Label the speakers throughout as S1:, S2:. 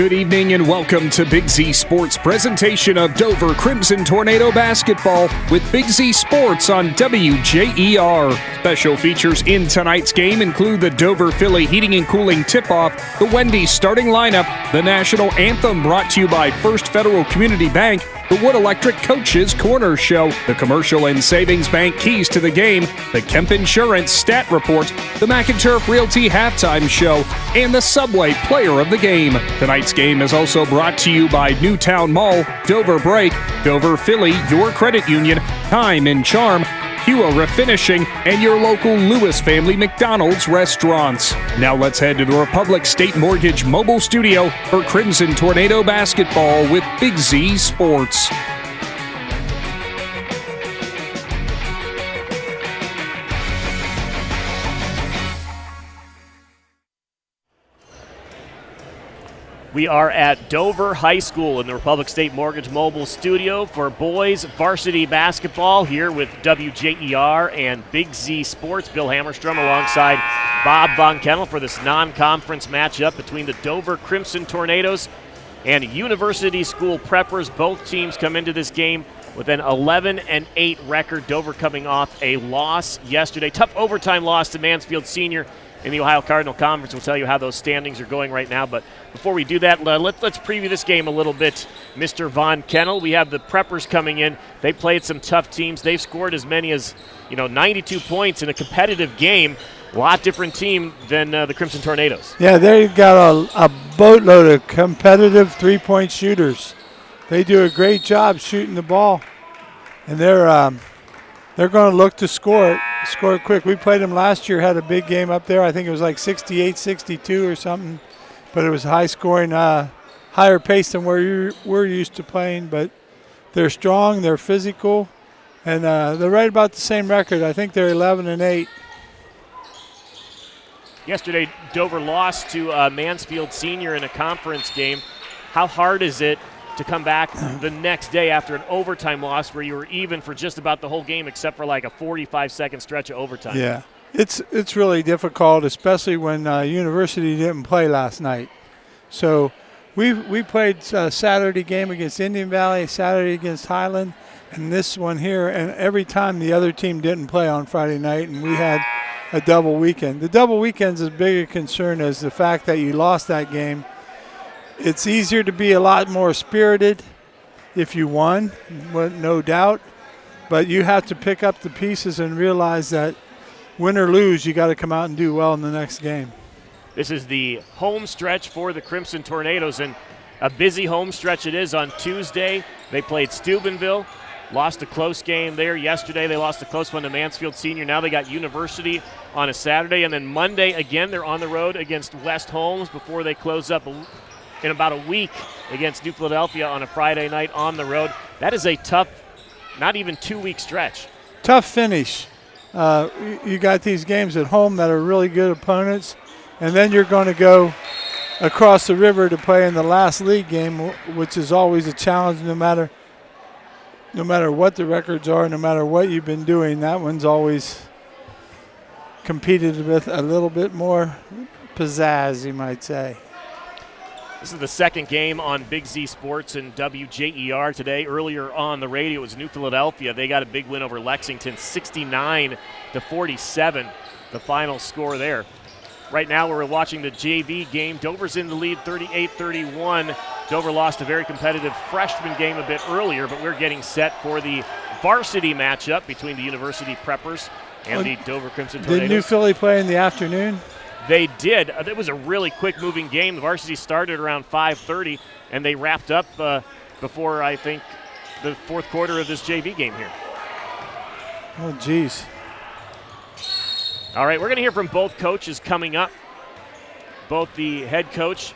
S1: Good evening and welcome to Big Z Sports presentation of Dover Crimson Tornado Basketball with Big Z Sports on WJER. Special features in tonight's game include the Dover Philly Heating and Cooling tip-off, the Wendy starting lineup, the national anthem brought to you by First Federal Community Bank, the Wood Electric Coaches Corner Show, the Commercial and Savings Bank Keys to the Game, the Kemp Insurance Stat Report, the McInturf Realty Halftime Show, and the Subway Player of the Game. Tonight's game is also brought to you by Newtown Mall, Dover Break, Dover Philly, Your Credit Union, Time and Charm, Hua Refinishing, and your local Lewis Family McDonald's restaurants. Now let's head to the Republic State Mortgage mobile studio for Crimson Tornado Basketball with Big Z Sports.
S2: We are at Dover High School in the Republic State Mortgage Mobile Studio for boys varsity basketball here with WJER and Big Z Sports. Bill Hammerstrom alongside Bob Von Kaenel for this non-conference matchup between the Dover Crimson Tornadoes and University School Preppers. Both teams come into this game with an 11-8 record. Dover coming off a loss yesterday. Tough overtime loss to Mansfield Senior in the Ohio Cardinal Conference. We'll tell you how those standings are going right now. But before we do that, let's preview this game a little bit, Mr. Von Kaenel. We have the Preppers coming in. They played some tough teams. They've scored as many as 92 points in a competitive game. A lot different team than the Crimson Tornadoes.
S3: Yeah, they've got a boatload of competitive three-point shooters. They do a great job shooting the ball, and they're going to look to score it quick. We played them last year, had a big game up there. I think it was like 68-62 or something, but it was high-scoring, higher pace than we're used to playing. But they're strong, they're physical, and they're right about the same record. I think they're 11-8.
S2: Yesterday, Dover lost to Mansfield Senior in a conference game. How hard is it to come back the next day after an overtime loss where you were even for just about the whole game except for like a 45-second stretch of overtime?
S3: Yeah, it's really difficult, especially when University didn't play last night. So we played a Saturday game against Indian Valley, Saturday against Highland, and this one here, and every time the other team didn't play on Friday night, and we had a double weekend. The double weekend's as big a concern as the fact that you lost that game. It's easier to be a lot more spirited if you won, no doubt, but you have to pick up the pieces and realize that win or lose, you got to come out and do well in the next game.
S2: This is the home stretch for the Crimson Tornadoes, and a busy home stretch it is. On Tuesday, they played Steubenville, lost a close game there. Yesterday, they lost a close one to Mansfield Senior. Now they got University on a Saturday, and then Monday, again, they're on the road against West Holmes before they close up in about a week against New Philadelphia on a Friday night on the road. That is a tough, not even 2-week stretch.
S3: Tough finish. You got these games at home that are really good opponents, and then you're going to go across the river to play in the last league game, which is always a challenge no matter what the records are, no matter what you've been doing. That one's always competed with a little bit more pizzazz, you might say.
S2: This is the second game on Big Z Sports and WJER today. Earlier on the radio, it was New Philadelphia. They got a big win over Lexington, 69-47, the final score there. Right now we're watching the JV game. Dover's in the lead 38-31. Dover lost a very competitive freshman game a bit earlier, but we're getting set for the varsity matchup between the University Preppers and the Dover Crimson Tornadoes.
S3: Did New Philly play in the afternoon?
S2: They did. It was a really quick-moving game. The varsity started around 5:30, and they wrapped up before, I think, the fourth quarter of this JV game here.
S3: Oh, geez.
S2: All right, we're going to hear from both coaches coming up. Both the head coach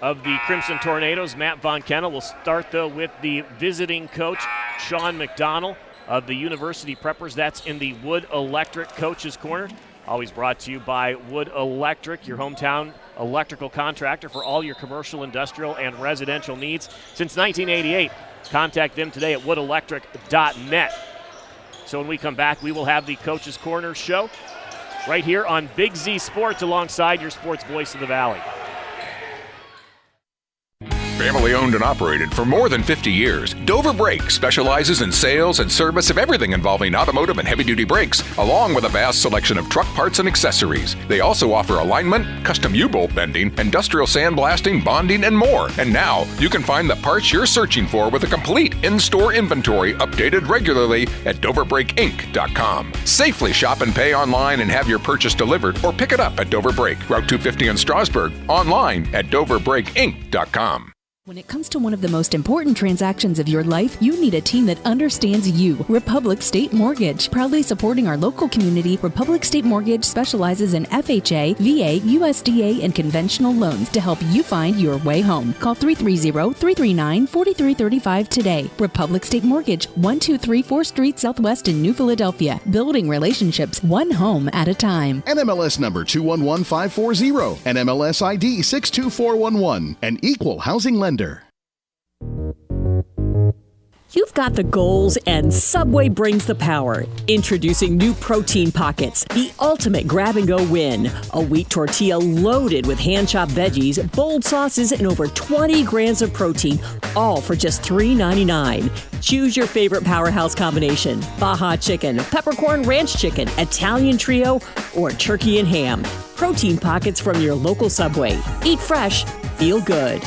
S2: of the Crimson Tornadoes, Matt Von Kaenel. We'll start, though, with the visiting coach, Shawn McDonald of the University Preppers. That's in the Wood Electric Coaches Corner. Always brought to you by Wood Electric, your hometown electrical contractor for all your commercial, industrial, and residential needs. Since 1988, contact them today at woodelectric.net. So when we come back, we will have the Coach's Corner show right here on Big Z Sports alongside your sports voice of the Valley.
S4: Family owned and operated for more than 50 years, Dover Brake specializes in sales and service of everything involving automotive and heavy-duty brakes, along with a vast selection of truck parts and accessories. They also offer alignment, custom U-bolt bending, industrial sandblasting, bonding, and more. And now, you can find the parts you're searching for with a complete in-store inventory updated regularly at DoverBrakeInc.com. Safely shop and pay online and have your purchase delivered, or pick it up at Dover Brake, Route 250 in Strasburg, online at DoverBrakeInc.com.
S5: When it comes to one of the most important transactions of your life, you need a team that understands you. Republic State Mortgage. Proudly supporting our local community, Republic State Mortgage specializes in FHA, VA, USDA, and conventional loans to help you find your way home. Call 330-339-4335 today. Republic State Mortgage, 1234 Street Southwest in New Philadelphia. Building relationships one home at a time.
S6: NMLS number 211540. NMLS ID 62411. An equal housing lender.
S7: You've got the goals and Subway brings the power. Introducing new Protein Pockets, the ultimate grab-and-go win. A wheat tortilla loaded with hand-chopped veggies, bold sauces, and over 20 grams of protein, all for just $3.99. Choose your favorite powerhouse combination: Baja Chicken, Peppercorn Ranch Chicken, Italian Trio, or Turkey and Ham. Protein Pockets from your local Subway. Eat fresh, feel good.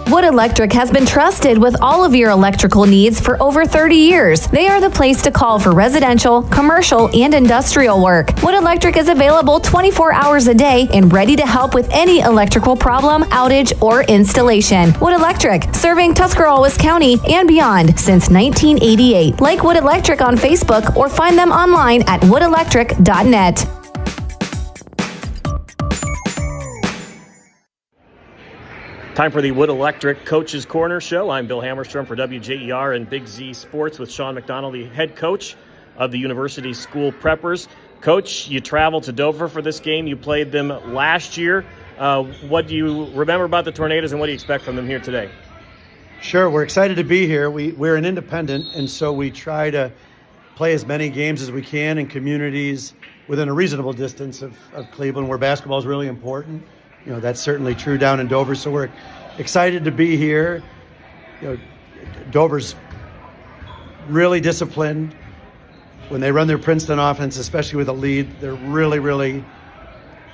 S8: Wood Electric has been trusted with all of your electrical needs for over 30 years. They are the place to call for residential, commercial, and industrial work. Wood Electric is available 24 hours a day and ready to help with any electrical problem, outage, or installation. Wood Electric, serving Tuscarawas County and beyond since 1988. Like Wood Electric on Facebook or find them online at woodelectric.net.
S2: Time for the Wood Electric Coaches Corner Show. I'm Bill Hammerstrom for WJER and Big Z Sports with Shawn McDonald, the head coach of the University School Preppers. Coach, you traveled to Dover for this game. You played them last year. What do you remember about the Tornadoes, and what do you expect from them here today?
S9: Sure, we're excited to be here. We're an independent, and so we try to play as many games as we can in communities within a reasonable distance of Cleveland, where basketball is really important. You know, that's certainly true down in Dover, so we're excited to be here. You know, Dover's really disciplined. When they run their Princeton offense, especially with a lead, they're really, really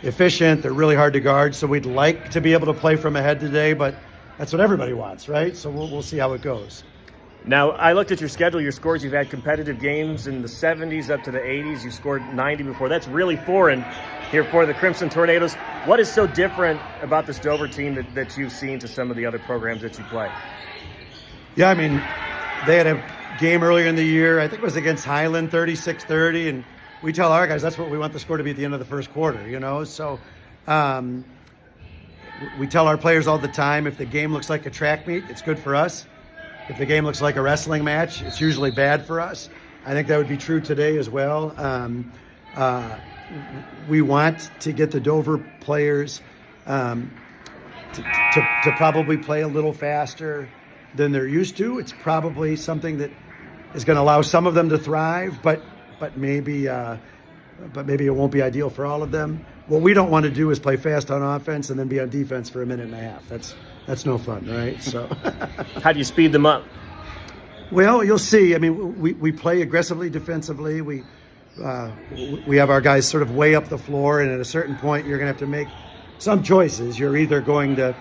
S9: efficient. They're really hard to guard, so we'd like to be able to play from ahead today, but that's what everybody wants, right? So we'll see how it goes.
S2: Now, I looked at your schedule, your scores. You've had competitive games in the 70s up to the 80s. You scored 90 before. That's really foreign here for the Crimson Tornadoes. What is so different about this Dover team that you've seen to some of the other programs that you play?
S9: Yeah, I mean, they had a game earlier in the year. I think it was against Highland, 36-30, and we tell our guys that's what we want the score to be at the end of the first quarter, you know? So we tell our players all the time, if the game looks like a track meet, it's good for us. If the game looks like a wrestling match, it's usually bad for us. I think that would be true today as well. We want to get the Dover players to probably play a little faster than they're used to. It's probably something that is going to allow some of them to thrive, but maybe it won't be ideal for all of them. What we don't want to do is play fast on offense and then be on defense for a minute and a half. That's no fun, right? So,
S2: how do you speed them up?
S9: Well, you'll see. I mean, we play aggressively defensively. We have our guys sort of way up the floor, and at a certain point, you're going to have to make some choices. You're either going to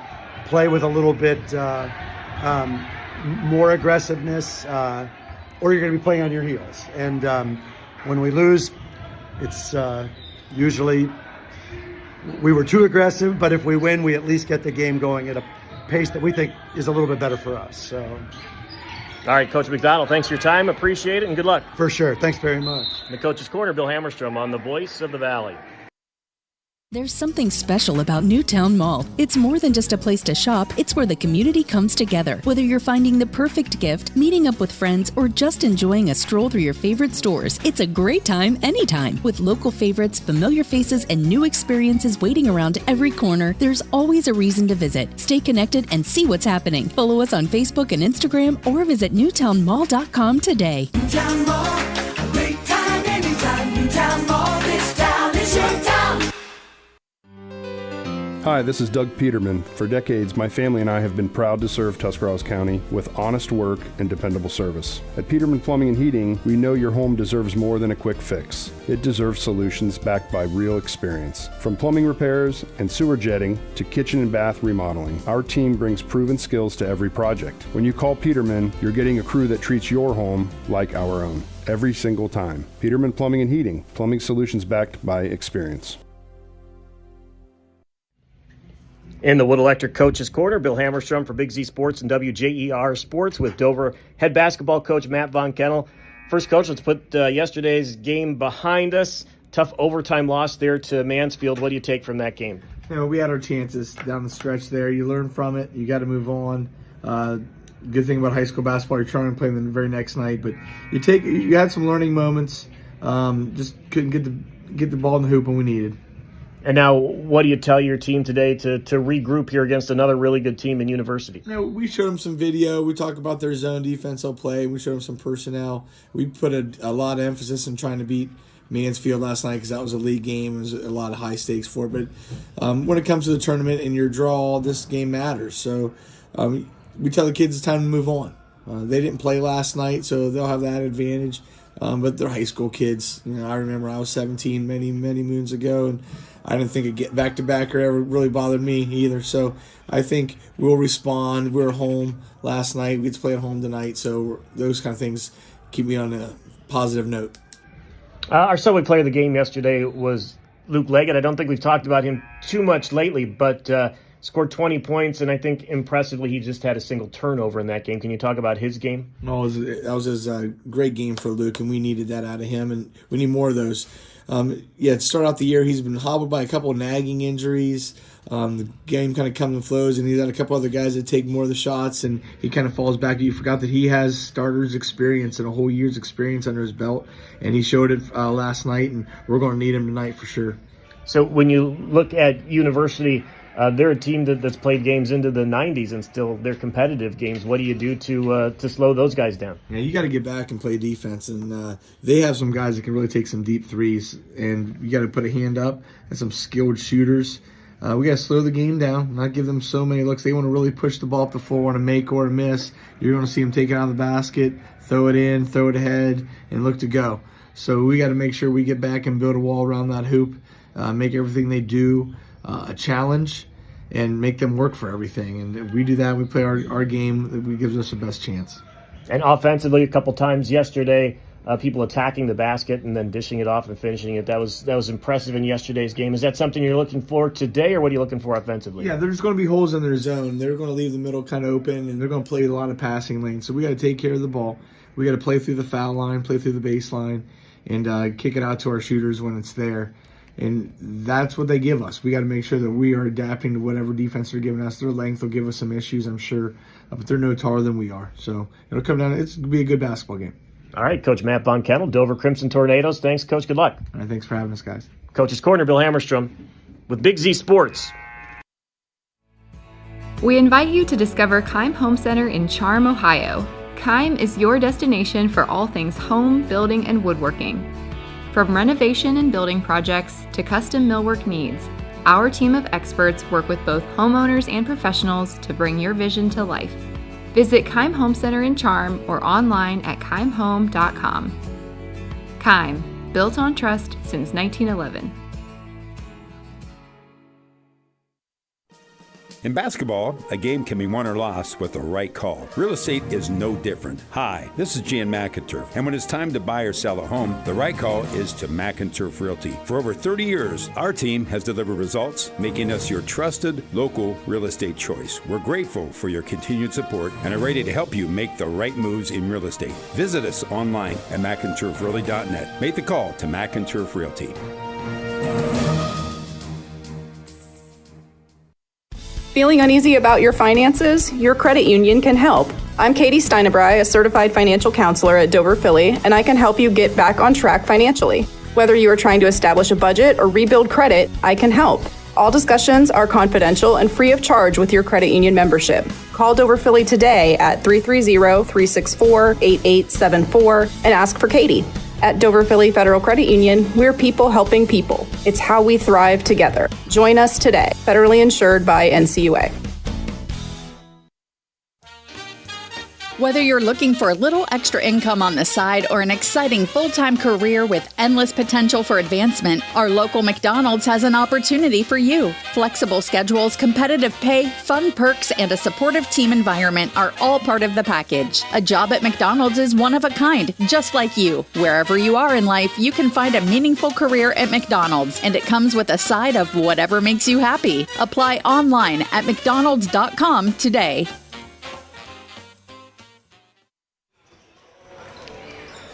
S9: play with a little bit more aggressiveness, or you're going to be playing on your heels. And when we lose, it's usually we were too aggressive, but if we win, we at least get the game going at a pace that we think is a little bit better for us. So,
S2: all right, Coach McDonald, thanks for your time. Appreciate it, and good luck.
S9: For sure. Thanks very much.
S2: The Coach's Corner, Bill Hammerstrom on the Voice of the Valley.
S5: There's something special about Newtown Mall. It's more than just a place to shop, it's where the community comes together. Whether you're finding the perfect gift, meeting up with friends, or just enjoying a stroll through your favorite stores, it's a great time anytime. With local favorites, familiar faces, and new experiences waiting around every corner, there's always a reason to visit. Stay connected and see what's happening. Follow us on Facebook and Instagram, or visit newtownmall.com today.
S10: Newtown Mall, a great time anytime. Newtown Mall, this town is your town.
S11: Hi, this is Doug Peterman. For decades, my family and I have been proud to serve Tuscarawas County with honest work and dependable service. At Peterman Plumbing and Heating, we know your home deserves more than a quick fix. It deserves solutions backed by real experience. From plumbing repairs and sewer jetting to kitchen and bath remodeling, our team brings proven skills to every project. When you call Peterman, you're getting a crew that treats your home like our own every single time. Peterman Plumbing and Heating, plumbing solutions backed by experience.
S2: In the Wood Electric Coaches Corner, Bill Hammerstrom for Big Z Sports and WJER Sports with Dover head basketball coach Matt Von Kaenel. First, Coach, let's put yesterday's game behind us. Tough overtime loss there to Mansfield. What do you take from that game?
S12: You know, we had our chances down the stretch there. You learn from it. You got to move on. Good thing about high school basketball, you're trying to play them the very next night, but you had some learning moments. Just couldn't get the ball in the hoop when we needed.
S2: And now, what do you tell your team today to regroup here against another really good team in University?
S12: You know, we showed them some video. We talked about their zone defense they'll play. We showed them some personnel. We put a lot of emphasis in trying to beat Mansfield last night because that was a league game. It was a lot of high stakes for it. But when it comes to the tournament and your draw, this game matters. So we tell the kids it's time to move on. They didn't play last night, so they'll have that advantage. But they're high school kids. You know, I remember I was 17 many moons ago, and I didn't think a get back-to-back or ever really bothered me either. So I think we'll respond. We were home last night. We get to play at home tonight. So those kind of things keep me on a positive note.
S2: Our subway player of the game yesterday was Luke Leggett. I don't think we've talked about him too much lately, but scored 20 points, and I think impressively he just had a single turnover in that game. Can you talk about his game?
S12: No, that was a great game for Luke, and we needed that out of him, and we need more of those. To start out the year, he's been hobbled by a couple of nagging injuries. The game kind of comes and flows, and he's had a couple other guys that take more of the shots, and he kind of falls back. You forgot that he has starters experience and a whole year's experience under his belt, and he showed it last night, and we're going to need him tonight for sure.
S2: So when you look at University, they're a team that's played games into the 90s and still they're competitive games. What do you do to slow those guys down?
S12: Yeah, you got to get back and play defense, and they have some guys that can really take some deep threes, and you got to put a hand up and some skilled shooters. We got to slow the game down, not give them so many looks. They want to really push the ball up the floor, want to make or miss. You're going to see them take it out of the basket, throw it in, throw it ahead, and look to go. So we got to make sure we get back and build a wall around that hoop, make everything they do a challenge, and make them work for everything. And if we do that, we play our game, it gives us the best chance.
S2: And offensively, a couple times yesterday, people attacking the basket and then dishing it off and finishing it. That was impressive in yesterday's game. Is that something you're looking for today, or what are you looking for offensively?
S12: Yeah, there's going to be holes in their zone. They're going to leave the middle kind of open, and they're going to play a lot of passing lanes. So we got to take care of the ball. We got to play through the foul line, play through the baseline, and kick it out to our shooters when it's there. And that's what they give us. We got to make sure that we are adapting to whatever defense they're giving us. Their length will give us some issues, I'm sure, but they're no taller than we are. So it'll come down. It's going to be a good basketball game.
S2: All right, Coach Matt Von Kaenel, Dover Crimson Tornadoes. Thanks, Coach. Good luck.
S12: All right, thanks for having us, guys.
S2: Coach's Corner, Bill Hammerstrom with Big Z Sports.
S13: We invite you to discover Keim Home Center in Charm, Ohio. Keim is your destination for all things home, building, and woodworking. From renovation and building projects to custom millwork needs, our team of experts work with both homeowners and professionals to bring your vision to life. Visit Keim Home Center in Charm or online at keimhome.com. Keim, built on trust since 1911.
S14: In basketball, a game can be won or lost with the right call. Real estate is no different. Hi, this is Jan McInturf, and when it's time to buy or sell a home, the right call is to McInturf Realty. For over 30 years, our team has delivered results, making us your trusted local real estate choice. We're grateful for your continued support and are ready to help you make the right moves in real estate. Visit us online at McInturfRealty.net. Make the call to McInturf Realty.
S15: Feeling uneasy about your finances? Your credit union can help. I'm Katie Steinebry, a certified financial counselor at Dover Philly, and I can help you get back on track financially. Whether you are trying to establish a budget or rebuild credit, I can help. All discussions are confidential and free of charge with your credit union membership. Call Dover Philly today at 330-364-8874 and ask for Katie. At Dover Philly Federal Credit Union, we're people helping people. It's how we thrive together. Join us today. Federally insured by NCUA.
S16: Whether you're looking for a little extra income on the side or an exciting full-time career with endless potential for advancement, our local McDonald's has an opportunity for you. Flexible schedules, competitive pay, fun perks, and a supportive team environment are all part of the package. A job at McDonald's is one of a kind, just like you. Wherever you are in life, you can find a meaningful career at McDonald's, and it comes with a side of whatever makes you happy. Apply online at mcdonalds.com today.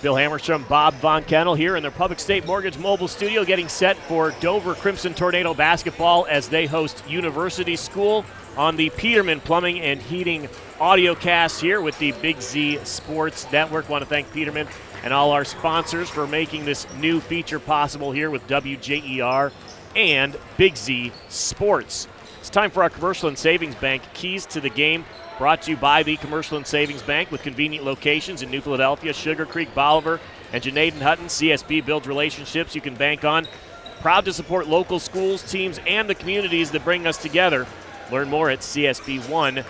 S2: Bill Hammerstrom, Bob Von Kaenel here in their Public State Mortgage Mobile Studio, getting set for Dover Crimson Tornado basketball as they host University School on the Peterman Plumbing and Heating Audiocast here with the Big Z Sports Network. Want to thank Peterman and all our sponsors for making this new feature possible here with WJER and Big Z Sports. It's time for our Commercial and Savings Bank Keys to the Game, brought to you by the Commercial and Savings Bank with convenient locations in New Philadelphia, Sugar Creek, Bolivar, and Janaden Hutton. CSB builds relationships you can bank on. Proud to support local schools, teams, and the communities that bring us together. Learn more at csb1.com.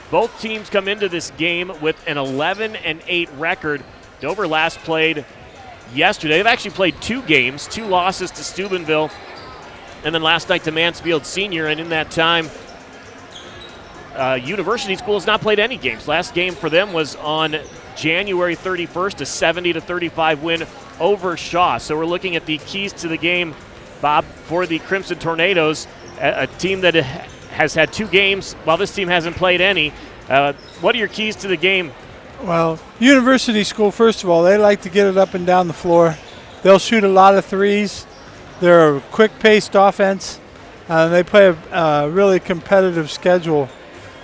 S2: Both teams come into this game with an 11-8 record. Dover last played yesterday. They've actually played 2 games, 2 losses to Steubenville, and then last night to Mansfield Senior, and in that time, University School has not played any games. Last game for them was on January 31st, a 70-35 win over Shaw. So we're looking at the keys to the game, Bob, for the Crimson Tornadoes, a team that has had 2 games while this team hasn't played any. What are your keys to the game?
S3: Well, University School, first of all, they like to get it up and down the floor. They'll shoot a lot of threes. They're a quick-paced offense. They play a really competitive schedule.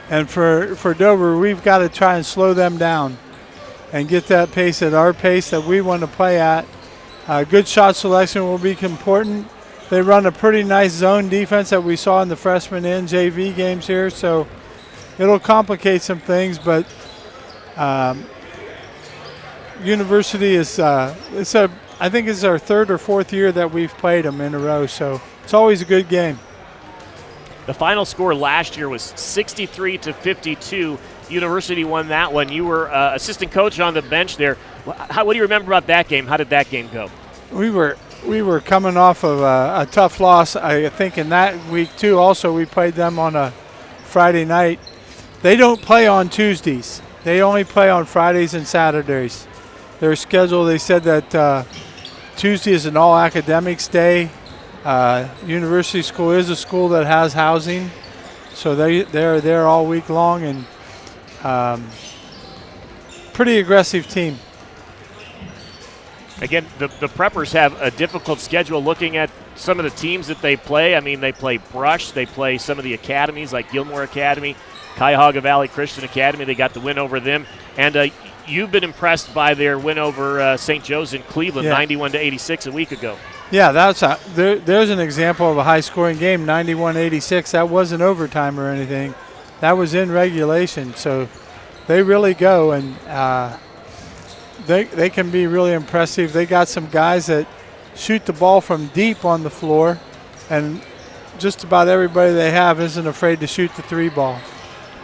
S3: And for Dover, we've got to try and slow them down and get that pace at our pace that we want to play at. Good shot selection will be important. They run a pretty nice zone defense that we saw in the freshman and JV games here, so it'll complicate some things. But University is I think it's our 3rd or 4th year that we've played them in a row, so it's always a good game.
S2: The final score last year was 63-52. University won that one. You were assistant coach on the bench there. What do you remember about that game? How did that game go?
S3: We were coming off of a tough loss. I think in that week too. Also, we played them on a Friday night. They don't play on Tuesdays. They only play on Fridays and Saturdays. Their schedule, they said that Tuesday is an all academics day. University School is a school that has housing, so they're there all week long, and pretty aggressive team.
S2: Again, the Preppers have a difficult schedule looking at some of the teams that they play. I mean, they play Brush, they play some of the academies like Gilmore Academy, Cuyahoga Valley Christian Academy. They got the win over them, and you've been impressed by their win over St. Joe's in Cleveland, 91-86 a week ago.
S3: Yeah, there's an example of a high-scoring game, 91-86. That wasn't overtime or anything. That was in regulation. So they really go, and they can be really impressive. They got some guys that shoot the ball from deep on the floor, and just about everybody they have isn't afraid to shoot the 3 ball.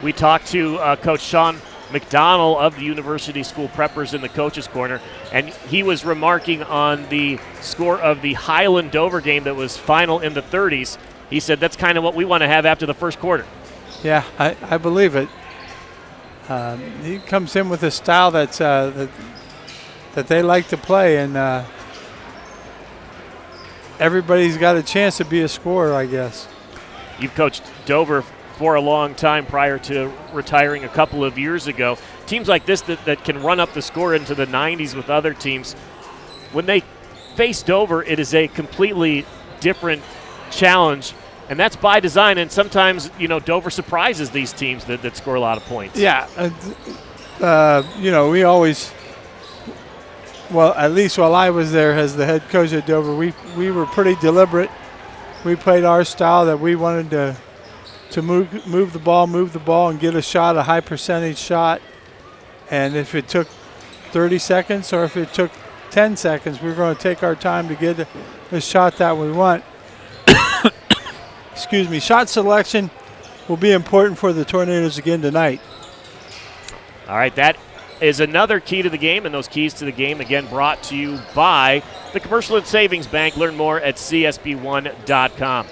S2: We talked to Coach Shawn McDonald of the University School Preppers in the Coach's Corner, and he was remarking on the score of the Highland-Dover game that was final in the 30s. He said that's kind of what we want to have after the first quarter.
S3: Yeah, I believe it. He comes in with a style that's that they like to play, and everybody's got a chance to be a scorer, I guess.
S2: You've coached Dover for a long time prior to retiring a couple of years ago. Teams like this that can run up the score into the 90s with other teams, when they face Dover, it is a completely different challenge, and that's by design. And sometimes, Dover surprises these teams that score a lot of points.
S3: Yeah, we always, well, at least while I was there as the head coach at Dover, we were pretty deliberate. We played our style that we wanted to move the ball and get a shot, a high percentage shot. And if it took 30 seconds or if it took 10 seconds. We're going to take our time to get the shot that we want. Excuse me. Shot selection will be important for the Tornadoes again tonight.
S2: All right, that is another key to the game, and those keys to the game, again, brought to you by the Commercial and Savings Bank. Learn more at csb1.com.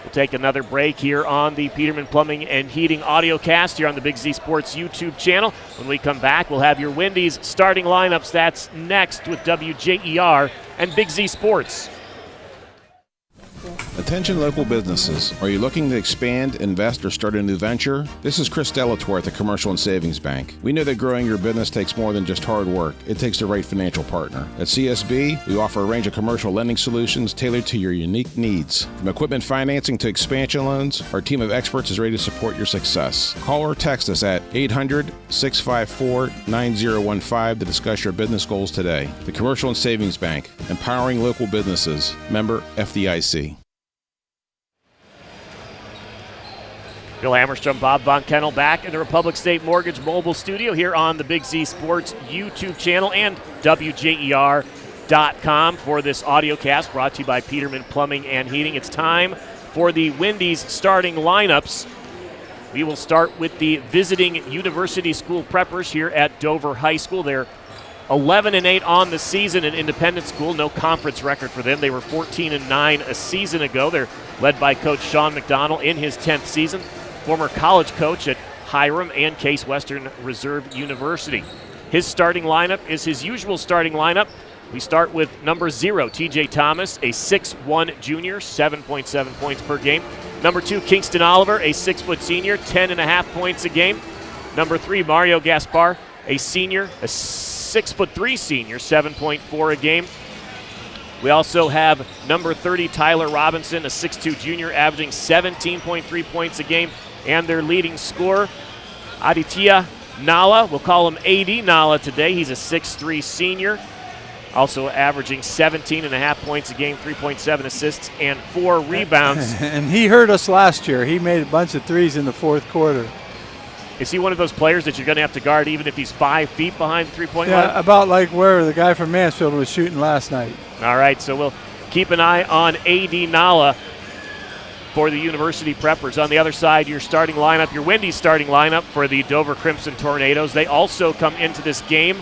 S2: We'll take another break here on the Peterman Plumbing and Heating Audiocast here on the Big Z Sports YouTube channel. When we come back, we'll have your Wendy's starting lineups. That's next with WJER and Big Z Sports.
S17: Attention local businesses. Are you looking to expand, invest, or start a new venture? This is Chris Delatorre at the Commercial and Savings Bank. We know that growing your business takes more than just hard work. It takes the right financial partner. At CSB, we offer a range of commercial lending solutions tailored to your unique needs. From equipment financing to expansion loans, our team of experts is ready to support your success. Call or text us at 800-654-9015 to discuss your business goals today. The Commercial and Savings Bank, empowering local businesses. Member FDIC.
S2: Bill Hammerstrom, Bob Von Kaenel back in the Republic State Mortgage Mobile Studio here on the Big Z Sports YouTube channel and WJER.com for this audiocast brought to you by Peterman Plumbing and Heating. It's time for the Wendy's starting lineups. We will start with the visiting University School Preppers here at Dover High School. They're 11-8 on the season in independent school. No conference record for them. They were 14-9 a season ago. They're led by Coach Shawn McDonald in his 10th season. Former college coach at Hiram and Case Western Reserve University. His starting lineup is his usual starting lineup. We start with number 0, TJ Thomas, a 6'1 junior, 7.7 points per game. Number 2, Kingston Oliver, a 6-foot senior, 10.5 points a game. Number 3, Mario Gaspar, a senior, a 6'3 senior, 7.4 a game. We also have number 30, Tyler Robinson, a 6'2 junior, averaging 17.3 points a game. And their leading scorer, Aditya Nala. We'll call him AD Nala today. He's a 6'3 senior, also averaging 17.5 points a game, 3.7 assists, and 4 rebounds.
S3: And he hurt us last year. He made a bunch of threes in the fourth quarter.
S2: Is he one of those players that you're going to have to guard even if he's 5 feet behind the three-point line?
S3: Yeah, about like where the guy from Mansfield was shooting last night.
S2: All right, so we'll keep an eye on A.D. Nala for the University Preppers. On the other side, your starting lineup, your Wendy's starting lineup for the Dover Crimson Tornadoes. They also come into this game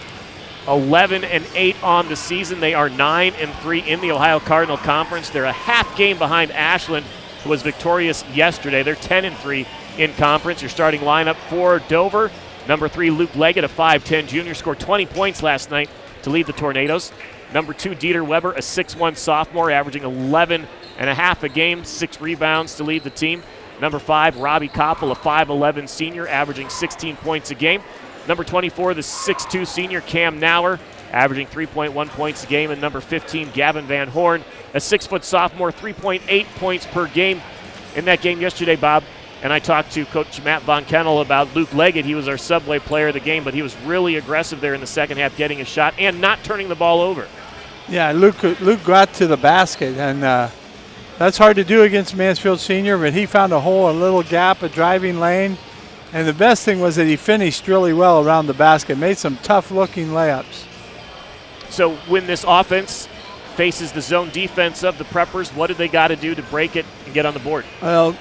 S2: 11-8 on the season. They are 9-3 in the Ohio Cardinal Conference. They're a half game behind Ashland, who was victorious yesterday. They're 10-3 in conference. Your starting lineup for Dover, number 3, Luke Leggett, a 5'10 junior, scored 20 points last night to lead the Tornadoes. Number 2, Dieter Weber, a 6'1 sophomore, averaging 11.5 a game, 6 rebounds to lead the team. Number 5, Robbie Koppel, a 5'11 senior, averaging 16 points a game. Number 24, the 6'2 senior, Cam Nauer, averaging 3.1 points a game. And number 15, Gavin Van Horn, a 6-foot sophomore, 3.8 points per game. In that game yesterday, Bob, and I talked to Coach Matt Von Kaenel about Luke Leggett. He was our Subway player of the game, but he was really aggressive there in the second half, getting a shot and not turning the ball over.
S3: Yeah, Luke got to the basket, and that's hard to do against Mansfield Senior, but he found a hole, a little gap, a driving lane. And the best thing was that he finished really well around the basket, made some tough-looking layups.
S2: So when this offense faces the zone defense of the Preppers, what do they got to do to break it and get on the board?
S3: Well,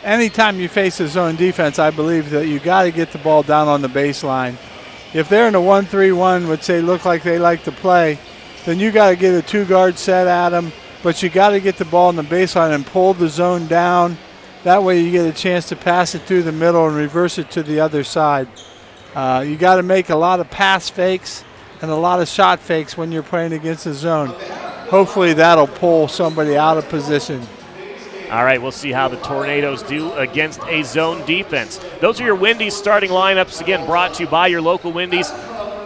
S3: anytime you face a zone defense, I believe that you got to get the ball down on the baseline. If they're in a 1-3-1, which they look like they like to play, then you got to get a 2-guard set at them, but you got to get the ball on the baseline and pull the zone down. That way you get a chance to pass it through the middle and reverse it to the other side. You got to make a lot of pass fakes and a lot of shot fakes when you're playing against the zone. Hopefully that'll pull somebody out of position.
S2: All right, we'll see how the Tornadoes do against a zone defense. Those are your Wendy's starting lineups, again, brought to you by your local Wendy's.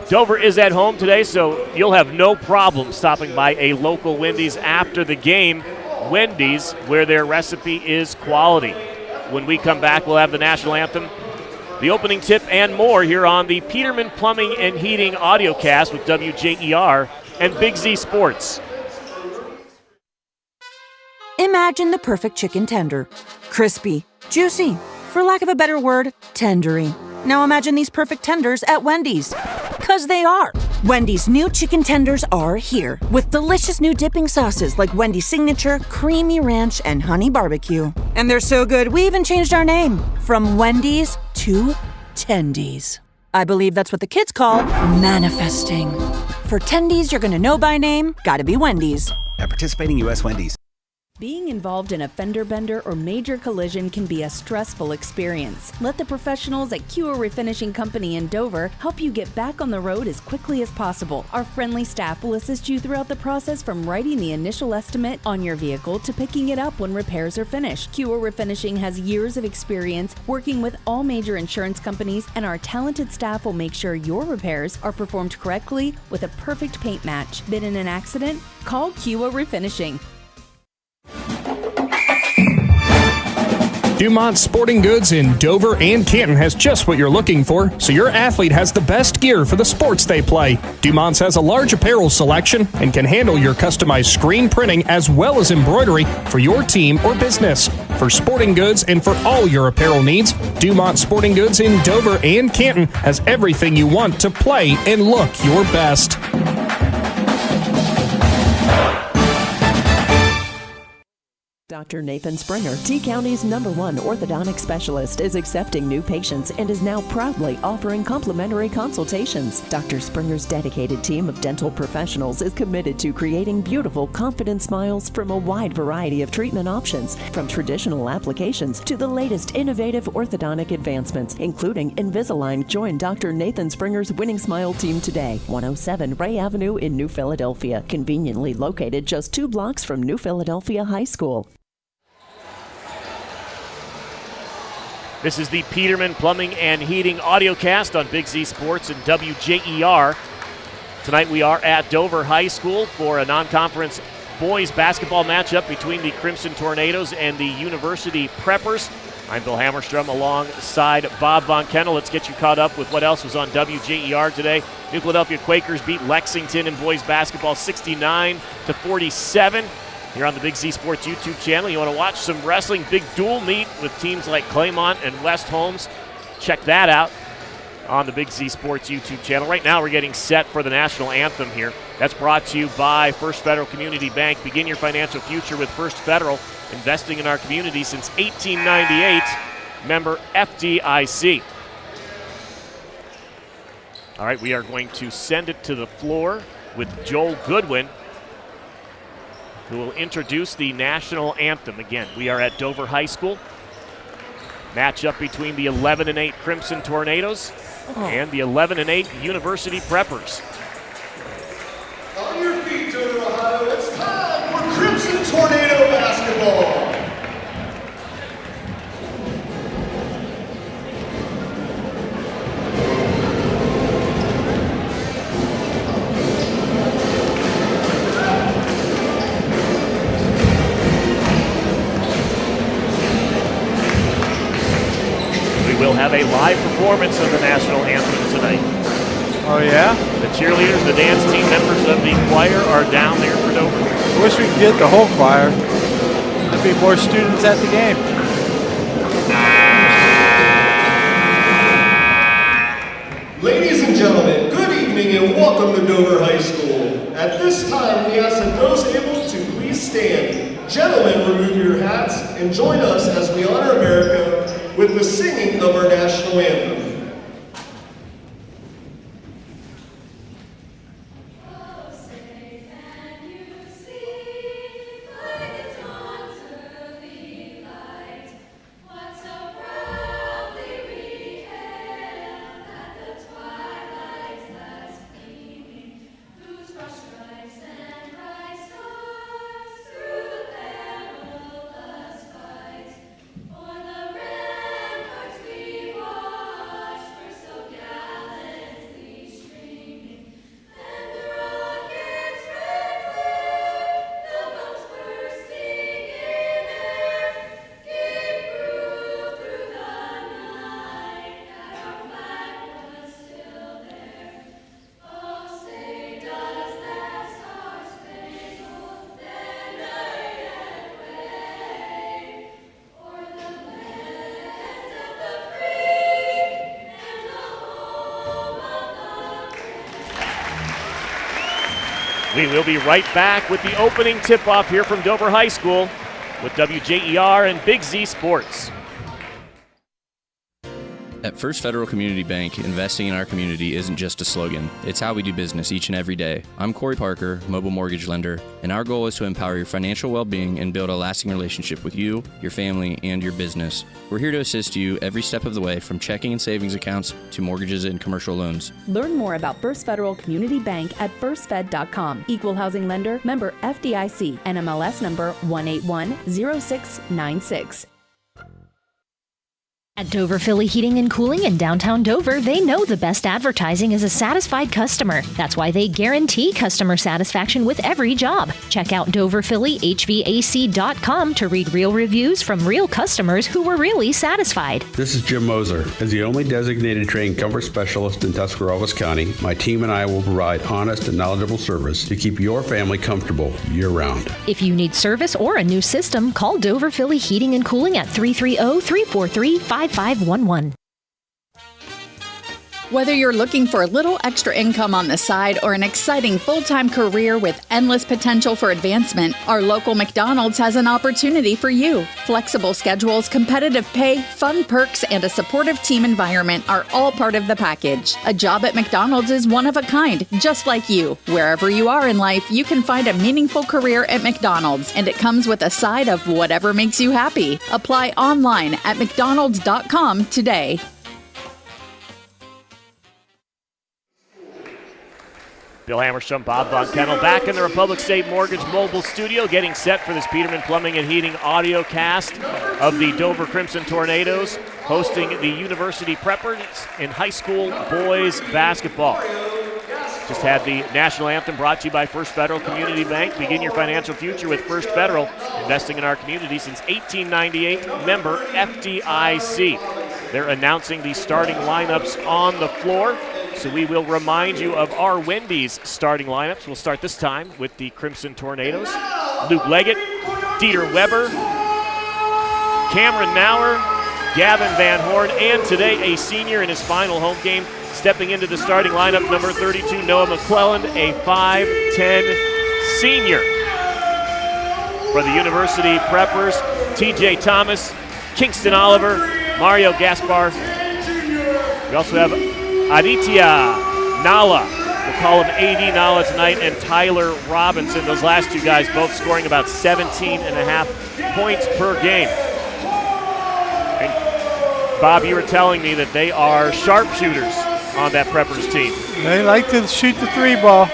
S2: Dover is at home today, so you'll have no problem stopping by a local Wendy's after the game. Wendy's, where their recipe is quality. When we come back, we'll have the national anthem, the opening tip, and more here on the Peterman Plumbing and Heating audiocast with WJER and Big Z Sports.
S18: Imagine the perfect chicken tender. Crispy, juicy, for lack of a better word, tendery. Now imagine these perfect tenders at Wendy's. 'Cause they are. Wendy's new chicken tenders are here with delicious new dipping sauces like Wendy's Signature, Creamy Ranch, and Honey Barbecue. And they're so good, we even changed our name from Wendy's to Tendies. I believe that's what the kids call manifesting. For Tendies you're gonna know by name, gotta be Wendy's.
S19: At participating U.S. Wendy's.
S5: Being involved in a fender bender or major collision can be a stressful experience. Let the professionals at WJER Refinishing Company in Dover help you get back on the road as quickly as possible. Our friendly staff will assist you throughout the process from writing the initial estimate on your vehicle to picking it up when repairs are finished. WJER Refinishing has years of experience working with all major insurance companies, and our talented staff will make sure your repairs are performed correctly with a perfect paint match. Been in an accident? Call WJER Refinishing.
S1: Dumont Sporting Goods in Dover and Canton has just what you're looking for, so your athlete has the best gear for the sports they play. Dumont's has a large apparel selection and can handle your customized screen printing as well as embroidery for your team or business. For sporting goods and for all your apparel needs, Dumont Sporting Goods in Dover and Canton has everything you want to play and look your best.
S7: Dr. Nathan Springer, T-County's #1 orthodontic specialist, is accepting new patients and is now proudly offering complimentary consultations. Dr. Springer's dedicated team of dental professionals is committed to creating beautiful, confident smiles from a wide variety of treatment options, from traditional applications to the latest innovative orthodontic advancements, including Invisalign. Join Dr. Nathan Springer's Winning Smile team today. 107 Ray Avenue in New Philadelphia, conveniently located just 2 blocks from New Philadelphia High School.
S2: This is the Peterman Plumbing and Heating Audiocast on Big Z Sports and WJER. Tonight we are at Dover High School for a non-conference boys basketball matchup between the Crimson Tornadoes and the University Preppers. I'm Bill Hammerstrom alongside Bob Von Kaenel. Let's get you caught up with what else was on WJER today. New Philadelphia Quakers beat Lexington in boys basketball 69-47. Here on the Big Z Sports YouTube channel. You want to watch some wrestling, big dual meet with teams like Claymont and West Holmes. Check that out on the Big Z Sports YouTube channel. Right now we're getting set for the national anthem here. That's brought to you by First Federal Community Bank. Begin your financial future with First Federal, investing in our community since 1898. Member FDIC. All right, we are going to send it to the floor with Joel Goodwin, who will introduce the national anthem. Again, we are at Dover High School. Matchup between the 11-8 Crimson Tornadoes and the 11-8 University Preppers.
S10: On your feet, Dover, Ohio, it's time for Crimson Tornado basketball.
S2: We'll have a live performance of the national anthem tonight.
S3: Oh, yeah?
S2: The cheerleaders, the dance team members of the choir are down there for Dover.
S3: I wish we could get the whole choir. There'd be more students at the game.
S10: Ladies and gentlemen, good evening and welcome to Dover High School. At this time, we ask that those able to please stand. Gentlemen, remove your hats and join us as we honor America with the singing of our national anthem.
S2: We will be right back with the opening tip-off here from Dover High School with WJER and Big Z Sports.
S19: At First Federal Community Bank, investing in our community isn't just a slogan. It's how we do business each and every day. I'm Corey Parker, mobile mortgage lender, and our goal is to empower your financial well-being and build a lasting relationship with you, your family, and your business. We're here to assist you every step of the way, from checking and savings accounts to mortgages and commercial loans.
S20: Learn more about First Federal Community Bank at firstfed.com. Equal housing lender, member FDIC, NMLS number 1810696.
S21: At Dover Philly Heating and Cooling in downtown Dover, they know the best advertising is a satisfied customer. That's why they guarantee customer satisfaction with every job. Check out DoverPhillyHVAC.com to read real reviews from real customers who were really satisfied.
S22: This is Jim Moser. As the only designated trained comfort specialist in Tuscarawas County, my team and I will provide honest and knowledgeable service to keep your family comfortable year-round.
S21: If you need service or a new system, call Dover Philly Heating and Cooling at 330-343-5511.
S16: Whether you're looking for a little extra income on the side or an exciting full-time career with endless potential for advancement, our local McDonald's has an opportunity for you. Flexible schedules, competitive pay, fun perks, and a supportive team environment are all part of the package. A job at McDonald's is one of a kind, just like you. Wherever you are in life, you can find a meaningful career at McDonald's, and it comes with a side of whatever makes you happy. Apply online at mcdonalds.com today.
S2: Bill Hammerstrom, Bob Von Kaenel back in the Republic State Mortgage Mobile Studio, getting set for this Peterman Plumbing and Heating audiocast of the Dover Crimson Tornadoes, hosting the University Preppers in high school boys basketball. Just had the national anthem brought to you by First Federal Community Bank. Begin your financial future with First Federal, investing in our community since 1898, member FDIC. They're announcing the starting lineups on the floor. So we will remind you of our Wendy's starting lineups. We'll start this time with the Crimson Tornadoes. Luke Leggett, Dieter Weber, Cameron Maurer, Gavin Van Horn, and today a senior in his final home game, stepping into the starting lineup, number 32, Noah McClelland, a 5'10 senior. For the University Preppers, TJ Thomas, Kingston Oliver, Mario Gaspar. We also have Aditya Nala, we'll call him AD Nala tonight, and Tyler Robinson. Those last two guys both scoring about 17.5 points per game. And Bob, you were telling me that they are sharpshooters on that Preppers team.
S3: They like to shoot the three ball.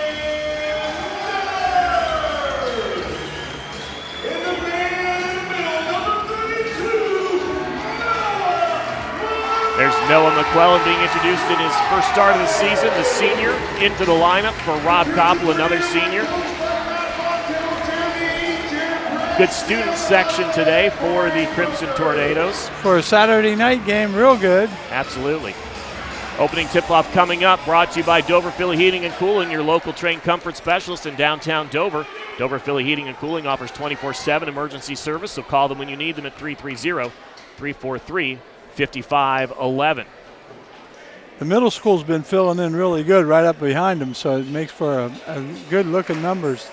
S2: There's Noah McClelland being introduced in his first start of the season, the senior, into the lineup for Rob Koppel, another senior. Good student section today for the Crimson Tornadoes.
S3: For a Saturday night game, real good.
S2: Absolutely. Opening tip-off coming up, brought to you by Dover Philly Heating and Cooling, your local trained comfort specialist in downtown Dover. Dover Philly Heating and Cooling offers 24/7 emergency service, so call them when you need them at 330-343-5511.
S3: The middle school's been filling in really good right up behind them, so it makes for a good-looking numbers.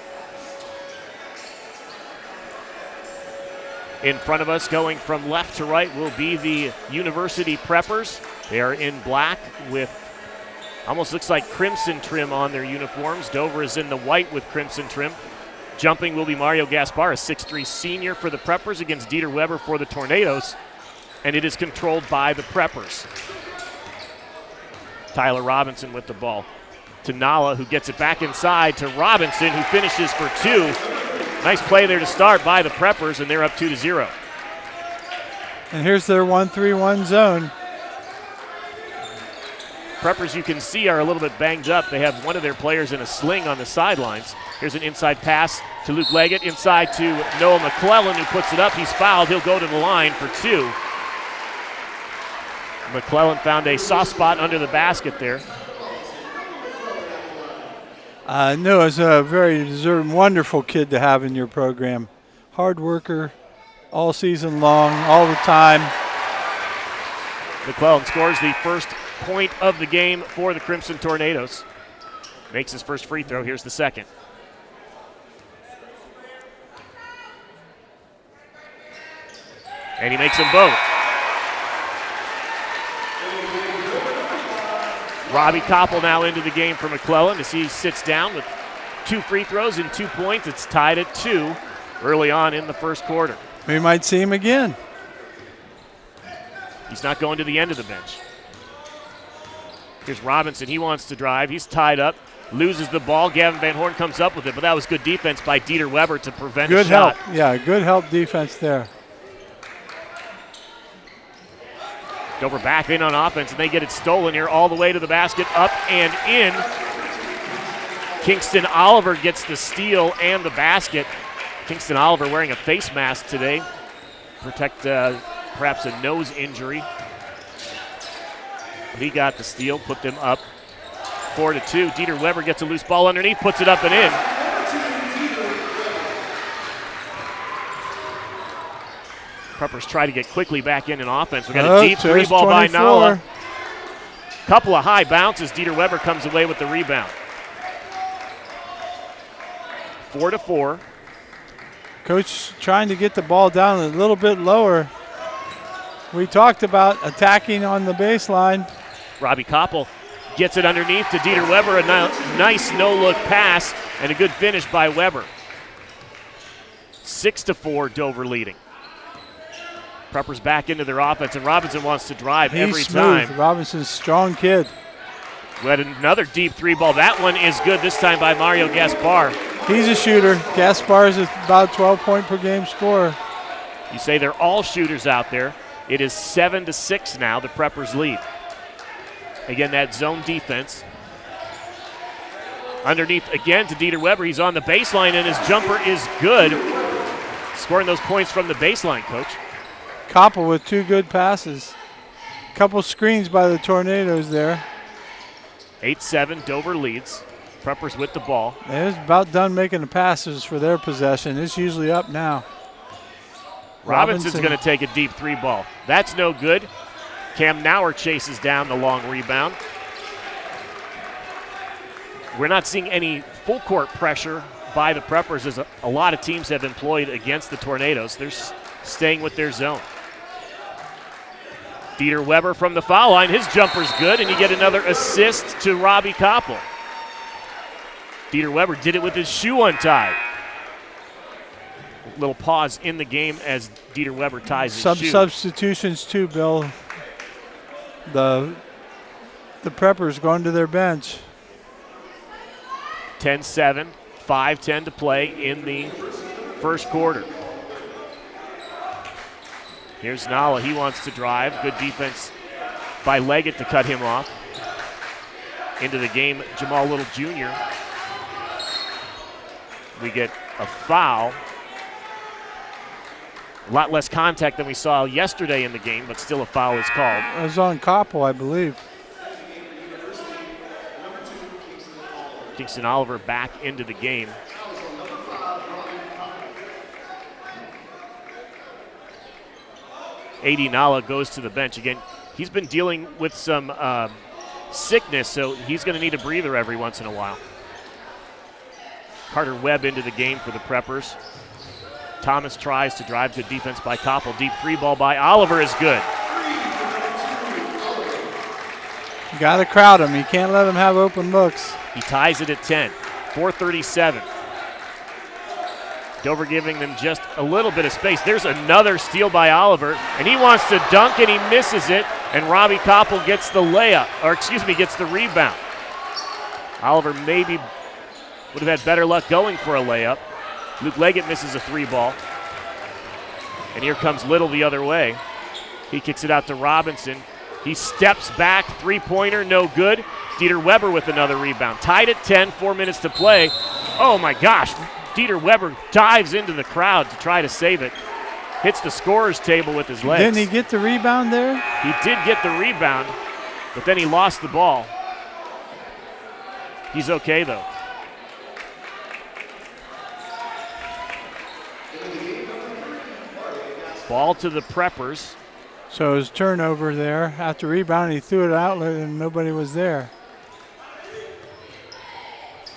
S2: In front of us, going from left to right, will be the University Preppers. They are in black with almost looks like crimson trim on their uniforms. Dover is in the white with crimson trim. Jumping will be Mario Gaspar, a 6'3 senior for the Preppers, against Dieter Weber for the Tornadoes. And it is controlled by the Preppers. Tyler Robinson with the ball to Nala, who gets it back inside to Robinson, who finishes for two. Nice play there to start by the Preppers, and they're up 2-0.
S3: And here's their 1-3-1 zone.
S2: Preppers, you can see, are a little bit banged up. They have one of their players in a sling on the sidelines. Here's an inside pass to Luke Leggett, inside to Noah McClelland, who puts it up. He's fouled. He'll go to the line for two. McClelland found a soft spot under the basket there.
S3: Noah's a very deserving, wonderful kid to have in your program. Hard worker all season long, all the time.
S2: McClelland scores the first point of the game for the Crimson Tornadoes. Makes his first free throw. Here's the second. And he makes them both. Robbie Koppel now into the game for McClellan as he sits down with 2 free throws and 2 points. It's tied at 2 early on in the first quarter.
S3: We might see him again.
S2: He's not going to the end of the bench. Here's Robinson. He wants to drive. He's tied up. Loses the ball. Gavin Van Horn comes up with it, but that was good defense by Dieter Weber to prevent a shot.
S3: Good help. Yeah, good help defense there.
S2: Dover back in on offense, and they get it stolen here all the way to the basket, up and in. Kingston Oliver gets the steal and the basket. Kingston Oliver wearing a face mask today. Protect perhaps a nose injury. He got the steal, put them up 4-2. Dieter Weber gets a loose ball underneath, puts it up and in. Preppers try to get quickly back in offense. We got a deep 3 ball 24. By Nala. Couple of high bounces. Dieter Weber comes away with the rebound. 4-4.
S3: Coach trying to get the ball down a little bit lower. We talked about attacking on the baseline.
S2: Robbie Koppel gets it underneath to Dieter Weber. A nice no-look pass and a good finish by Weber. 6-4, Dover leading. Preppers back into their offense, and Robinson wants to drive.
S3: He's
S2: every
S3: smooth.
S2: time.
S3: Robinson's a strong kid.
S2: We had another deep 3 ball. That one is good, this time by Mario Gaspar.
S3: He's a shooter. Gaspar is about 12-point per game scorer.
S2: You say they're all shooters out there. It is 7-6 now, the Preppers lead. Again, that zone defense. Underneath again to Dieter Weber. He's on the baseline, and his jumper is good. Scoring those points from the baseline, Coach.
S3: Koppel with 2 good passes. Couple screens by the Tornadoes there.
S2: 8-7, Dover leads. Preppers with the ball.
S3: They're about done making the passes for their possession. It's usually up now.
S2: Robinson's going to take a deep 3 ball. That's no good. Cam Nauer chases down the long rebound. We're not seeing any full court pressure by the Preppers as a lot of teams have employed against the Tornadoes. They're staying with their zone. Dieter Weber from the foul line. His jumper's good, and you get another assist to Robbie Koppel. Dieter Weber did it with his shoe untied. Little pause in the game as Dieter Weber ties his shoe.
S3: Substitutions too, Bill. The Preppers going to their bench.
S2: 10-7, 5:10 to play in the first quarter. Here's Nala. He wants to drive. Good defense by Leggett to cut him off. Into the game, Jamal Little Jr. We get a foul. A lot less contact than we saw yesterday in the game, but still a foul is called.
S3: It was on Koppel, I believe.
S2: Kingston Oliver back into the game. A.D. Nala goes to the bench. Again, he's been dealing with some sickness, so he's going to need a breather every once in a while. Carter Webb into the game for the Preppers. Thomas tries to drive. Good defense by Koppel. Deep 3 ball by Oliver is good.
S3: You got to crowd him. You can't let him have open looks.
S2: He ties it at 10. 4:37. Dover giving them just a little bit of space. There's another steal by Oliver, and he wants to dunk, and he misses it, and Robbie Koppel gets the layup, gets the rebound. Oliver maybe would have had better luck going for a layup. Luke Leggett misses a 3 ball. And here comes Little the other way. He kicks it out to Robinson. He steps back, 3-pointer, no good. Dieter Weber with another rebound. Tied at 10, 4 minutes to play. Oh my gosh, Dieter Weber dives into the crowd to try to save it. Hits the scorer's table with his legs.
S3: Didn't he get the rebound there?
S2: He did get the rebound, but then he lost the ball. He's okay though. Ball to the Preppers.
S3: So his turnover there. After rebounding, he threw it out and nobody was there.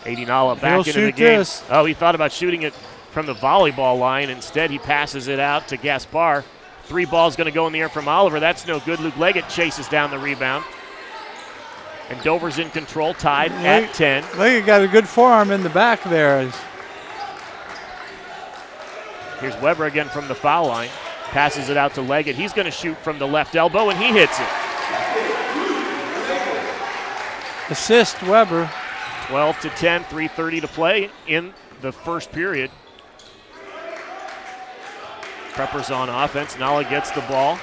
S2: A.D. Nala back into the game.
S3: This.
S2: Oh, he thought about shooting it from the volleyball line. Instead, he passes it out to Gaspar. Three ball's going to go in the air from Oliver. That's no good. Luke Leggett chases down the rebound. And Dover's in control, tied at 10.
S3: Leggett got a good forearm in the back there.
S2: Here's Weber again from the foul line. Passes it out to Leggett. He's going to shoot from the left elbow, and he hits it.
S3: Assist, Weber.
S2: 12-10, 3:30 to play in the first period. Preppers on offense. Nala gets the ball.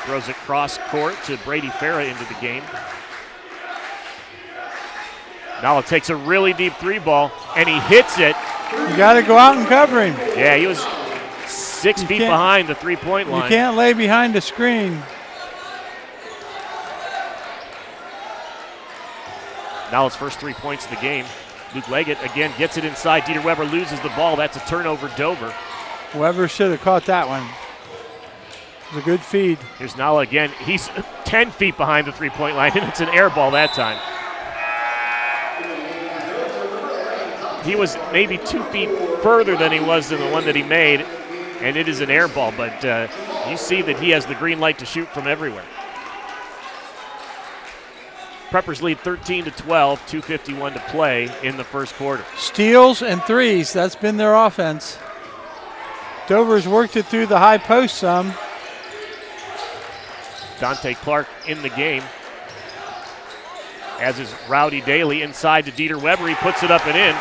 S2: Throws it cross court to Brady Farah into the game. Nala takes a really deep three ball, and he hits it.
S3: You got to go out and cover him.
S2: Yeah, he was 6 feet behind the three-point line.
S3: You can't lay behind the screen.
S2: Nala's first 3 points of the game. Luke Leggett again gets it inside. Dieter Weber loses the ball. That's a turnover, Dover.
S3: Weber should have caught that one. It was a good feed.
S2: Here's Nala again. He's 10 feet behind the three-point line, and it's an air ball that time. He was maybe 2 feet further than he was in the one that he made, and it is an air ball, but you see that he has the green light to shoot from everywhere. Preppers lead 13-12, 2:51 to play in the first quarter.
S3: Steals and threes, that's been their offense. Dover's worked it through the high post some.
S2: Dante Clark in the game, as is Rowdy Daly inside to Dieter Weber. He puts it up and in.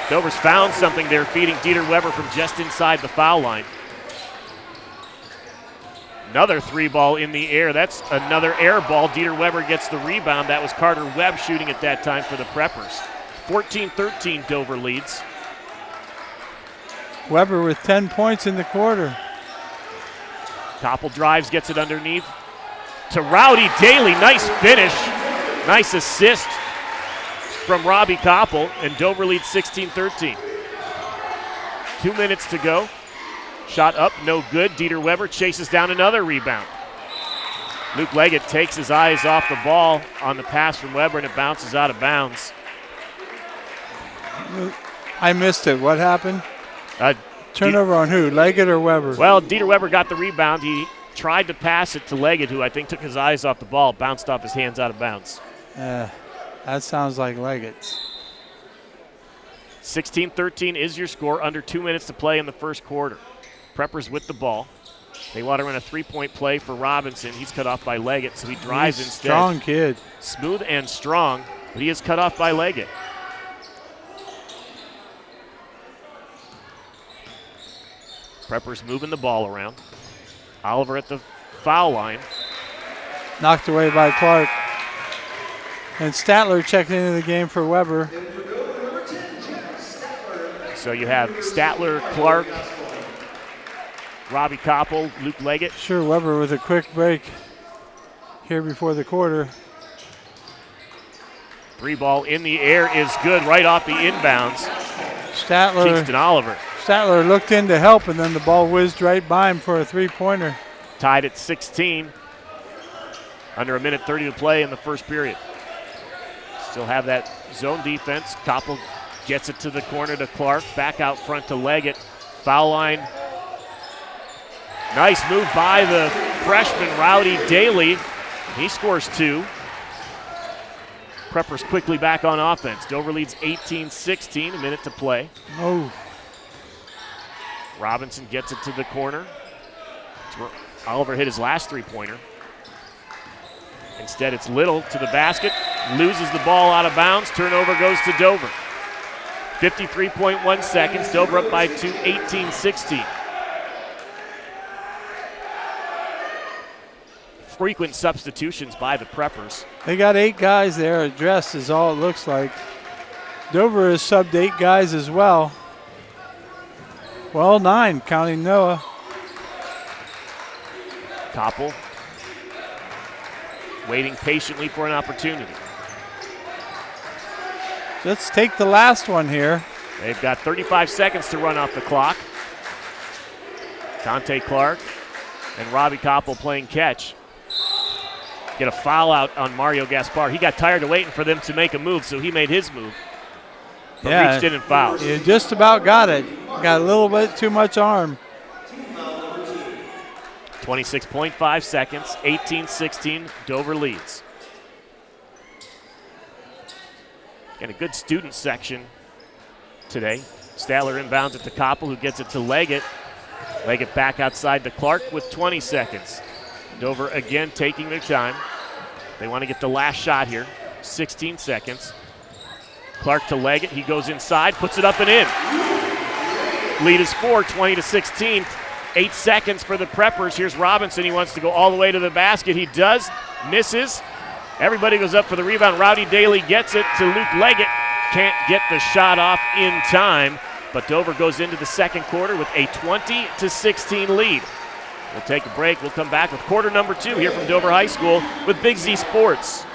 S2: Dover's found something there, feeding Dieter Weber from just inside the foul line. Another three ball in the air. That's another air ball. Dieter Weber gets the rebound. That was Carter Webb shooting at that time for the Preppers. 14-13, Dover leads.
S3: Weber with 10 points in the quarter.
S2: Koppel drives, gets it underneath to Rowdy Daly. Nice finish. Nice assist from Robbie Koppel, and Dover leads 16-13. 2 minutes to go. Shot up, no good. Dieter Weber chases down another rebound. Luke Leggett takes his eyes off the ball on the pass from Weber, and it bounces out of bounds.
S3: I missed it. What happened? Turnover on who? Leggett or Weber?
S2: Well, Dieter Weber got the rebound. He tried to pass it to Leggett, who I think took his eyes off the ball. It bounced off his hands out of bounds.
S3: That sounds like Leggett's.
S2: 16-13 is your score. Under 2 minutes to play in the first quarter. Preppers with the ball. They want to run a three-point play for Robinson. He's cut off by Leggett, so he drives instead.
S3: Strong kid.
S2: Smooth and strong, but he is cut off by Leggett. Preppers moving the ball around. Oliver at the foul line.
S3: Knocked away by Clark. And Statler checking into the game for Weber.
S2: So you have Statler, Clark, Robbie Koppel, Luke Leggett.
S3: Sure, Weber with a quick break here before the quarter.
S2: Three ball in the air is good, right off the inbounds. Kingston Oliver.
S3: Statler looked in to help, and then the ball whizzed right by him for a three-pointer.
S2: Tied at 16. Under a minute 30 to play in the first period. Still have that zone defense. Koppel gets it to the corner to Clark. Back out front to Leggett. Foul line. Nice move by the freshman Rowdy Daly. He scores two. Preppers quickly back on offense. Dover leads 18-16, a minute to play.
S3: Oh.
S2: Robinson gets it to the corner. Oliver hit his last three-pointer. Instead, it's Little to the basket. Loses the ball out of bounds. Turnover goes to Dover. 53.1 seconds. Dover up by 2, 18-16. Frequent substitutions by the Preppers.
S3: They got 8 guys there addressed is all it looks like. Dover has subbed 8 guys as well. Well, 9 counting Noah.
S2: Koppel waiting patiently for an opportunity.
S3: Let's take the last one here.
S2: They've got 35 seconds to run off the clock. Dante Clark and Robbie Koppel playing catch. Get a foul out on Mario Gaspar. He got tired of waiting for them to make a move, so he made his move. But reached in and fouled.
S3: You just about got it. Got a little bit too much arm.
S2: 26.5 seconds, 18-16, Dover leads. And a good student section today. Stadler inbounds it to Koppel, who gets it to Leggett. Leggett back outside to Clark with 20 seconds. Dover again taking their time. They want to get the last shot here. 16 seconds. Clark to Leggett. He goes inside, puts it up and in. Lead is 4, 20-16. 8 seconds for the Preppers. Here's Robinson. He wants to go all the way to the basket. He does. Misses. Everybody goes up for the rebound. Rowdy Daly gets it to Luke Leggett. Can't get the shot off in time, but Dover goes into the second quarter with a 20-16 lead. We'll take a break. We'll come back with quarter number 2 here from Dover High School with Big Z Sports.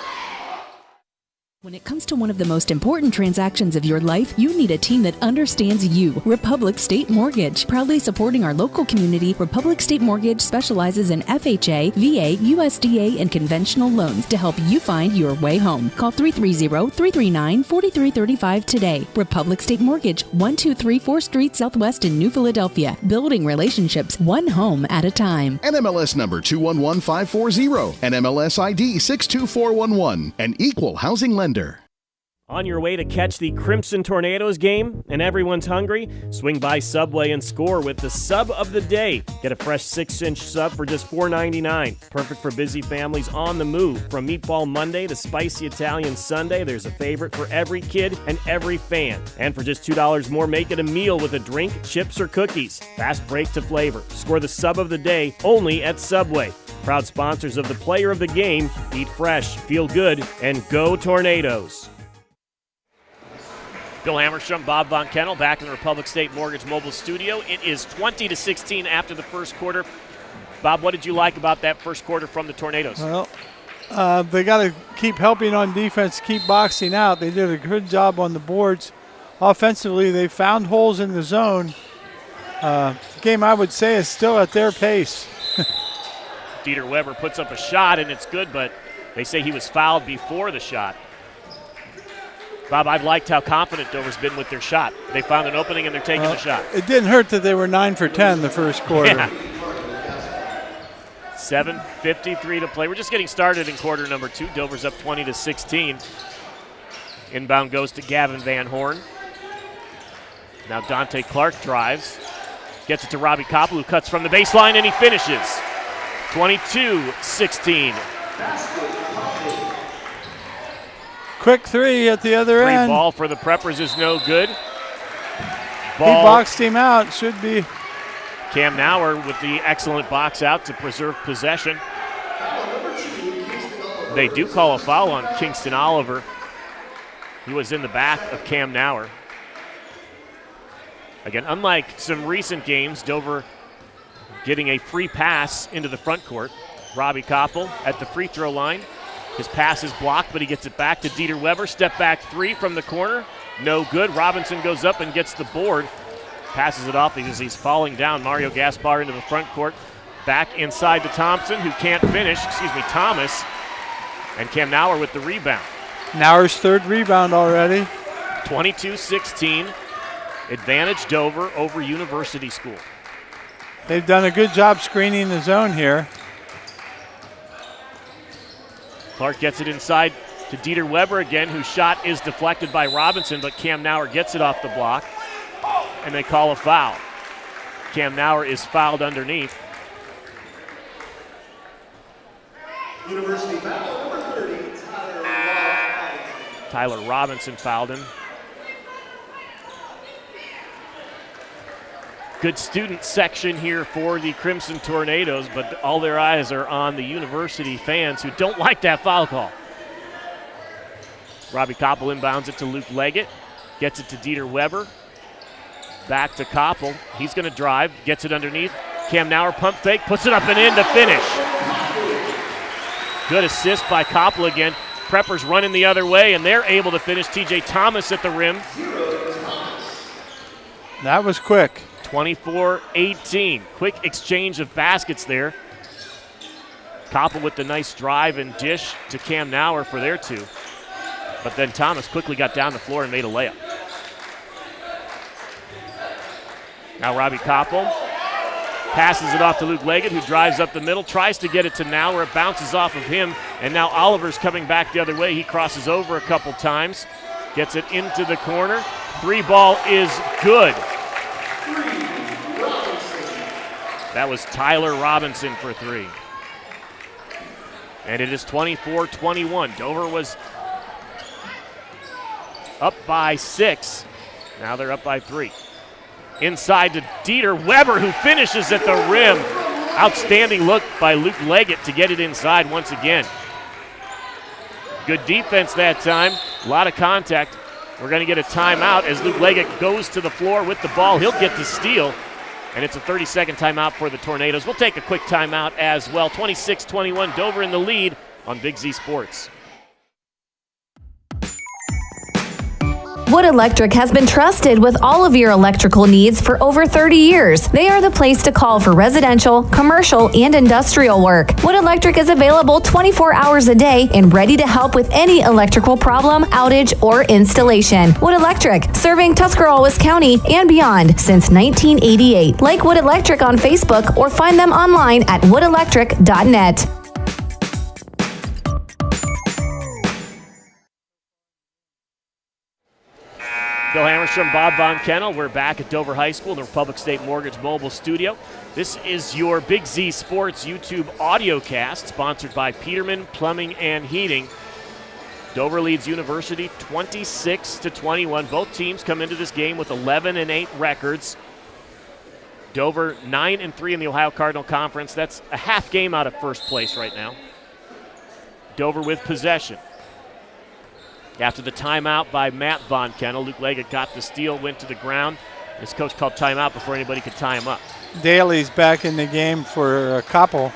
S5: When it comes to one of the most important transactions of your life, you need a team that understands you. Republic State Mortgage. Proudly supporting our local community, Republic State Mortgage specializes in FHA, VA, USDA, and conventional loans to help you find your way home. Call 330-339-4335 today. Republic State Mortgage, 1234 4th Street Southwest in New Philadelphia. Building relationships one home at a time.
S4: NMLS number 211540. NMLS ID 62411. An equal housing lender.
S2: On your way to catch the Crimson Tornadoes game and everyone's hungry? Swing by Subway and score with the sub of the day. Get a fresh 6-inch sub for just $4.99. Perfect for busy families on the move. From Meatball Monday to Spicy Italian Sunday, there's a favorite for every kid and every fan. And for just $2 more, make it a meal with a drink, chips, or cookies. Fast break to flavor. Score the sub of the day only at Subway. Proud sponsors of the Player of the Game. Eat fresh, feel good, and go Tornadoes. Bill Hammerstrom, Bob Von Kaenel back in the Republic State Mortgage Mobile Studio. It is 20-16 after the first quarter. Bob, what did you like about that first quarter from the Tornadoes?
S3: Well, they got to keep helping on defense, keep boxing out. They did a good job on the boards. Offensively, they found holes in the zone. The game, I would say, is still at their pace.
S2: Dieter Weber puts up a shot, and it's good, but they say he was fouled before the shot. Bob, I've liked how confident Dover's been with their shot. They found an opening, and they're taking the shot.
S3: It didn't hurt that they were 9 for 10 the first quarter.
S2: Yeah. 7:53 to play. We're just getting started in quarter number 2. Dover's up 20-16. Inbound goes to Gavin Van Horn. Now Dante Clark drives. Gets it to Robbie Koppel, who cuts from the baseline, and he finishes. 22-16.
S3: Quick three at the other end.
S2: Free ball for the Preppers is no good.
S3: Ball. He boxed him out. Should be.
S2: Cam Nauer with the excellent box out to preserve possession. They do call a foul on Kingston Oliver. He was in the back of Cam Nauer. Again, unlike some recent games, Dover getting a free pass into the front court. Robbie Koppel at the free throw line. His pass is blocked, but he gets it back to Dieter Weber. Step back three from the corner. No good. Robinson goes up and gets the board. Passes it off because he's falling down. Mario Gaspar into the front court. Back inside to Thompson, who can't finish. Thomas. And Cam Nauer with the rebound.
S3: Nauer's third rebound already.
S2: 22-16. Advantage Dover over University School.
S3: They've done a good job screening the zone here.
S2: Clark gets it inside to Dieter Weber again, whose shot is deflected by Robinson, but Cam Nauer gets it off the block, and they call a foul. Cam Nauer is fouled underneath.
S10: University foul, number 30,
S2: Tyler Robinson fouled him. Good student section here for the Crimson Tornadoes, but all their eyes are on the University fans who don't like that foul call. Robbie Koppel inbounds it to Luke Leggett, gets it to Dieter Weber, back to Koppel. He's going to drive, gets it underneath. Cam Nauer pump fake, puts it up and in to finish. Good assist by Koppel again. Preppers running the other way, and they're able to finish. TJ Thomas at the rim.
S3: That was quick.
S2: 24-18. Quick exchange of baskets there. Koppel with the nice drive and dish to Cam Nauer for their two. But then Thomas quickly got down the floor and made a layup. Now Robbie Koppel Passes it off to Luke Leggett, who drives up the middle, tries to get it to now, where it bounces off of him, and now Oliver's coming back the other way. He crosses over a couple times, gets it into the corner. 3 ball is good. That was Tyler Robinson for 3. And it is 24-21. Dover was up by 6. Now they're up by 3. Inside to Dieter Weber, who finishes at the rim. Outstanding look by Luke Leggett to get it inside once again. Good defense that time. A lot of contact. We're going to get a timeout as Luke Leggett goes to the floor with the ball. He'll get the steal, and it's a 30-second timeout for the Tornadoes. We'll take a quick timeout as well. 26-21, Dover in the lead on Big Z Sports.
S6: Wood Electric has been trusted with all of your electrical needs for over 30 years. They are the place to call for residential, commercial, and industrial work. Wood Electric is available 24 hours a day and ready to help with any electrical problem, outage, or installation. Wood Electric, serving Tuscarawas County and beyond since 1988. Like Wood Electric on Facebook or find them online at woodelectric.net.
S2: Bill Hammerstrom, Bob Von Kaenel. We're back at Dover High School in the Republic State Mortgage Mobile Studio. This is your Big Z Sports YouTube audiocast, sponsored by Peterman Plumbing and Heating. Dover leads University 26-21. Both teams come into this game with 11-8 records. Dover 9-3 in the Ohio Cardinal Conference. That's a half game out of first place right now. Dover with possession. After the timeout by Matt Von Kaenel, Luke Leggett got the steal, went to the ground. His coach called timeout before anybody could tie him up.
S3: Daly's back in the game for a couple.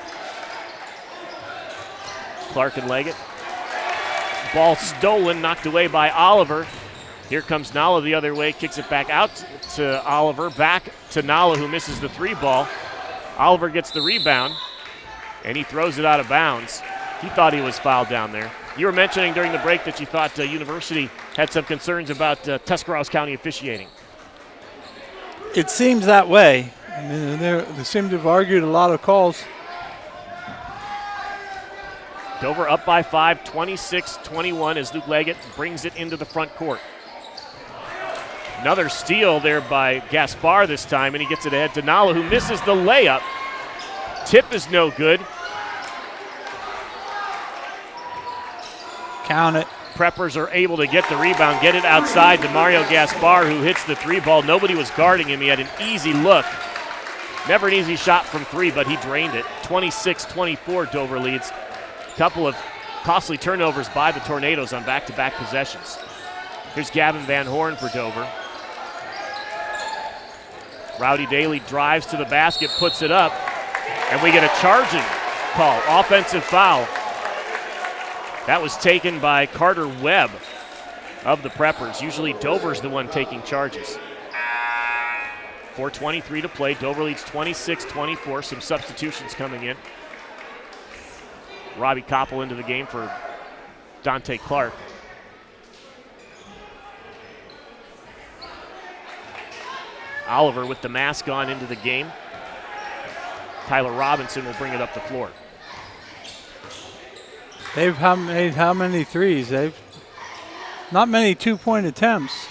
S2: Clark and Leggett. Ball stolen, knocked away by Oliver. Here comes Nala the other way, kicks it back out to Oliver, back to Nala, who misses the 3 ball. Oliver gets the rebound, and he throws it out of bounds. He thought he was fouled down there. You were mentioning during the break that you thought University had some concerns about Tuscarawas County officiating.
S3: It seems that way. I mean, they seem to have argued a lot of calls.
S2: Dover up by 5, 26-21 as Luke Leggett brings it into the front court. Another steal there by Gaspar this time, and he gets it ahead to Nala, who misses the layup. Tip is no good.
S3: Count it.
S2: Preppers are able to get the rebound, get it outside to Mario Gaspar, who hits the 3 ball. Nobody was guarding him. He had an easy look. Never an easy shot from 3, but he drained it. 26-24, Dover leads. Couple of costly turnovers by the Tornadoes on back-to-back possessions. Here's Gavin Van Horn for Dover. Rowdy Daly drives to the basket, puts it up, and we get a charging call, offensive foul. That was taken by Carter Webb of the Preppers. Usually Dover's the one taking charges. 4:23 to play. Dover leads 26-24. Some substitutions coming in. Robbie Koppel into the game for Dante Clark. Oliver with the mask on into the game. Tyler Robinson will bring it up the floor.
S3: They've made how many threes? They've not many 2-point attempts.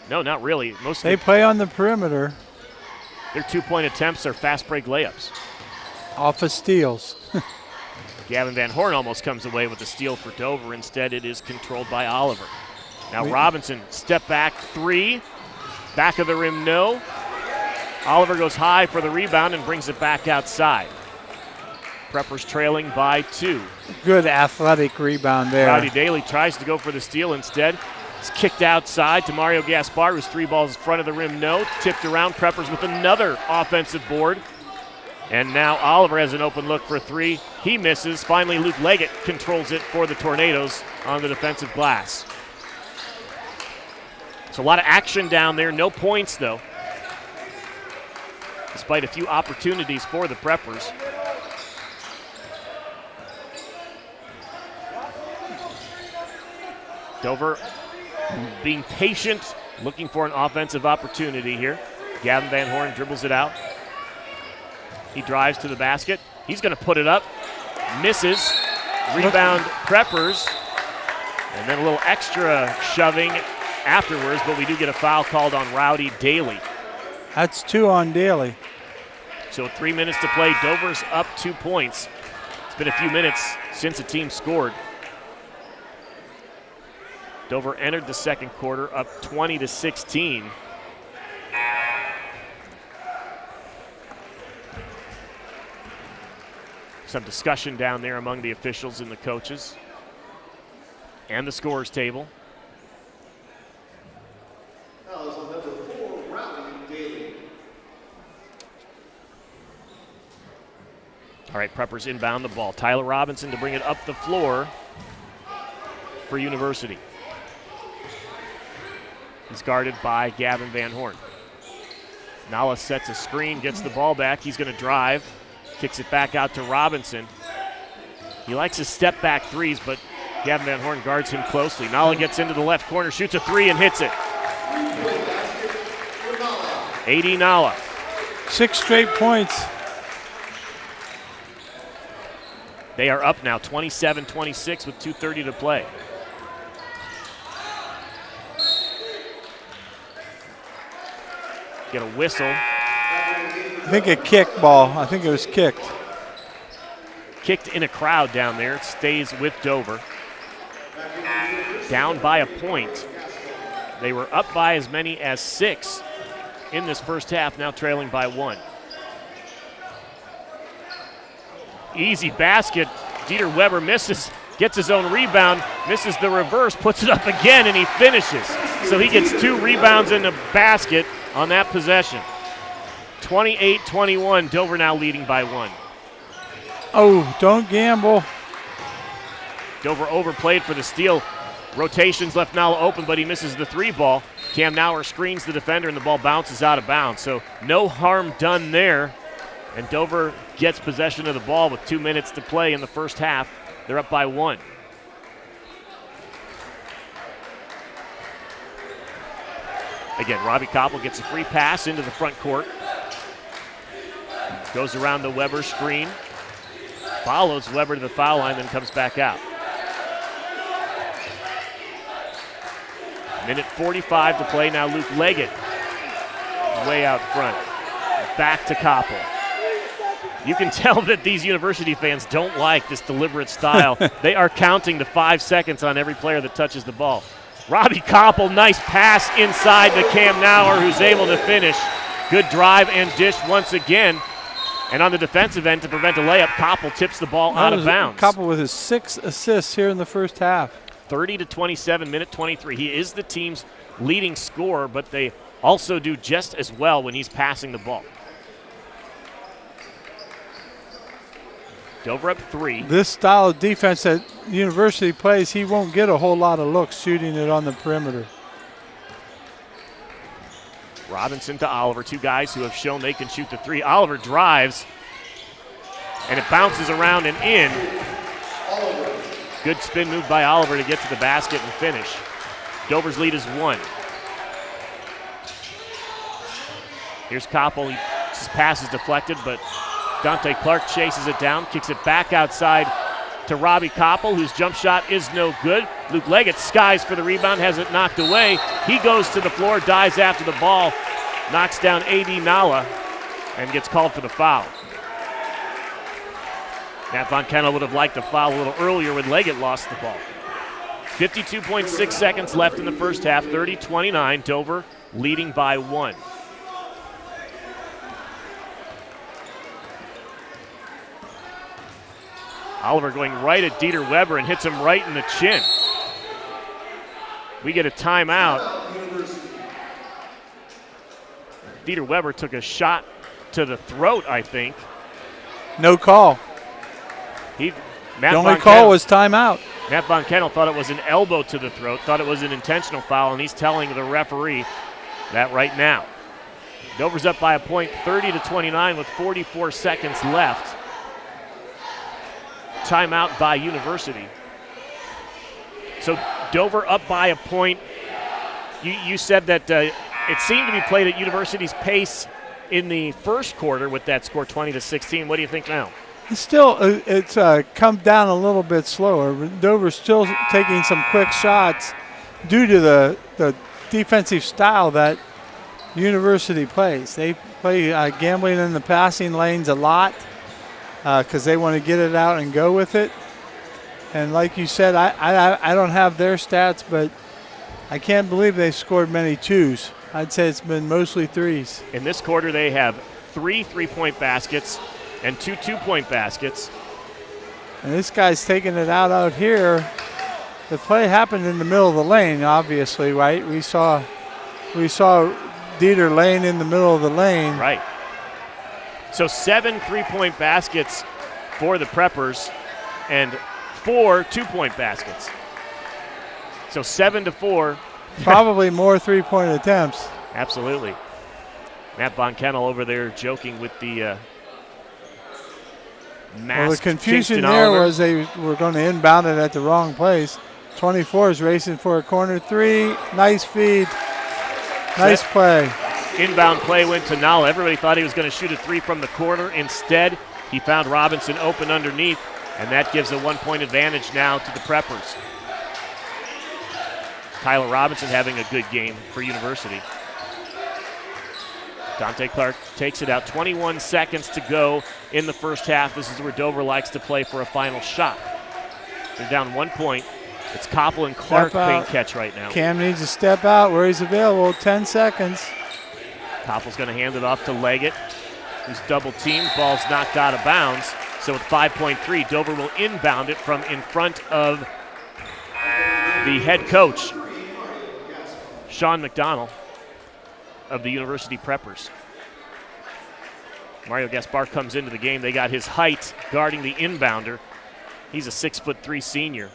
S2: No, not really.
S3: They play on the perimeter.
S2: Their 2-point attempts are fast break layups.
S3: Off of steals.
S2: Gavin Van Horn almost comes away with a steal for Dover. Instead, it is controlled by Oliver. Now Robinson, step back 3. Back of the rim, no. Oliver goes high for the rebound and brings it back outside. Preppers trailing by 2.
S3: Good athletic rebound there.
S2: Rowdy Daly tries to go for the steal instead. It's kicked outside to Mario Gaspar, whose 3 balls in front of the rim, no. Tipped around, Preppers with another offensive board. And now Oliver has an open look for 3. He misses. Finally, Luke Leggett controls it for the Tornadoes on the defensive glass. It's a lot of action down there. No points, though, despite a few opportunities for the Preppers. Dover being patient, looking for an offensive opportunity here. Gavin Van Horn dribbles it out. He drives to the basket. He's going to put it up. Misses. Rebound Preppers. And then a little extra shoving afterwards, but we do get a foul called on Rowdy Daly.
S3: That's 2 on Daly.
S2: So 3 minutes to play. Dover's up 2 points. It's been a few minutes since the team scored. Dover entered the second quarter up 20-16. Some discussion down there among the officials and the coaches and the scorers table.
S10: Now is on number 4, Rowdy Daly.
S2: All right, Preppers inbound the ball. Tyler Robinson to bring it up the floor for University. He's guarded by Gavin Van Horn. Nala sets a screen, gets the ball back. He's going to drive, kicks it back out to Robinson. He likes his step back threes, but Gavin Van Horn guards him closely. Nala gets into the left corner, shoots a 3 and hits it. A.D. Nala.
S3: 6 straight points.
S2: They are up now 27-26 with 2:30 to play. Get a whistle.
S3: I think a kick ball. I think it was kicked.
S2: Kicked in a crowd down there. It stays with Dover. Down by a point. They were up by as many as 6 in this first half, now trailing by 1. Easy basket. Dieter Weber misses, gets his own rebound, misses the reverse, puts it up again, and he finishes. So he gets 2 rebounds in the basket on that possession. 28-21, Dover now leading by 1.
S3: Oh, don't gamble.
S2: Dover overplayed for the steal. Rotations left Nala open, but he misses the 3 ball. Cam Nauer screens the defender, and the ball bounces out of bounds. So no harm done there. And Dover gets possession of the ball with 2 minutes to play in the first half. They're up by 1. Again, Robbie Koppel gets a free pass into the front court. Goes around the Weber screen. Follows Weber to the foul line, then comes back out. Minute 45 to play now. Luke Leggett way out front. Back to Koppel. You can tell that these University fans don't like this deliberate style. They are counting the 5 seconds on every player that touches the ball. Robbie Koppel, nice pass inside to Cam Nauer, who's able to finish. Good drive and dish once again. And on the defensive end to prevent a layup, Koppel tips the ball out of bounds.
S3: Koppel with his 6 assists here in the first half.
S2: 30-27, minute 23. He is the team's leading scorer, but they also do just as well when he's passing the ball. Dover up 3.
S3: This style of defense that University plays, he won't get a whole lot of looks shooting it on the perimeter.
S2: Robinson to Oliver, 2 guys who have shown they can shoot the 3. Oliver drives, and it bounces around and in. Good spin move by Oliver to get to the basket and finish. Dover's lead is 1. Here's Koppel. His pass is deflected, but Dante Clark chases it down, kicks it back outside to Robbie Koppel, whose jump shot is no good. Luke Leggett skies for the rebound, has it knocked away. He goes to the floor, dives after the ball, knocks down A.D. Nala, and gets called for the foul. Matt Von Kaenel would have liked a foul a little earlier when Leggett lost the ball. 52.6 seconds left in the first half, 30-29, Dover leading by 1. Oliver going right at Dieter Weber and hits him right in the chin. We get a timeout. Dieter Weber took a shot to the throat, I think.
S3: No call. The only call was timeout.
S2: Matt Von Kaenel thought it was an elbow to the throat, thought it was an intentional foul, and he's telling the referee that right now. Dover's up by a point, 30-29 with 44 seconds left. Timeout by University. So Dover up by a point. You said that it seemed to be played at University's pace in the first quarter with that score 20-16. What do you think now?
S3: It's come down a little bit slower. Dover's still taking some quick shots due to the defensive style that University plays. They play gambling in the passing lanes a lot because they want to get it out and go with it. And like you said, I don't have their stats, but I can't believe they scored many twos. I'd say it's been mostly threes.
S2: In this quarter, they have 3 3-point baskets and 2 2-point baskets.
S3: And this guy's taking it out here. The play happened in the middle of the lane, obviously, right? We saw Dieter laying in the middle of the lane.
S2: Right. So 7 3-point baskets for the Preppers and 4 2-point baskets. So 7-4.
S3: Probably more 3-point attempts.
S2: Absolutely. Matt Von Kaenel over there joking with the
S3: well, the confusion there was they were going to inbound it at the wrong place. 24 is racing for a corner 3. Nice feed. Nice play.
S2: Inbound play went to Nala. Everybody thought he was going to shoot a 3 from the corner. Instead, he found Robinson open underneath, and that gives a 1-point advantage now to the Preppers. Tyler Robinson having a good game for University. Dante Clark takes it out. 21 seconds to go in the first half. This is where Dover likes to play for a final shot. They're down 1 point. It's Koppel and Clark playing catch right now.
S3: Cam needs to step out where he's available. 10 seconds.
S2: Koppel's going to hand it off to Leggett, who's double teamed. Ball's knocked out of bounds. So with 5.3, Dover will inbound it from in front of the head coach, Shawn McDonald of the University Preppers. Mario Gaspar comes into the game. They got his height guarding the inbounder. He's a 6'3" senior,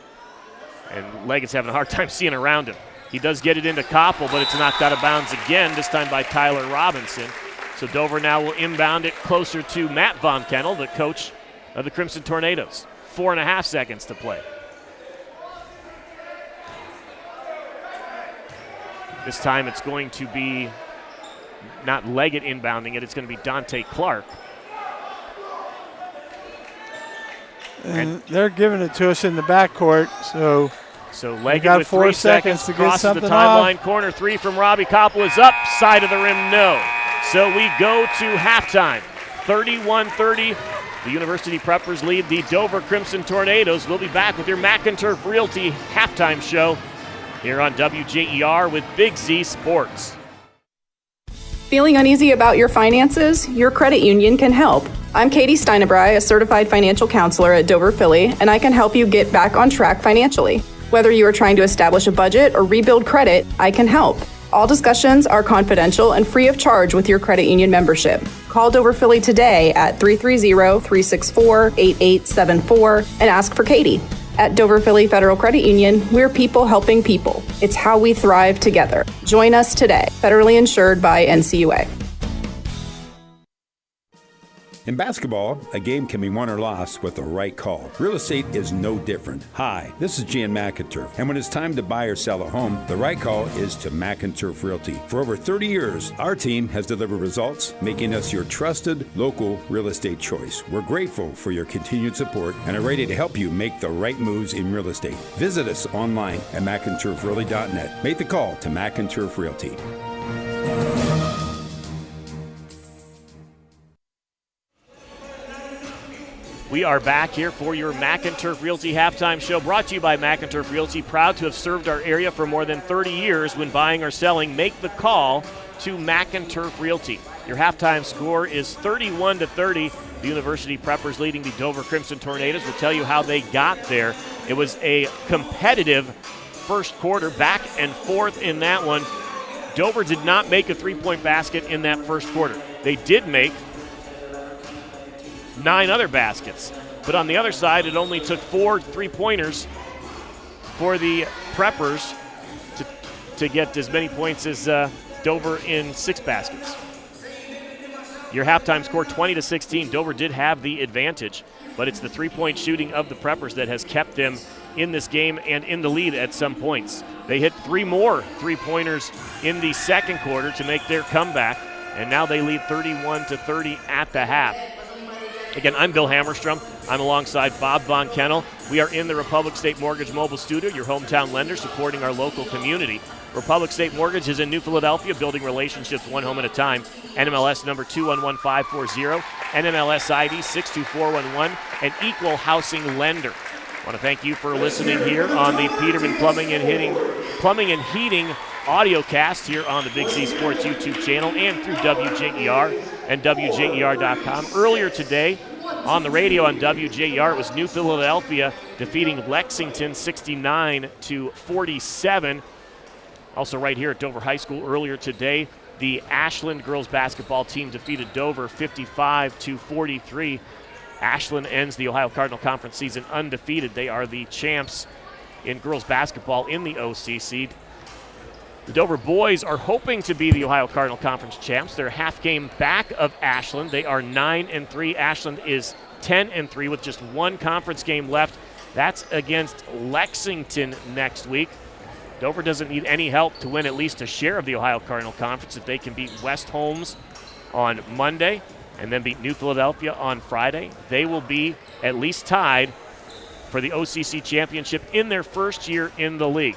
S2: and Leggett's having a hard time seeing around him. He does get it into Koppel, but it's knocked out of bounds again, this time by Tyler Robinson. So Dover now will inbound it closer to Matt Von Kaenel, the coach of the Crimson Tornadoes. 4.5 seconds to play. This time it's going to be not Leggett inbounding it, it's going to be Dante Clark.
S3: And they're giving it to us in the backcourt, so
S2: Leggett
S3: got
S2: with
S3: 4
S2: 3
S3: seconds to get
S2: crosses
S3: something
S2: the timeline.
S3: off.
S2: Corner 3 from Robbie Koppel is up, side of the rim, no. So we go to halftime, 31-30. The University Preppers lead the Dover Crimson Tornadoes. We'll be back with your McInturf Realty halftime show here on WJER with Big Z Sports.
S15: Feeling uneasy about your finances? Your credit union can help. I'm Katie Steinebry, a certified financial counselor at Dover Philly, and I can help you get back on track financially. Whether you are trying to establish a budget or rebuild credit, I can help. All discussions are confidential and free of charge with your credit union membership. Call Dover Philly today at 330-364-8874 and ask for Katie. At Dover Philly Federal Credit Union, we're people helping people. It's how we thrive together. Join us today. Federally insured by NCUA.
S14: In basketball, a game can be won or lost with the right call. Real estate is no different. Hi, this is Jan McInturf, and when it's time to buy or sell a home, the right call is to McInturf Realty. For over 30 years, our team has delivered results, making us your trusted local real estate choice. We're grateful for your continued support and are ready to help you make the right moves in real estate. Visit us online at McInturfRealty.net. Make the call to McInturf Realty.
S2: We are back here for your McInturf Realty halftime show, brought to you by McInturf Realty. Proud to have served our area for more than 30 years. When buying or selling, make the call to McInturf Realty. Your halftime score is 31-30. The University Preppers leading the Dover Crimson Tornadoes. We'll tell you how they got there. It was a competitive first quarter, back and forth in that one. Dover did not make a three-point basket in that first quarter. They did make 9 other baskets. But on the other side, it only took 4 3-pointers for the Preppers to get as many points as Dover in 6 baskets. Your halftime score 20-16. Dover did have the advantage, but it's the 3-point shooting of the Preppers that has kept them in this game and in the lead at some points. They hit 3 more 3-pointers in the second quarter to make their comeback. and now they lead 31-30 at the half. Again, I'm Bill Hammerstrom. I'm alongside Bob Von Kaenel. We are in the Republic State Mortgage Mobile Studio, your hometown lender supporting our local community. Republic State Mortgage is in New Philadelphia, building relationships one home at a time. NMLS number 211540, NMLS ID 62411, an equal housing lender. I want to thank you for listening here on the Peterman Plumbing and Heating Audiocast here on the Big Z Sports YouTube channel and through WJER and WJER.com. Earlier today on the radio on WJER, it was New Philadelphia defeating Lexington 69-47. Also right here at Dover High School earlier today, the Ashland girls basketball team defeated Dover 55-43. Ashland ends the Ohio Cardinal Conference season undefeated. They are the champs in girls basketball in the OCC. The Dover boys are hoping to be the Ohio Cardinal Conference champs. They're a half game back of Ashland. They are 9-3. Ashland is 10-3 with just one conference game left. That's against Lexington next week. Dover doesn't need any help to win at least a share of the Ohio Cardinal Conference. If they can beat West Holmes on Monday and then beat New Philadelphia on Friday, they will be at least tied for the OCC championship in their first year in the league.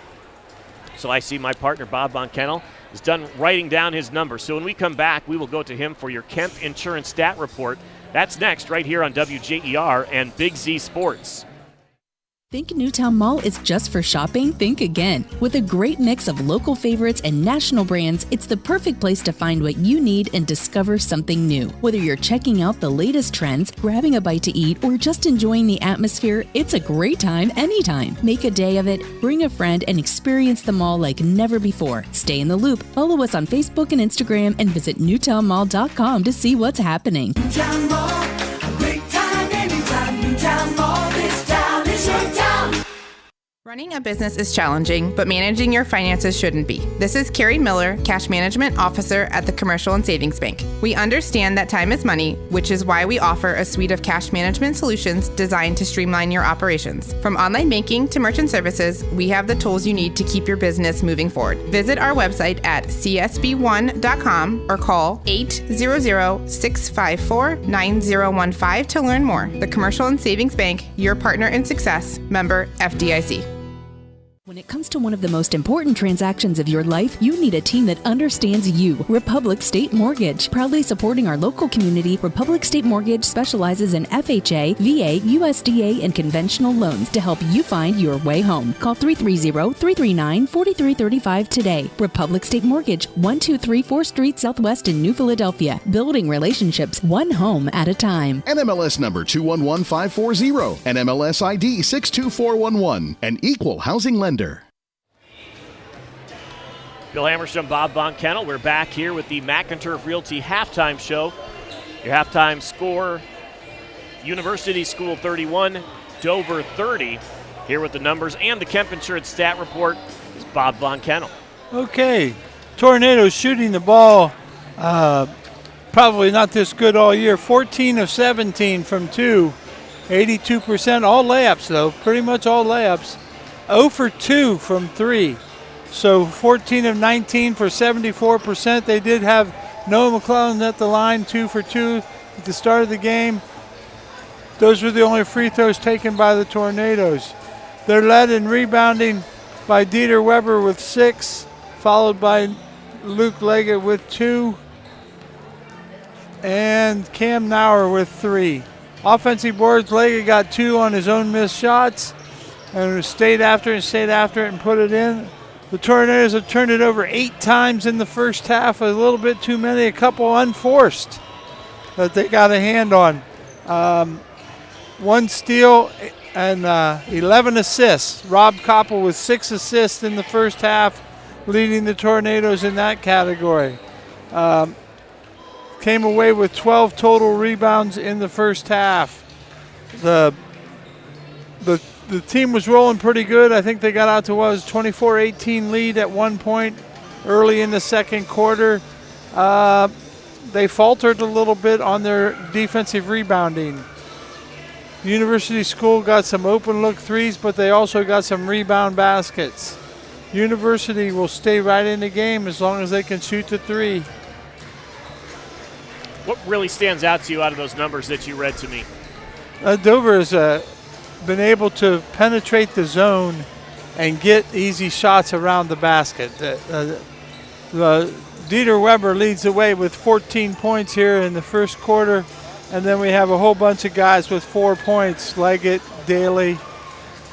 S2: So I see my partner, Bob Von Kaenel, is done writing down his numbers. So when we come back, we will go to him for your Kemp Insurance Stat Report. That's next right here on WJER and Big Z Sports.
S5: Think Newtown Mall is just for shopping? Think again. With a great mix of local favorites and national brands, it's the perfect place to find what you need and discover something new. Whether you're checking out the latest trends, grabbing a bite to eat, or just enjoying the atmosphere, it's a great time anytime. Make a day of it, bring a friend, and experience the mall like never before. Stay in the loop. Follow us on Facebook and Instagram and visit newtownmall.com to see what's happening.
S8: Newtown Mall, a great time anytime. Newtown Mall, this town is your town.
S9: Running a business is challenging, but managing your finances shouldn't be. This is Carrie Miller, Cash Management Officer at the Commercial and Savings Bank. We understand that time is money, which is why we offer a suite of cash management solutions designed to streamline your operations. From online banking to merchant services, we have the tools you need to keep your business moving forward. Visit our website at csb1.com or call 800-654-9015 to learn more. The Commercial and Savings Bank, your partner in success, member FDIC.
S5: When it comes to one of the most important transactions of your life, you need a team that understands you. Republic State Mortgage. Proudly supporting our local community, Republic State Mortgage specializes in FHA, VA, USDA, and conventional loans to help you find your way home. Call 330-339-4335 today. Republic State Mortgage, 1234 Street Southwest in New Philadelphia. Building relationships one home at a time.
S4: NMLS number 211540, NMLS ID 62411, an equal housing lender.
S2: Bill Hammerstrom, Bob Von Kaenel. We're back here with the McInturf Realty halftime show. Your halftime score, University School 31, Dover 30. Here with the numbers and the Kemp Insurance Stat Report is Bob Von Kaenel.
S3: Okay, Tornadoes shooting the ball probably not this good all year. 14 of 17 from 2, 82%. All layups, though, pretty much all layups. 0 for 2 from 3. So 14 of 19 for 74%. They did have Noah McClellan at the line, 2 for 2 at the start of the game. Those were the only free throws taken by the Tornadoes. They're led in rebounding by Dieter Weber with 6, followed by Luke Leggett with 2, and Cam Nauer with 3. Offensive boards, Leggett got 2 on his own missed shots, and stayed after it and put it in. The Tornadoes have turned it over 8 times in the first half, a little bit too many, a couple unforced that they got a hand on. 1 steal and 11 assists. Rob Koppel with 6 assists in the first half, leading the Tornadoes in that category. Came away with 12 total rebounds in the first half. The team was rolling pretty good. I think they got out to what was 24-18 lead at one point early in the second quarter. They faltered a little bit on their defensive rebounding. University School got some open look threes, but they also got some rebound baskets. University will stay right in the game as long as they can shoot the 3.
S2: What really stands out to you out of those numbers that you read to me?
S3: Dover has been able to penetrate the zone and get easy shots around the basket. Dieter Weber leads the way with 14 points here in the first quarter, and then we have a whole bunch of guys with 4 points. Leggett, Daly,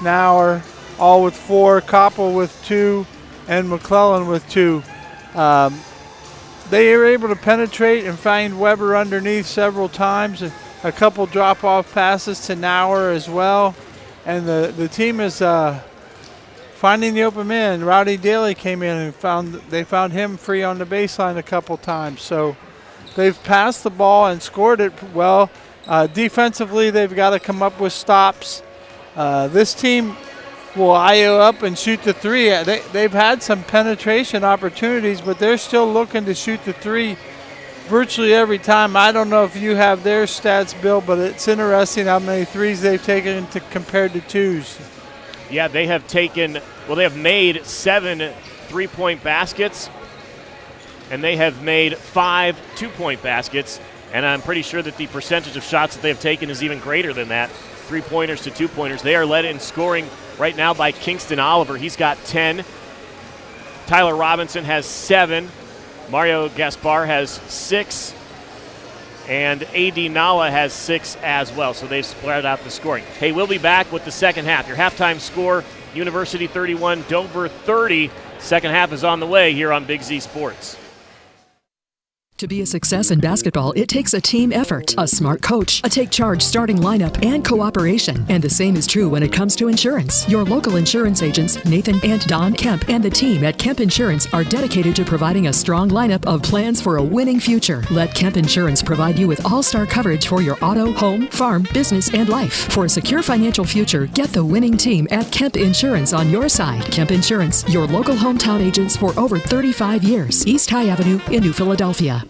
S3: Nauer, all with 4, Koppel with 2, and McClellan with 2. They were able to penetrate and find Weber underneath several times. A couple drop-off passes to Nauer as well. And the team is finding the open man. Rowdy Daly came in and they found him free on the baseline a couple times. So they've passed the ball and scored it well. Defensively, they've got to come up with stops. This team will IO up and shoot the 3. They've had some penetration opportunities, but they're still looking to shoot the 3 virtually every time. I don't know if you have their stats, Bill, but it's interesting how many 3s they've taken compared to 2s.
S2: Yeah, they have made 7 3-point baskets, and they have made 5 2-point baskets, and I'm pretty sure that the percentage of shots that they have taken is even greater than that. 3-pointers to 2-pointers. They are led in scoring right now by Kingston Oliver. He's got 10. Tyler Robinson has 7. Mario Gaspar has 6. And A.D. Nala has 6 as well. So they've spread out the scoring. Hey, we'll be back with the second half. Your halftime score, University 31, Dover 30. Second half is on the way here on Big Z Sports.
S11: To be a success in basketball, it takes a team effort, a smart coach, a take-charge starting lineup, and cooperation. And the same is true when it comes to insurance. Your local insurance agents, Nathan and Don Kemp, and the team at Kemp Insurance are dedicated to providing a strong lineup of plans for a winning future. Let Kemp Insurance provide you with all-star coverage for your auto, home, farm, business, and life. For a secure financial future, get the winning team at Kemp Insurance on your side. Kemp Insurance, your local hometown agents for over 35 years. East High Avenue in New Philadelphia.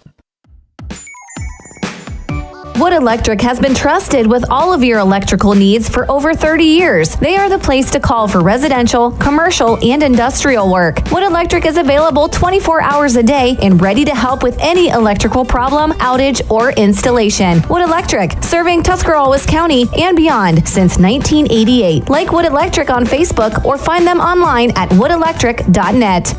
S6: Wood Electric has been trusted with all of your electrical needs for over 30 years. They are the place to call for residential, commercial, and industrial work. Wood Electric is available 24 hours a day and ready to help with any electrical problem, outage, or installation. Wood Electric, serving Tuscarawas County and beyond since 1988. Like Wood Electric on Facebook or find them online at woodelectric.net.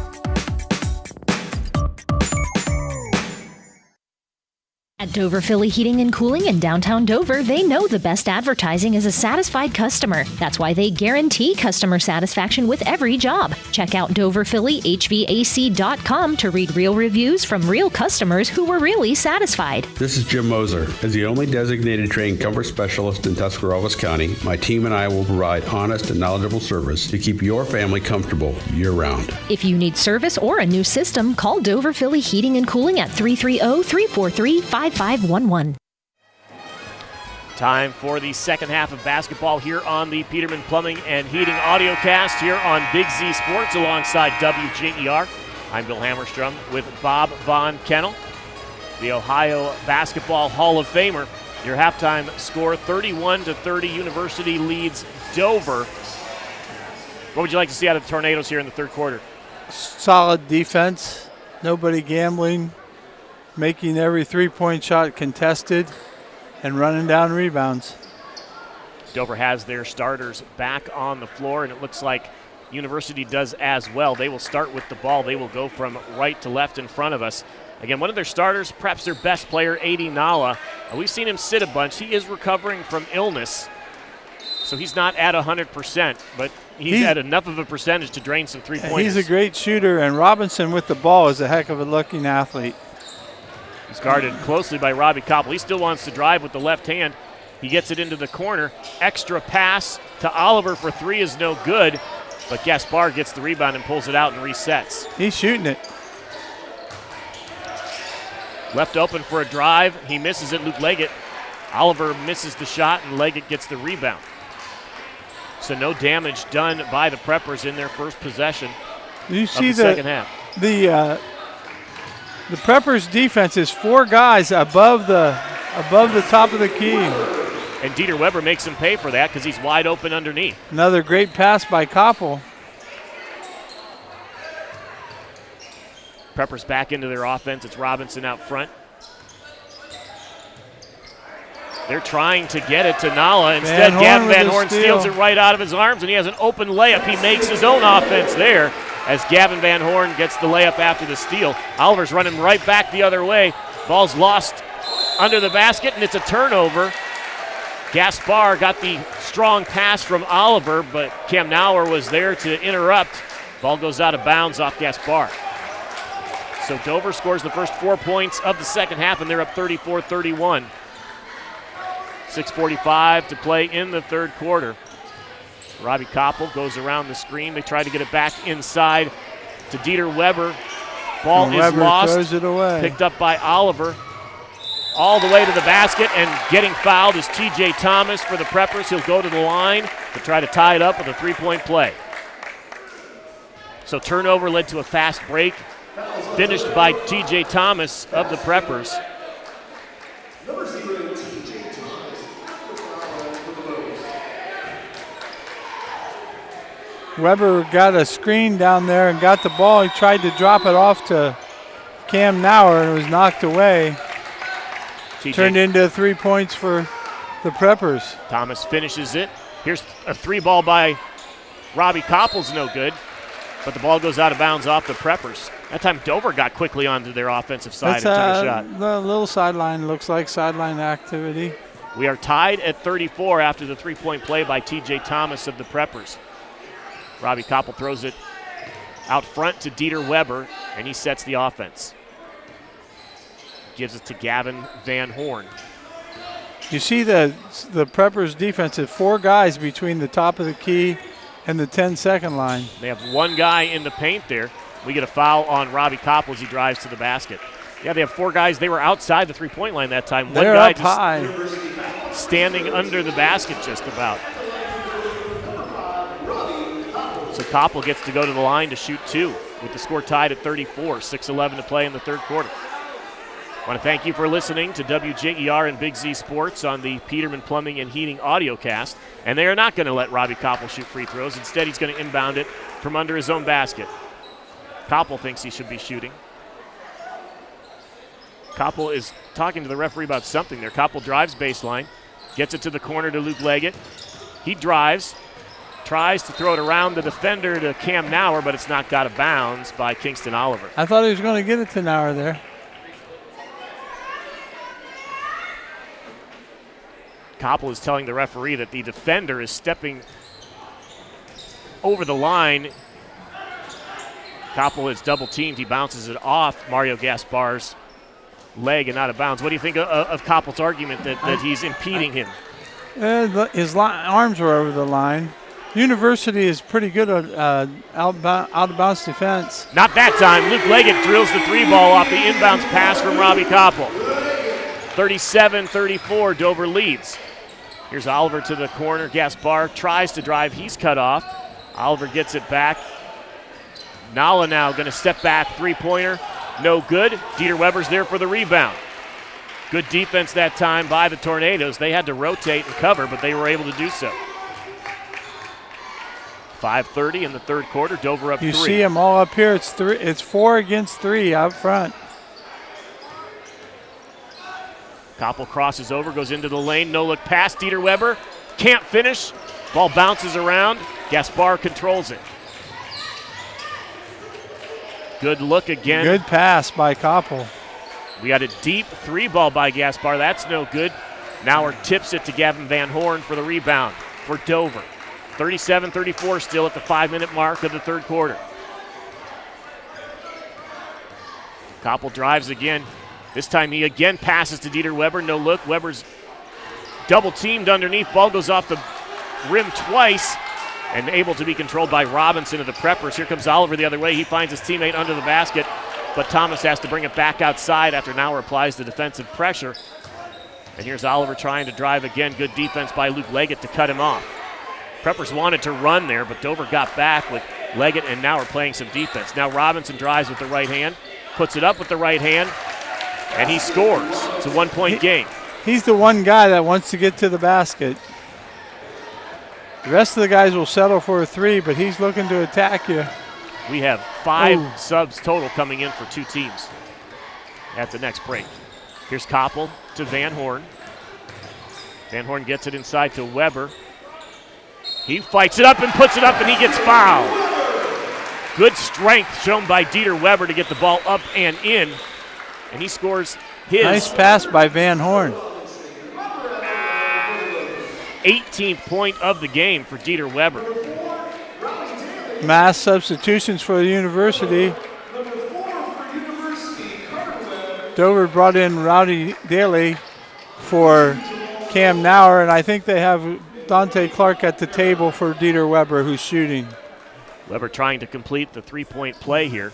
S21: At Dover Philly Heating and Cooling in downtown Dover, they know the best advertising is a satisfied customer. That's why they guarantee customer satisfaction with every job. Check out DoverPhillyHVAC.com to read real reviews from real customers who were really satisfied.
S22: This is Jim Moser. As the only designated trained comfort specialist in Tuscarawas County, my team and I will provide honest and knowledgeable service to keep your family comfortable year-round.
S21: If you need service or a new system, call Dover Philly Heating and Cooling at 330-343-5511.
S2: Time for the second half of basketball here on the Peterman Plumbing and Heating Audiocast here on Big Z Sports alongside WJER. I'm Bill Hammerstrom with Bob Von Kaenel, the Ohio Basketball Hall of Famer. Your halftime score, 31-30. University leads Dover. What would you like to see out of the Tornadoes here in the third quarter?
S3: Solid defense, nobody gambling, making every three-point shot contested, and running down rebounds.
S2: Dover has their starters back on the floor, and it looks like University does as well. They will start with the ball. They will go from right to left in front of us. Again, one of their starters, perhaps their best player, A.D. Nala. We've seen him sit a bunch. He is recovering from illness, so he's not at 100%, but he's at enough of a percentage to drain some three-pointers.
S3: He's a great shooter, and Robinson with the ball is a heck of a looking athlete.
S2: He's guarded closely by Robbie Koppel. He still wants to drive with the left hand. He gets it into the corner. Extra pass to Oliver for 3 is no good, but Gaspar gets the rebound and pulls it out and resets.
S3: He's shooting it.
S2: Left open for a drive. He misses it, Luke Leggett. Oliver misses the shot, and Leggett gets the rebound. So no damage done by the Preppers in their first possession of the second half.
S3: The Preppers' defense is 4 guys above the top of the key.
S2: And Dieter Weber makes him pay for that because he's wide open underneath.
S3: Another great pass by Koppel.
S2: Preppers back into their offense. It's Robinson out front. They're trying to get it to Nala. Instead, Gavin Van Horn steals it right out of his arms, and he has an open layup. He makes his own offense there as Gavin Van Horn gets the layup after the steal. Oliver's running right back the other way. Ball's lost under the basket, and it's a turnover. Gaspar got the strong pass from Oliver, but Cam Nauer was there to interrupt. Ball goes out of bounds off Gaspar. So Dover scores the first 4 points of the second half, and they're up 34-31. 6:45 to play in the third quarter. Robbie Koppel goes around the screen. They try to get it back inside to Dieter Weber. Ball is lost.
S3: Throws it away.
S2: Picked up by Oliver. All the way to the basket, and getting fouled is T.J. Thomas for the Preppers. He'll go to the line to try to tie it up with a three-point play. So turnover led to a fast break, finished by T.J. Thomas of the Preppers.
S3: Weber got a screen down there and got the ball. He tried to drop it off to Cam Nauer and it was knocked away. Turned into 3 points for the Preppers.
S2: Thomas finishes it. Here's a three ball by Robbie Koppel's no good, but the ball goes out of bounds off the Preppers. That time Dover got quickly onto their offensive side and took a shot.
S3: The little sideline looks like sideline activity.
S2: We are tied at 34 after the three-point play by T.J. Thomas of the Preppers. Robbie Koppel throws it out front to Dieter Weber, and he sets the offense. Gives it to Gavin Van Horn.
S3: You see the Preppers defense has 4 guys between the top of the key and the 10-second line.
S2: They have 1 guy in the paint there. We get a foul on Robbie Koppel as he drives to the basket. Yeah, they have 4 guys. They were outside the three-point line that time.
S3: They're
S2: One guy
S3: up
S2: just
S3: high.
S2: Standing under the basket just about. So Koppel gets to go to the line to shoot 2 with the score tied at 34, 6:11 to play in the third quarter. I want to thank you for listening to WJER and Big Z Sports on the Peterman Plumbing and Heating Audiocast. And they are not going to let Robbie Koppel shoot free throws. Instead, he's going to inbound it from under his own basket. Koppel thinks he should be shooting. Koppel is talking to the referee about something there. Koppel drives baseline, gets it to the corner to Luke Leggett. He drives, tries to throw it around the defender to Cam Nauer, but it's knocked out of bounds by Kingston Oliver.
S3: I thought he was going to get it to Nauer there.
S2: Koppel is telling the referee that the defender is stepping over the line. Koppel is double teamed. He bounces it off Mario Gaspar's leg and out of bounds. What do you think of Koppel's argument that he's impeding him?
S3: His arms were over the line. University is pretty good at out-of-bounds defense.
S2: Not that time. Luke Leggett drills the three ball off the inbounds pass from Robbie Koppel. 37-34, Dover leads. Here's Oliver to the corner. Gaspar tries to drive. He's cut off. Oliver gets it back. Nala now going to step back. Three-pointer. No good. Dieter Weber's there for the rebound. Good defense that time by the Tornadoes. They had to rotate and cover, but they were able to do so. 5:30 in the third quarter. Dover up 3.
S3: You see them all up here. It's 4 against 3 out front.
S2: Koppel crosses over, goes into the lane. No look pass. Dieter Weber can't finish. Ball bounces around. Gaspar controls it. Good look again.
S3: Good pass by Koppel.
S2: We got a deep three ball by Gaspar. That's no good. Nauer tips it to Gavin Van Horn for the rebound for Dover. 37-34 still at the 5-minute mark of the third quarter. Koppel drives again. This time he again passes to Dieter Weber. No look. Weber's double teamed underneath. Ball goes off the rim twice and able to be controlled by Robinson of the Preppers. Here comes Oliver the other way. He finds his teammate under the basket, but Thomas has to bring it back outside after Nauer applies the defensive pressure. And here's Oliver trying to drive again. Good defense by Luke Leggett to cut him off. Preppers wanted to run there, but Dover got back with Leggett and Nauer playing some defense. Now Robinson drives with the right hand, puts it up with the right hand, and he scores. It's a one-point game.
S3: He's the one guy that wants to get to the basket. The rest of the guys will settle for a 3, but he's looking to attack you.
S2: We have 5 subs total coming in for 2 teams at the next break. Here's Koppel to Van Horn. Van Horn gets it inside to Weber. He fights it up and puts it up, and he gets fouled. Good strength shown by Dieter Weber to get the ball up and in, and he scores his.
S3: Nice pass by Van Horn.
S2: 18th point of the game for Dieter Weber.
S3: Mass substitutions for the University. Dover brought in Rowdy Daly for Cam Nauer, and I think they have Dante Clark at the table for Dieter Weber, who's shooting.
S2: Weber trying to complete the three-point play here,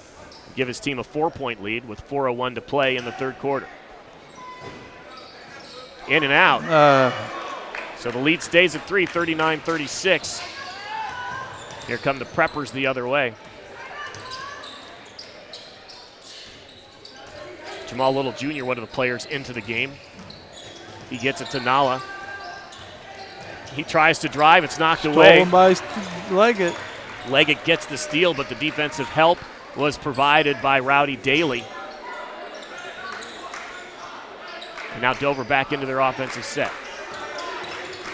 S2: give his team a 4-point lead with 4:01 to play in the third quarter. In and out. So the lead stays at 3, 39-36. Here come the Preppers the other way. Jamal Little Jr., one of the players into the game. He gets it to Nala. He tries to drive. It's knocked away.
S3: Stolen by Leggett.
S2: Leggett gets the steal, but the defensive help was provided by Rowdy Daly. And now Dover back into their offensive set.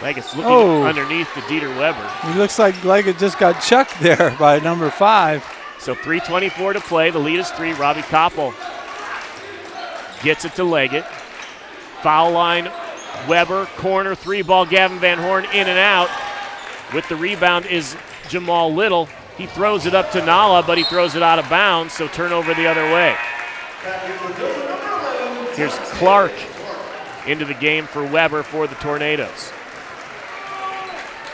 S2: Leggett's looking underneath to Dieter Weber.
S3: It looks like Leggett just got chucked there by number 5.
S2: So 3:24 to play. The lead is 3. Robbie Koppel gets it to Leggett. Foul line, Weber, corner, 3-ball, Gavin Van Horn in and out. With the rebound is Jamal Little. He throws it up to Nala, but he throws it out of bounds, so turnover the other way. Here's Clark into the game for Weber for the Tornadoes.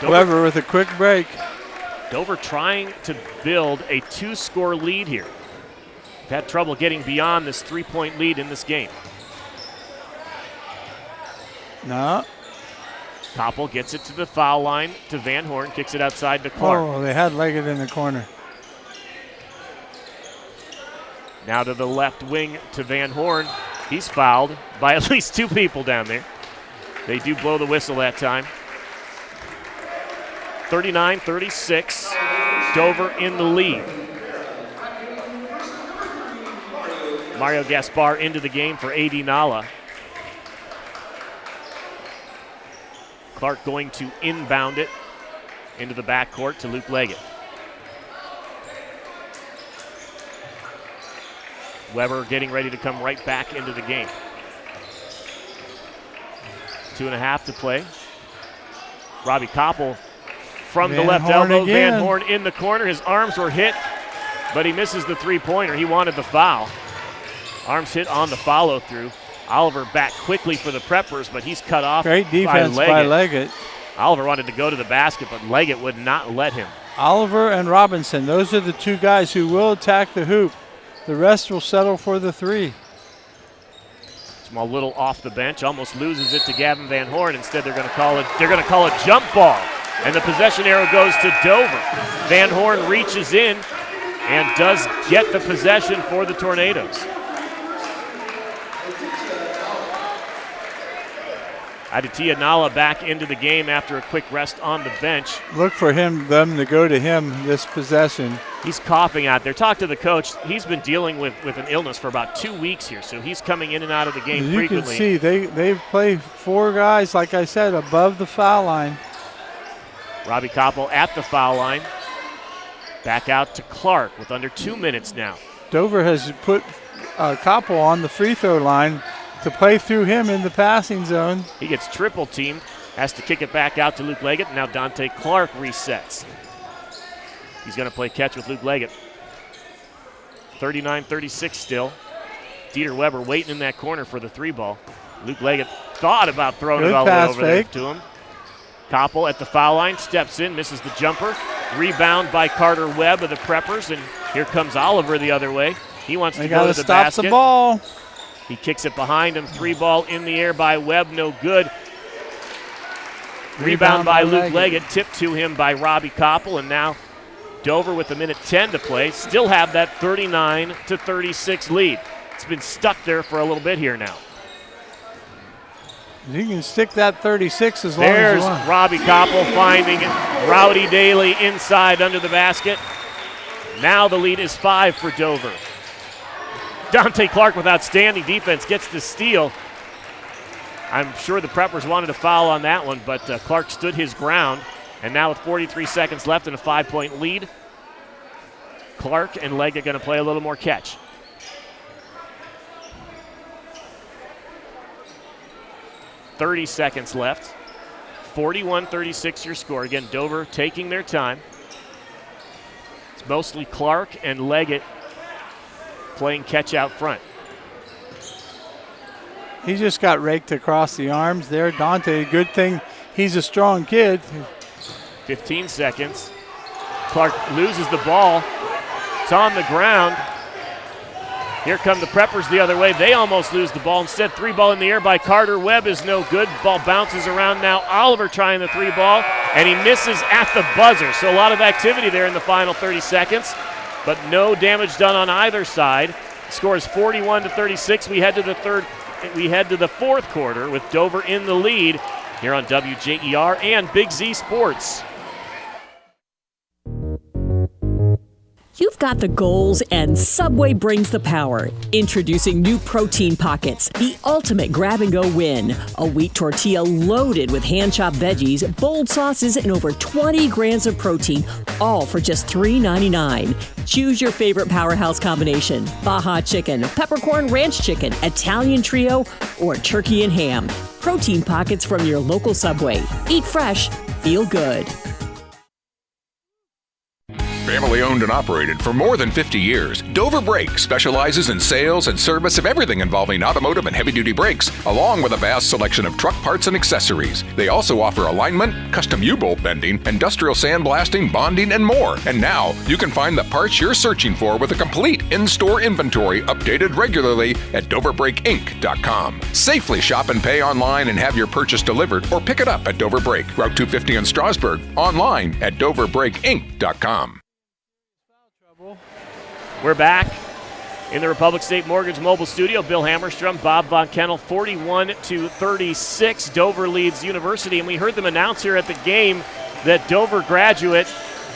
S3: Weber with a quick break.
S2: Dover trying to build a 2-score lead here. They've had trouble getting beyond this 3-point lead in this game.
S3: No.
S2: Koppel gets it to the foul line to Van Horn, kicks it outside to Clark.
S3: Oh, they had Leggett in the corner.
S2: Now to the left wing to Van Horn. He's fouled by at least 2 people down there. They do blow the whistle that time. 39-36, Dover in the lead. Mario Gaspar into the game for A.D. Nala. Clark going to inbound it into the backcourt to Luke Leggett. Weber getting ready to come right back into the game. 2.5 to play. Robbie Koppel from the left elbow.
S3: Again.
S2: Van Horn in the corner. His arms were hit, but he misses the three-pointer. He wanted the foul. Arms hit on the follow-through. Oliver back quickly for the Preppers, but he's cut off.
S3: Great defense by Leggett.
S2: Oliver wanted to go to the basket, but Leggett would not let him.
S3: Oliver and Robinson, those are the 2 guys who will attack the hoop. The rest will settle for the 3.
S2: Small Little off the bench, almost loses it to Gavin Van Horn. Instead, they're going to call a jump ball, and the possession arrow goes to Dover. Van Horn reaches in and does get the possession for the Tornadoes. Aditya Nala back into the game after a quick rest on the bench.
S3: Look for them to go to him this possession.
S2: He's coughing out there. Talk to the coach. He's been dealing with an illness for about 2 weeks here, so he's coming in and out of the game frequently.
S3: You can see they play 4 guys, like I said, above the foul line.
S2: Robbie Koppel at the foul line. Back out to Clark with under 2 minutes now.
S3: Dover has put Koppel on the free throw line to play through him in the passing zone.
S2: He gets triple teamed, has to kick it back out to Luke Leggett. Now Dante Clark resets. He's going to play catch with Luke Leggett. 39-36 still. Dieter Weber waiting in that corner for the 3-ball. Luke Leggett thought about throwing it all the way over there to him. Koppel at the foul line, steps in, misses the jumper. Rebound by Carter Webb of the Preppers, and here comes Oliver the other way. He wants to go to the basket.
S3: Stop the ball.
S2: He kicks it behind him. 3-ball in the air by Webb, no good. Rebound by Luke Leggett, tipped to him by Robbie Koppel, and now Dover with 1:10 to play still have that 39-36 lead. It's been stuck there for a little bit here now.
S3: You can stick that 36 as long as you want.
S2: There's Robbie Koppel finding Rowdy Daly inside under the basket. Now the lead is 5 for Dover. Dante Clark with outstanding defense gets the steal. I'm sure the Preppers wanted a foul on that one, but Clark stood his ground. And now with 43 seconds left and a 5-point lead, Clark and Leggett going to play a little more catch. .30 seconds left. 41-36 your score. Again, Dover taking their time. It's mostly Clark and Leggett playing catch out front.
S3: He just got raked across the arms there. Dante, good thing he's a strong kid.
S2: 15 seconds. Clark loses the ball. It's on the ground. Here come the Preppers the other way. They almost lose the ball. Instead, 3-ball in the air by Carter. Webb is no good. Ball bounces around now. Oliver trying the 3-ball, and he misses at the buzzer. So a lot of activity there in the final 30 seconds, but no damage done on either side. Score is 41-36. We head to the fourth quarter with Dover in the lead here on WJER and Big Z Sports.
S7: You've got the goals, and Subway brings the power. Introducing new protein pockets, the ultimate grab-and-go win. A wheat tortilla loaded with hand-chopped veggies, bold sauces, and over 20 grams of protein, all for just $3.99. Choose your favorite powerhouse combination: Baja chicken, peppercorn ranch chicken, Italian trio, or turkey and ham. Protein pockets from your local Subway. Eat fresh, feel good.
S12: Family owned and operated for more than 50 years, Dover Brake specializes in sales and service of everything involving automotive and heavy-duty brakes, along with a vast selection of truck parts and accessories. They also offer alignment, custom U-bolt bending, industrial sandblasting, bonding, and more. And now, you can find the parts you're searching for with a complete in-store inventory updated regularly at DoverBrakeInc.com. Safely shop and pay online and have your purchase delivered, or pick it up at Dover Brake, Route 250 in Strasburg, online at DoverBrakeInc.com.
S2: We're back in the Republic State Mortgage Mobile Studio. Bill Hammerstrom, Bob Von Kaenel, 41-36. Dover leads University, and we heard them announce here at the game that Dover graduate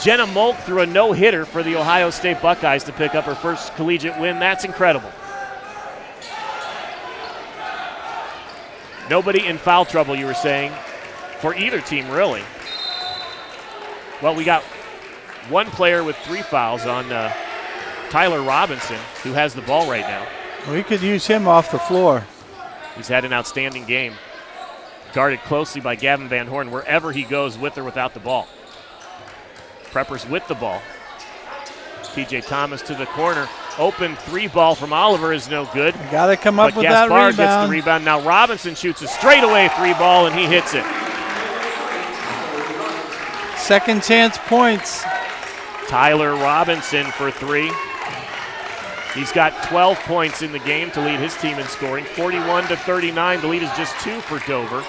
S2: Jenna Molk threw a no-hitter for the Ohio State Buckeyes to pick up her first collegiate win. That's incredible. Nobody in foul trouble, you were saying, for either team, really. Well, we got one player with 3 fouls on Tyler Robinson, who has the ball right now.
S3: We could use him off the floor.
S2: He's had an outstanding game. Guarded closely by Gavin Van Horn wherever he goes, with or without the ball. Preppers with the ball. TJ Thomas to the corner. Open 3-ball from Oliver is no good.
S3: Got to come up with that rebound.
S2: Gaspar gets the rebound. Now Robinson shoots a straightaway 3-ball, and he hits it.
S3: Second chance points.
S2: Tyler Robinson for 3. He's got 12 points in the game to lead his team in scoring. 41-39. The lead is just 2 for Dover.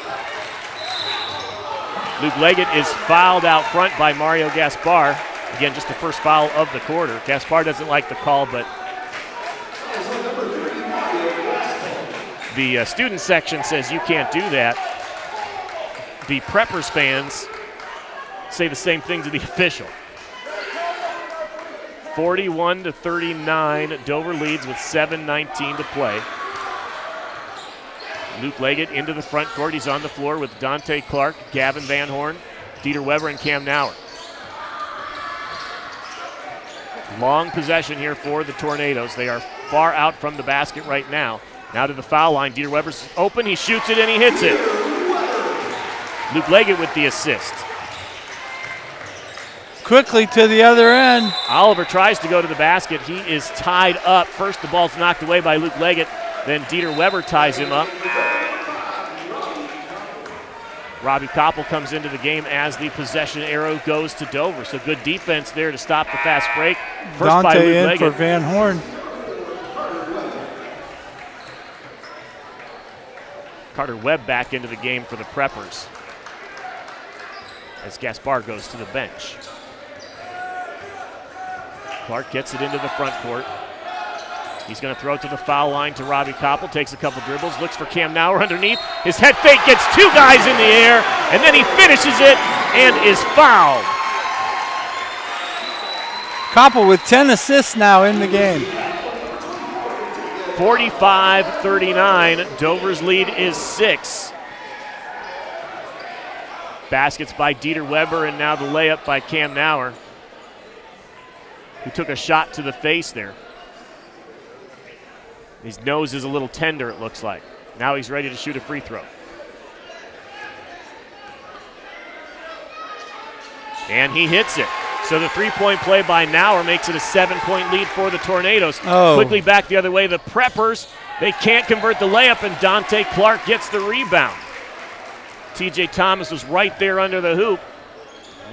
S2: Luke Leggett is fouled out front by Mario Gaspar. Again, just the first foul of the quarter. Gaspar doesn't like the call, but the student section says you can't do that. The Preppers fans say the same thing to the official. 41-39. Dover leads with 7:19 to play. Luke Leggett into the front court. He's on the floor with Dante Clark, Gavin Van Horn, Dieter Weber, and Cam Nauer. Long possession here for the Tornadoes. They are far out from the basket right now. Now to the foul line. Dieter Weber's open. He shoots it and he hits it. Luke Leggett with the assist.
S3: Quickly to the other end.
S2: Oliver tries to go to the basket. He is tied up. First, the ball's knocked away by Luke Leggett. Then Dieter Weber ties him up. Robbie Koppel comes into the game as the possession arrow goes to Dover. So good defense there to stop the fast break. First
S3: Dante
S2: by Luke
S3: in
S2: Leggett.
S3: for Van Horn.
S2: Carter Webb back into the game for the Preppers as Gaspar goes to the bench. Clark gets it into the front court. He's going to throw it to the foul line to Robbie Koppel. Takes a couple dribbles, looks for Cam Nauer underneath. His head fake gets 2 guys in the air, and then he finishes it and is fouled.
S3: Koppel with 10 assists now in the game.
S2: 45-39. Dover's lead is 6. Baskets by Dieter Weber, and now the layup by Cam Nauer, who took a shot to the face there. His nose is a little tender, it looks like. Now he's ready to shoot a free throw. And he hits it. So the three-point play by Nauer makes it a 7-point lead for the Tornadoes.
S3: Oh.
S2: Quickly back the other way, the Preppers, they can't convert the layup, and Dante Clark gets the rebound. TJ Thomas was right there under the hoop,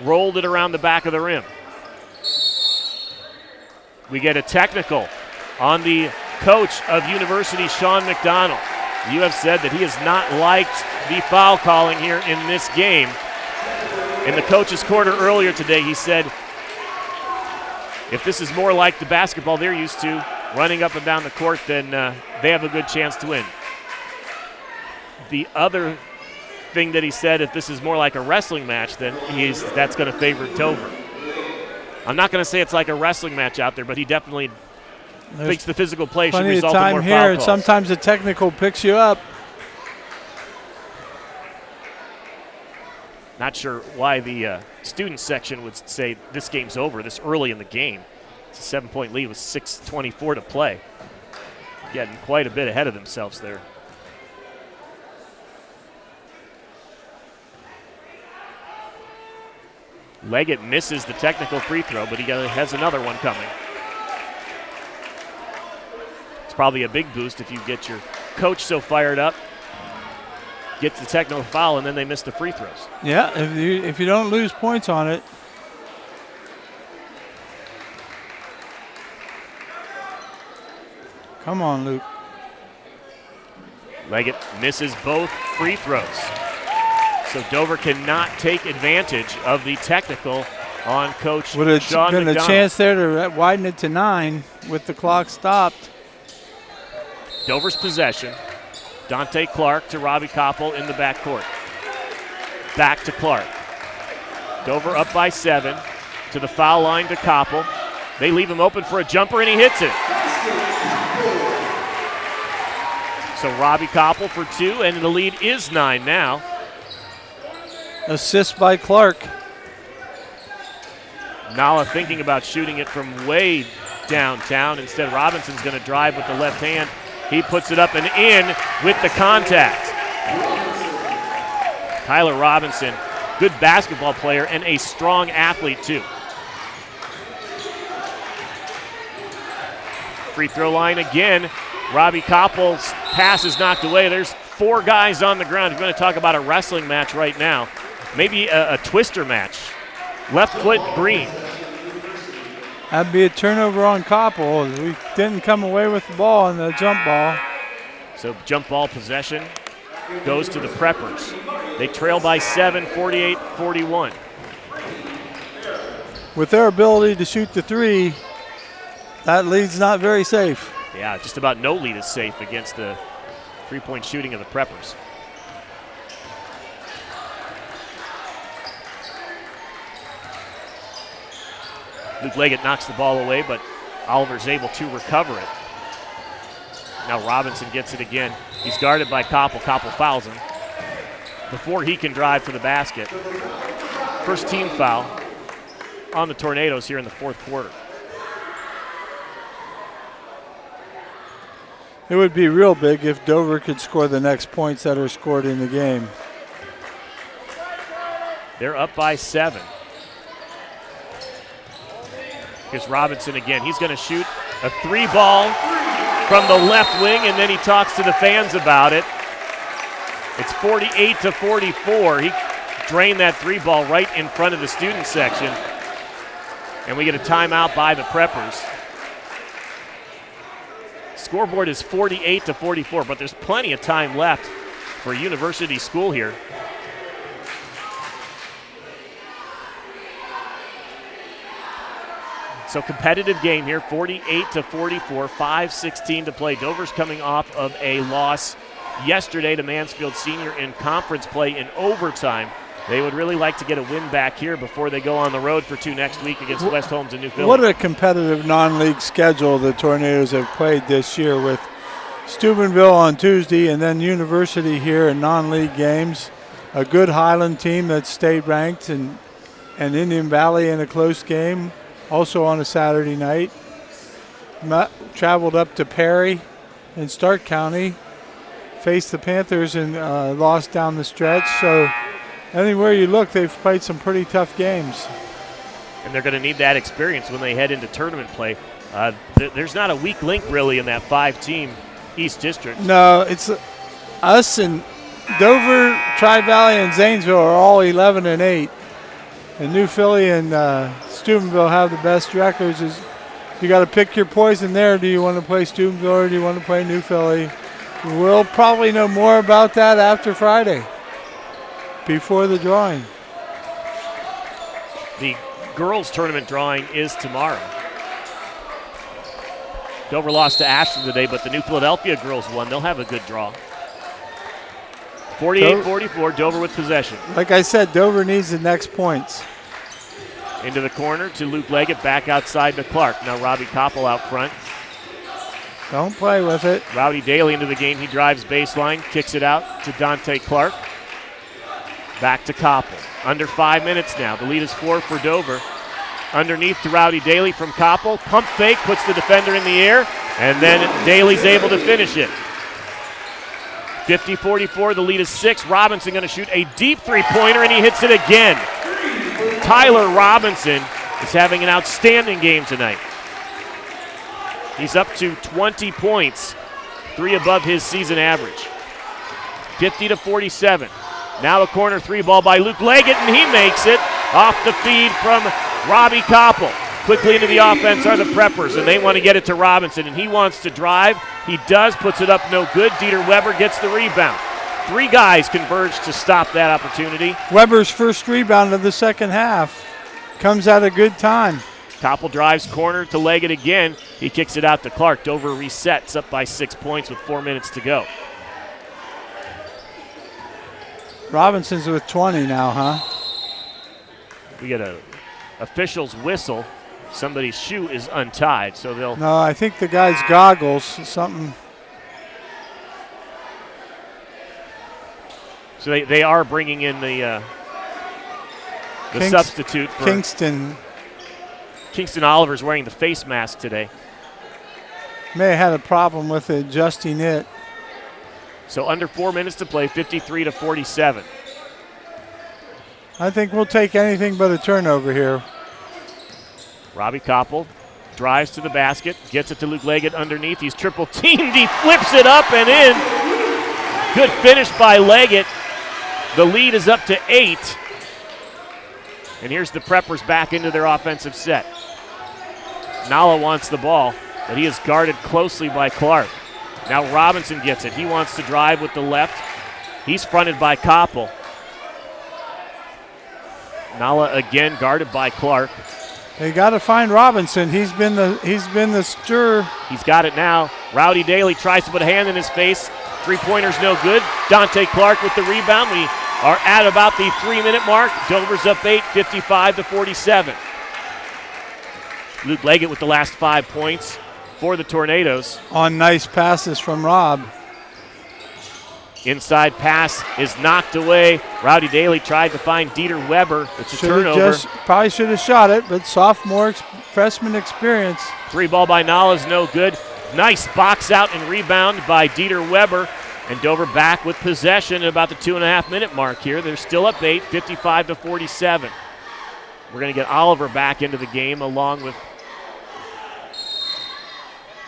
S2: rolled it around the back of the rim. We get a technical on the coach of University, Shawn McDonald. You have said that he has not liked the foul calling here in this game. In the coach's quarter earlier today, he said, if this is more like the basketball they're used to, running up and down the court, then they have a good chance to win. The other thing that he said, if this is more like a wrestling match, then that's going to favor Dover. I'm not going to say it's like a wrestling match out there, but he definitely thinks the physical play should result in more foul calls.
S3: Plenty of time here, and sometimes the technical picks you up.
S2: Not sure why the student section would say this game's over this early in the game. It's a 7-point lead with 6:24 to play. Getting quite a bit ahead of themselves there. Leggett misses the technical free throw, but he has another one coming. It's probably a big boost if you get your coach so fired up. Gets the technical foul, and then they miss the free throws.
S3: Yeah, if you don't lose points on it. Come on, Luke.
S2: Leggett misses both free throws. So Dover cannot take advantage of the technical on Coach
S3: Would have
S2: Shawn
S3: been
S2: McDonald.
S3: a chance there to widen it to 9 with the clock stopped.
S2: Dover's possession. Dante Clark to Robbie Koppel in the backcourt. Back to Clark. Dover up by 7 to the foul line to Koppel. They leave him open for a jumper, and he hits it. So Robbie Koppel for 2, and the lead is 9 now.
S3: Assist by Clark.
S2: Nala thinking about shooting it from way downtown. Instead, Robinson's going to drive with the left hand. He puts it up and in with the contact. Tyler Robinson, good basketball player and a strong athlete too. Free throw line again. Robbie Koppel's pass is knocked away. There's 4 guys on the ground. You're going to talk about a wrestling match right now. Maybe a twister match. Left foot green.
S3: That'd be a turnover on Koppel. We didn't come away with the ball on the jump ball.
S2: So jump ball possession goes to the Preppers. They trail by 7, 48-41.
S3: With their ability to shoot the 3, that lead's not very safe.
S2: Yeah, just about no lead is safe against the three-point shooting of the Preppers. Luke Leggett knocks the ball away, but Oliver's able to recover it. Now Robinson gets it again. He's guarded by Koppel. Koppel fouls him before he can drive to the basket. First team foul on the Tornadoes here in the fourth quarter.
S3: It would be real big if Dover could score the next points that are scored in the game.
S2: They're up by 7. Here's Robinson again. He's going to shoot a 3-ball from the left wing, and then he talks to the fans about it. It's 48-44. He drained that 3-ball right in front of the student section. And we get a timeout by the Preppers. Scoreboard is 48-44, but there's plenty of time left for University School here. So competitive game here, 48-44, 5:16 to play. Dover's coming off of a loss yesterday to Mansfield Senior in conference play in overtime. They would really like to get a win back here before they go on the road for 2 next week against West Holmes and New Philly.
S3: What a competitive non-league schedule the Tornadoes have played this year, with Steubenville on Tuesday and then University here in non-league games. a good Highland team that stayed ranked, and Indian Valley in a close game, also on a Saturday night. Traveled up to Perry in Stark County, faced the Panthers and lost down the stretch. So anywhere you look, they've played some pretty tough games.
S2: And they're going to need that experience when they head into tournament play. There's not a weak link really in that 5-team East District.
S3: No, it's us and Dover, Tri-Valley, and Zanesville are all 11-8. And New Philly and Steubenville have the best records. You got to pick your poison there. Do you want to play Steubenville or do you want to play New Philly? We'll probably know more about that after Friday, before the drawing.
S2: The girls' tournament drawing is tomorrow. Dover lost to Ashland today, but the New Philadelphia girls won. They'll have a good draw. 48-44, Dover with possession.
S3: Like I said, Dover needs the next points.
S2: Into the corner to Luke Leggett, back outside to Clark. Now Robbie Koppel out front.
S3: Don't play with it.
S2: Rowdy Daly into the game. He drives baseline, kicks it out to Dante Clark. Back to Koppel. Under 5 minutes now. The lead is 4 for Dover. Underneath to Rowdy Daly from Koppel. Pump fake, puts the defender in the air, and then Daly's able to finish it. 50-44, the lead is 6. Robinson going to shoot a deep three-pointer, and he hits it again. Tyler Robinson is having an outstanding game tonight. He's up to 20 points, 3 above his season average. 50-47. Now a corner 3 ball by Luke Leggett, and he makes it off the feed from Robbie Koppel. Quickly into the offense are the Preppers, and they want to get it to Robinson, and he wants to drive. He does, puts it up no good. Dieter Weber gets the rebound. 3 guys converge to stop that opportunity.
S3: Weber's first rebound of the second half comes at a good time.
S2: Koppel drives corner to Leggett again. He kicks it out to Clark. Dover resets up by 6 points with 4 minutes to go.
S3: Robinson's with 20 now, huh?
S2: We get a official's whistle. Somebody's shoe is untied, so they'll...
S3: No, I think the guy's goggles, something...
S2: So they are bringing in the substitute for
S3: Kingston.
S2: Kingston Oliver's wearing the face mask today.
S3: May have had a problem with adjusting it.
S2: So under 4 minutes to play, 53-47.
S3: I think we'll take anything but a turnover here.
S2: Robbie Koppel drives to the basket, gets it to Luke Leggett underneath. He's triple teamed. He flips it up and in. Good finish by Leggett. The lead is up to 8. And here's the Preppers back into their offensive set. Nala wants the ball, but he is guarded closely by Clark. Now Robinson gets it. He wants to drive with the left. He's fronted by Koppel. Nala again guarded by Clark.
S3: They got to find Robinson. He's been the stir.
S2: He's got it now. Rowdy Daly tries to put a hand in his face. Three-pointer's no good. Dante Clark with the rebound. We are at about the 3-minute mark. Dover's up 8, 55-47. Luke Leggett with the last 5 points for the Tornadoes.
S3: On nice passes from Rob.
S2: Inside pass is knocked away. Rowdy Daly tried to find Dieter Weber. It's a turnover.
S3: Probably should have shot it, but sophomore freshman experience.
S2: 3 ball by Nala is no good. Nice box out and rebound by Dieter Weber. And Dover back with possession at about the 2.5-minute mark here. They're still up 8, 55-47. We're going to get Oliver back into the game along with,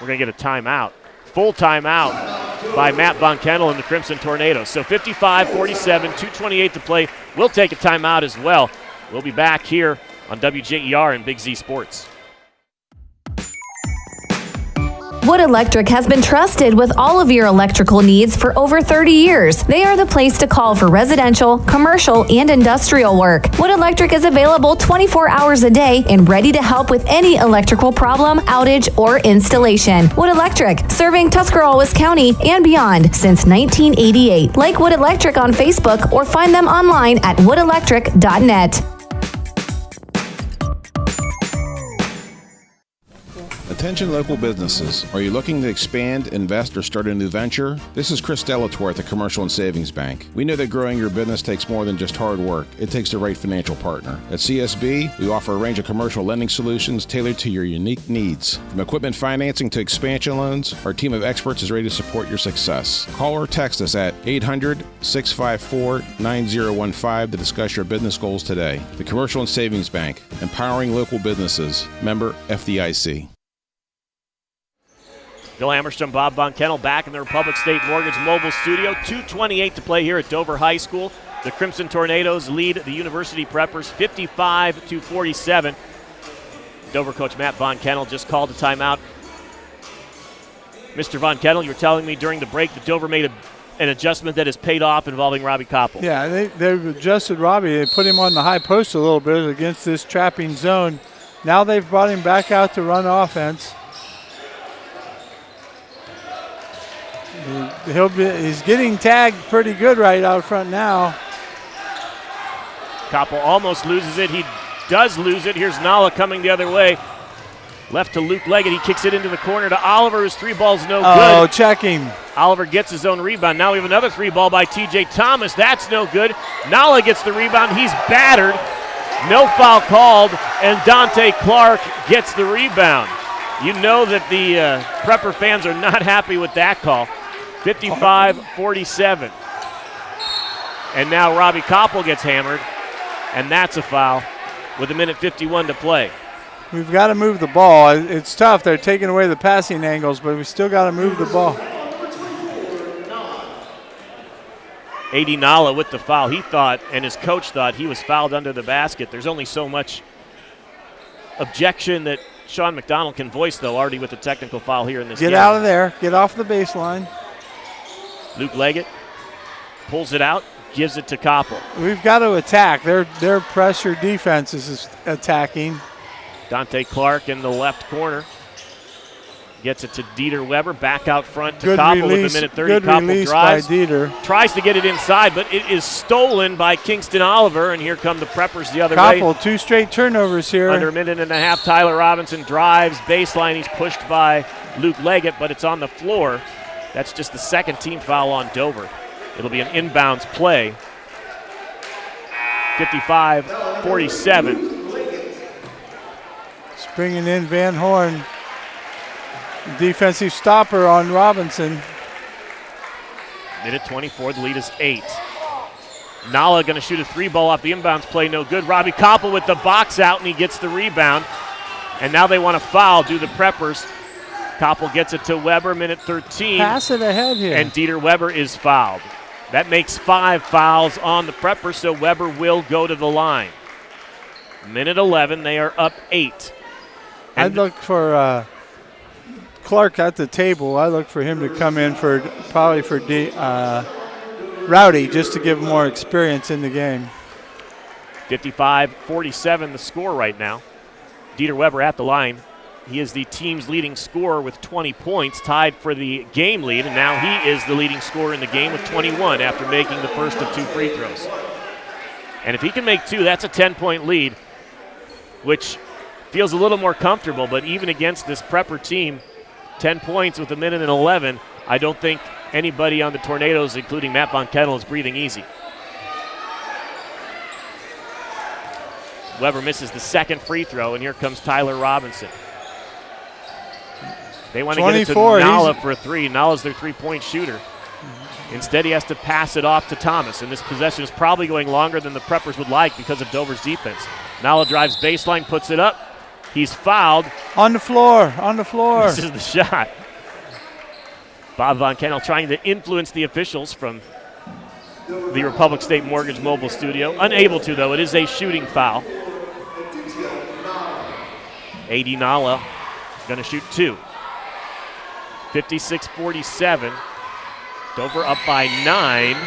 S2: we're going to get a timeout. Full timeout by Matt Von Kaenel and the Crimson Tornadoes. So 55-47, 2:28 to play. We'll take a timeout as well. We'll be back here on WJER and Big Z Sports.
S6: Wood Electric has been trusted with all of your electrical needs for over 30 years. They are the place to call for residential, commercial, and industrial work. Wood Electric is available 24 hours a day and ready to help with any electrical problem, outage, or installation. Wood Electric, serving Tuscarawas County and beyond since 1988. Like Wood Electric on Facebook or find them online at woodelectric.net.
S13: Attention local businesses. Are you looking to expand, invest, or start a new venture? This is Chris Delatorre at the Commercial and Savings Bank. We know that growing your business takes more than just hard work. It takes the right financial partner. At CSB, we offer a range of commercial lending solutions tailored to your unique needs. From equipment financing to expansion loans, our team of experts is ready to support your success. Call or text us at 800-654-9015 to discuss your business goals today. The Commercial and Savings Bank, empowering local businesses. Member FDIC.
S2: Bill Hammerstrom, Bob Von Kaenel back in the Republic State Mortgage Mobile Studio. 2:28 to play here at Dover High School. The Crimson Tornadoes lead the University Preppers 55-47. Dover coach Matt Von Kaenel just called a timeout. Mr. Von Kaenel, you were telling me during the break that Dover made an adjustment that has paid off involving Robbie Koppel.
S3: Yeah, they've adjusted Robbie. They put him on the high post a little bit against this trapping zone. Now they've brought him back out to run offense. He's getting tagged pretty good right out front now.
S2: Koppel almost loses it. He does lose it. Here's Nala coming the other way. Left to Luke Leggett. He kicks it into the corner to Oliver, whose three ball's no good.
S3: Oh, checking.
S2: Oliver gets his own rebound. Now we have another three ball by TJ Thomas. That's no good. Nala gets the rebound. He's battered. No foul called, and Dante Clark gets the rebound. You know that the Prepper fans are not happy with that call. 55-47. And now Robbie Koppel gets hammered, and that's a foul with 1:51 to play.
S3: We've got to move the ball. It's tough. They're taking away the passing angles, but we still got to move the ball.
S2: A.D. Nala with the foul. He thought, and his coach thought, he was fouled under the basket. There's only so much objection that Shawn McDonald can voice, though, already with the technical foul here in this game.
S3: Get out of there. Get off the baseline.
S2: Luke Leggett pulls it out, gives it to Koppel.
S3: We've got to attack. Their pressure defense is attacking.
S2: Dante Clark in the left corner. Gets it to Dieter Weber, back out front to Koppel with 1:30.
S3: Good
S2: Koppel
S3: release
S2: drives,
S3: by Dieter.
S2: tries to get it inside, but it is stolen by Kingston Oliver, and here come the Preppers the other way.
S3: Koppel, 2 straight turnovers here.
S2: Under 1.5 minutes, Tyler Robinson drives, baseline. He's pushed by Luke Leggett, but it's on the floor. That's just the second team foul on Dover. It'll be an inbounds play. 55-47.
S3: Bringing in Van Horn. Defensive stopper on Robinson.
S2: 1:24, the lead is 8. Nala going to shoot a three ball off the inbounds play, no good. Robbie Koppel with the box out, and he gets the rebound. And now they want to foul, do the Preppers. Koppel gets it to Weber, 1:13.
S3: Pass it ahead here.
S2: And Dieter Weber is fouled. That makes 5 fouls on the Preppers, so Weber will go to the line. 1:11, they are up 8.
S3: I'd look for Clark at the table. I look for him to come in for Rowdy, just to give him more experience in the game.
S2: 55-47 the score right now. Dieter Weber at the line. He is the team's leading scorer with 20 points, tied for the game lead, and now he is the leading scorer in the game with 21 after making the first of 2 free throws. And if he can make 2, that's a 10-point lead, which feels a little more comfortable, but even against this Prepper team, 10 points with 1:11, I don't think anybody on the Tornadoes, including Matt Von Kaenel, is breathing easy. Weber misses the second free throw, and here comes Tyler Robinson. They want to get it to Nala for a 3. Nala's their 3-point shooter. Instead, he has to pass it off to Thomas, and this possession is probably going longer than the Preppers would like because of Dover's defense. Nala drives baseline, puts it up. He's fouled.
S3: On the floor.
S2: This is the shot. Bob Von Kaenel trying to influence the officials from the Republic State Mortgage Mobile Studio. Unable to, though. It is a shooting foul. A.D. Nala going to shoot 2. 56-47. Dover up by 9.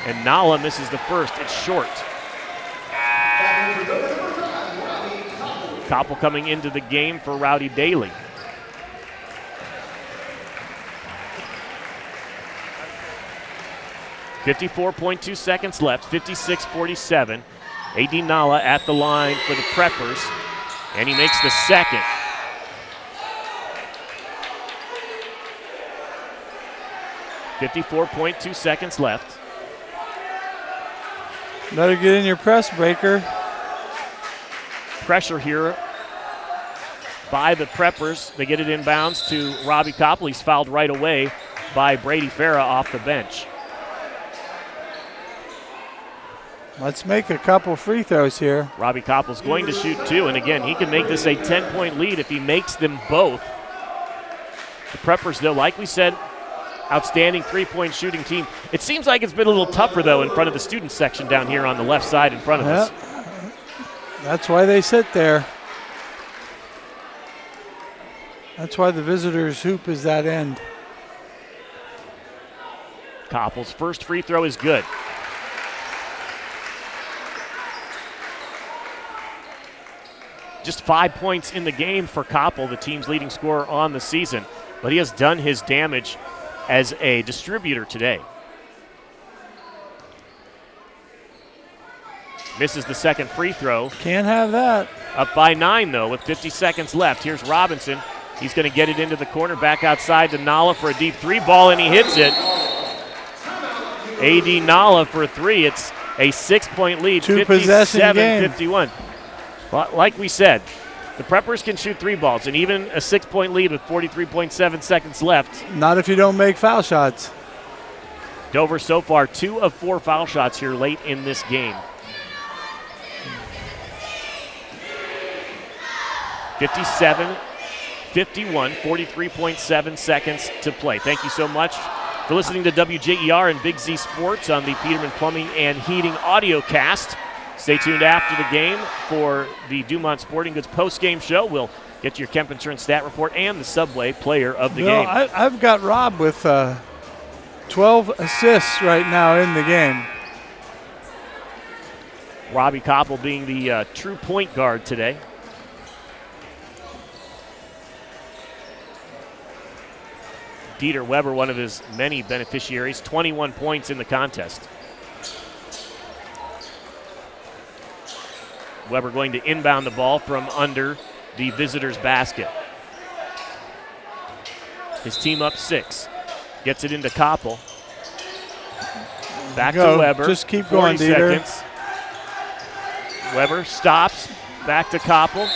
S2: And Nala misses the first. It's short. Koppel coming into the game for Rowdy Daly. .2 seconds left, 56-47. A.D. Nala at the line for the Preppers, and he makes the second. 54.2 seconds left.
S3: Better get in your press breaker.
S2: Pressure here by the Preppers. They get it inbounds to Robbie Koppel. He's fouled right away by Brady Farah off the bench.
S3: Let's make a couple free throws here.
S2: Robbie Koppel's going to shoot 2, and again, he can make this a 10-point lead if he makes them both. The Preppers, though, like we said, outstanding three-point shooting team. It seems like it's been a little tougher, though, in front of the student section down here on the left side in front of us.
S3: That's why they sit there. That's why the visitors' hoop is that end.
S2: Koppel's first free throw is good. Just 5 points in the game for Koppel, the team's leading scorer on the season. But he has done his damage as a distributor today. Misses the second free throw.
S3: Can't have that.
S2: Up by 9, though, with 50 seconds left. Here's Robinson. He's going to get it into the corner, back outside to Nala for a deep 3 ball, and he hits it. A.D. Nala for a 3. It's a 6-point lead, 57-51. Like we said, the Preppers can shoot 3 balls, and even a 6-point lead with 43.7 seconds left.
S3: Not if you don't make foul shots.
S2: Dover so far 2 of 4 foul shots here late in this game. 57-51, 43.7 seconds to play. Thank you so much for listening to WJER and Big Z Sports on the Peterman Plumbing and Heating Audiocast. Stay tuned after the game for the Dumont Sporting Goods post-game show. We'll get to your Kemp Insurance stat report and the Subway player of the game.
S3: I've got Rob with 12 assists right now in the game.
S2: Robbie Koppel being the true point guard today. Dieter Weber, one of his many beneficiaries, 21 points in the contest. Weber going to inbound the ball from under the visitors' basket. His team up 6. Gets it into Koppel. Back to Weber.
S3: Just keep going,
S2: 40
S3: Dieter.
S2: seconds. Weber stops. Back to Koppel.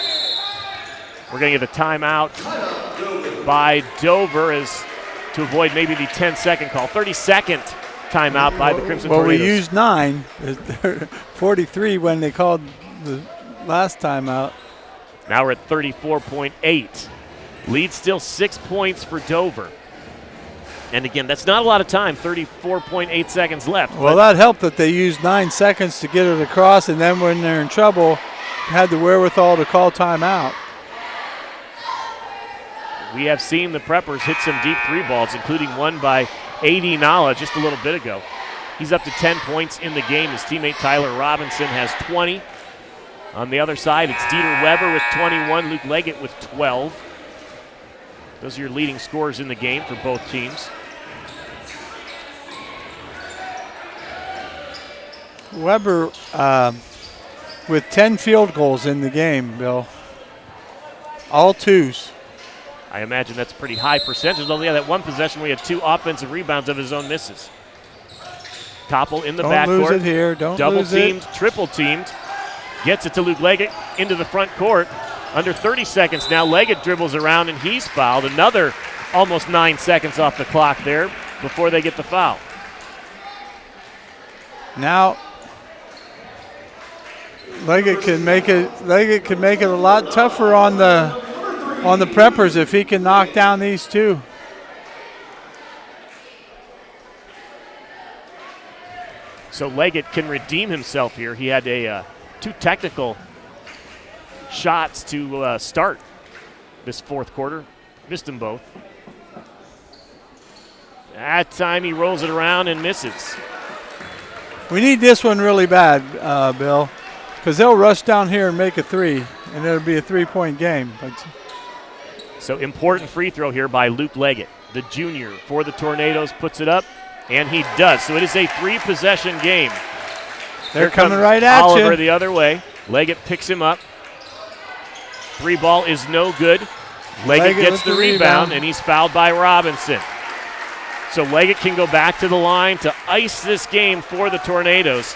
S2: We're going to get a timeout by Dover as to avoid maybe the 10-second call. 32nd timeout by the Crimson Tornadoes.
S3: We used 9. 43 when they called the last timeout.
S2: Now we're at 34.8. Lead still 6 points for Dover. And again, that's not a lot of time, 34.8 seconds left.
S3: Well, that helped that they used 9 seconds to get it across, and then when they're in trouble, had the wherewithal to call timeout.
S2: We have seen the Preppers hit some deep 3 balls, including one by A.D. Nala just a little bit ago. He's up to 10 points in the game. His teammate Tyler Robinson has 20. On the other side, it's Dieter Weber with 21, Luke Leggett with 12. Those are your leading scorers in the game for both teams.
S3: Weber with 10 field goals in the game, Bill. All 2s.
S2: I imagine that's a pretty high percentage. Only that one possession where he had 2 offensive rebounds of his own misses. Koppel in the backcourt.
S3: Don't lose it here. Don't lose it.
S2: Double-teamed, triple-teamed. Gets it to Luke Leggett into the front court. Under 30 seconds now, Leggett dribbles around and he's fouled. Another almost 9 seconds off the clock there before they get the foul.
S3: Now, Leggett can make it a lot tougher on the Preppers if he can knock down these 2.
S2: So Leggett can redeem himself here. He had 2 technical shots to start this fourth quarter. Missed them both. That time he rolls it around and misses.
S3: We need this one really bad, Bill, because they'll rush down here and make a 3, and it'll be a 3-point game.
S2: So important free throw here by Luke Leggett, the junior for the Tornadoes, puts it up, and he does. So it is a 3-possession game.
S3: They're coming right at you.
S2: Oliver the other way. Leggett picks him up. 3 ball is no good. Leggett gets the rebound, and he's fouled by Robinson. So Leggett can go back to the line to ice this game for the Tornadoes.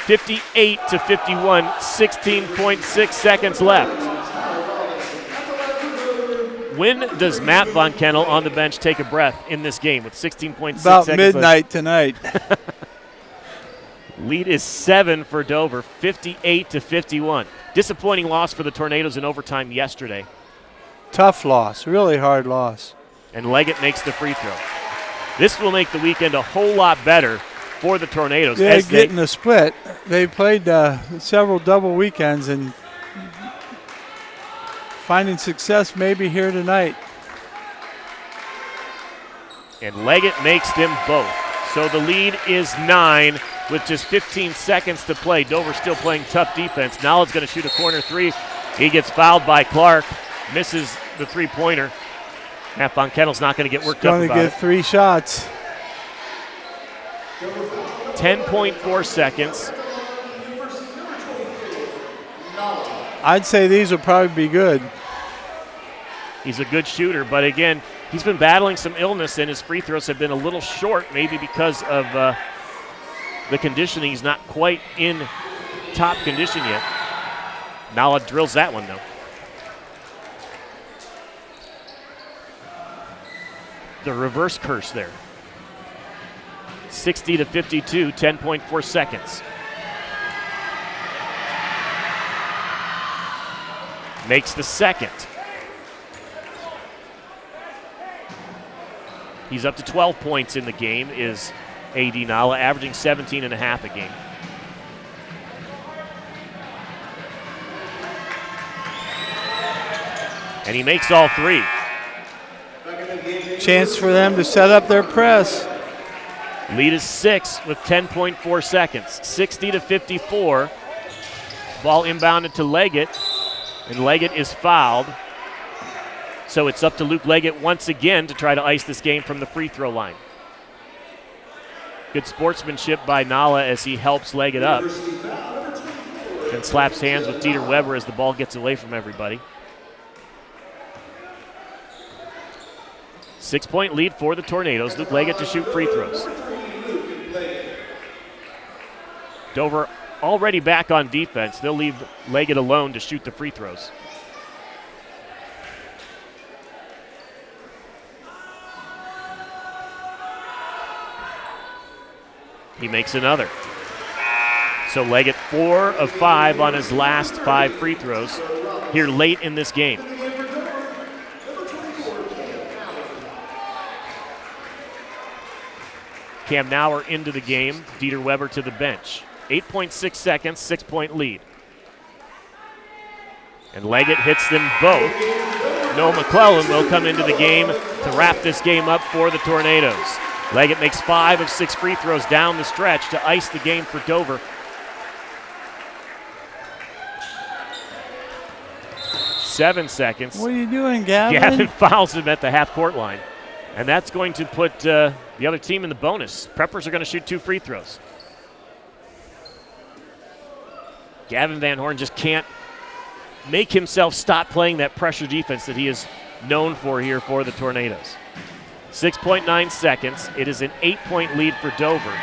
S2: 58-51, 16.6 seconds left. When does Matt Von Kaenel on the bench take a breath in this game with 16.6 seconds left?
S3: About midnight tonight.
S2: Lead is 7 for Dover, 58-51. Disappointing loss for the Tornadoes in overtime yesterday.
S3: Tough loss, really hard loss.
S2: And Leggett makes the free throw. This will make the weekend a whole lot better for the Tornadoes.
S3: They're getting a split. They played several double weekends and finding success maybe here tonight.
S2: And Leggett makes them both. So the lead is 9 with just 15 seconds to play. Dover still playing tough defense. Now it's going to shoot a corner three. He gets fouled by Clark, misses the three-pointer. Matt Von Kaenel's not going to get worked up about it.
S3: Going to get 3 shots.
S2: 10.4 seconds.
S3: I'd say these will probably be good.
S2: He's a good shooter, but again, he's been battling some illness, and his free throws have been a little short, maybe because of the conditioning. He's not quite in top condition yet. Nala drills that one, though. The reverse curse there. 60-52, 10.4 seconds. Makes the second. He's up to 12 points in the game, is A.D. Nala, averaging 17 and a half a game. And he makes all 3.
S3: Chance for them to set up their press.
S2: Lead is 6 with 10.4 seconds. 60-54. Ball inbounded to Leggett, and Leggett is fouled. So it's up to Luke Leggett once again to try to ice this game from the free throw line. Good sportsmanship by Nala as he helps Leggett up. Then slaps hands with Dieter Weber as the ball gets away from everybody. 6-point lead for the Tornadoes. Luke Leggett to shoot free throws. Dover already back on defense. They'll leave Leggett alone to shoot the free throws. He makes another. So Leggett 4 of 5 on his last 5 free throws here late in this game. Cam Nauer into the game. Dieter Weber to the bench. 8.6 seconds, 6-point lead. And Leggett hits them both. Noah McClellan will come into the game to wrap this game up for the Tornadoes. Leggett makes 5 of 6 free throws down the stretch to ice the game for Dover. Seven seconds.
S3: What are you doing, Gavin?
S2: Gavin fouls him at the half-court line. And that's going to put the other team in the bonus. Preppers are going to shoot 2 free throws. Gavin Van Horn just can't make himself stop playing that pressure defense that he is known for here for the Tornadoes. 6.9 seconds. It is an 8-point lead for Dover.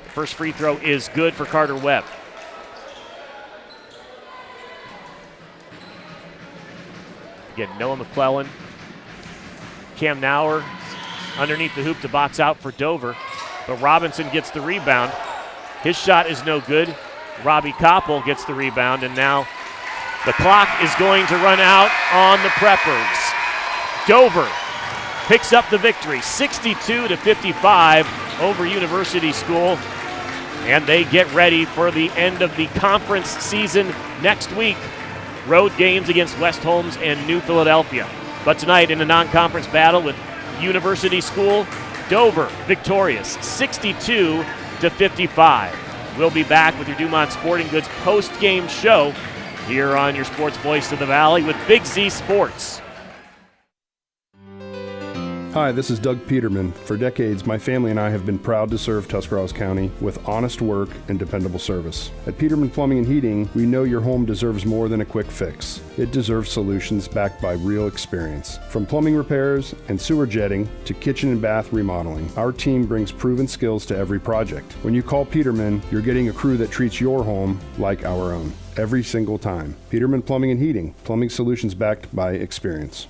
S2: The first free throw is good for Carter Webb. Again, Noah McClellan. Cam Nauer underneath the hoop to box out for Dover. But Robinson gets the rebound. His shot is no good. Robbie Koppel gets the rebound, and now the clock is going to run out on the Preppers. Dover picks up the victory, 62-55 over University School, and they get ready for the end of the conference season next week. Road games against West Holmes and New Philadelphia. But tonight in a non-conference battle with University School, Dover victorious, 62-55. We'll be back with your Dumont Sporting Goods post-game show here on your Sports Voice of the Valley with Big Z Sports.
S17: Hi, this is Doug Peterman. For decades, my family and I have been proud to serve Tuscarawas County with honest work and dependable service. At Peterman Plumbing and Heating, we know your home deserves more than a quick fix. It deserves solutions backed by real experience. From plumbing repairs and sewer jetting to kitchen and bath remodeling, our team brings proven skills to every project. When you call Peterman, you're getting a crew that treats your home like our own every single time. Peterman Plumbing and Heating, plumbing solutions backed by experience.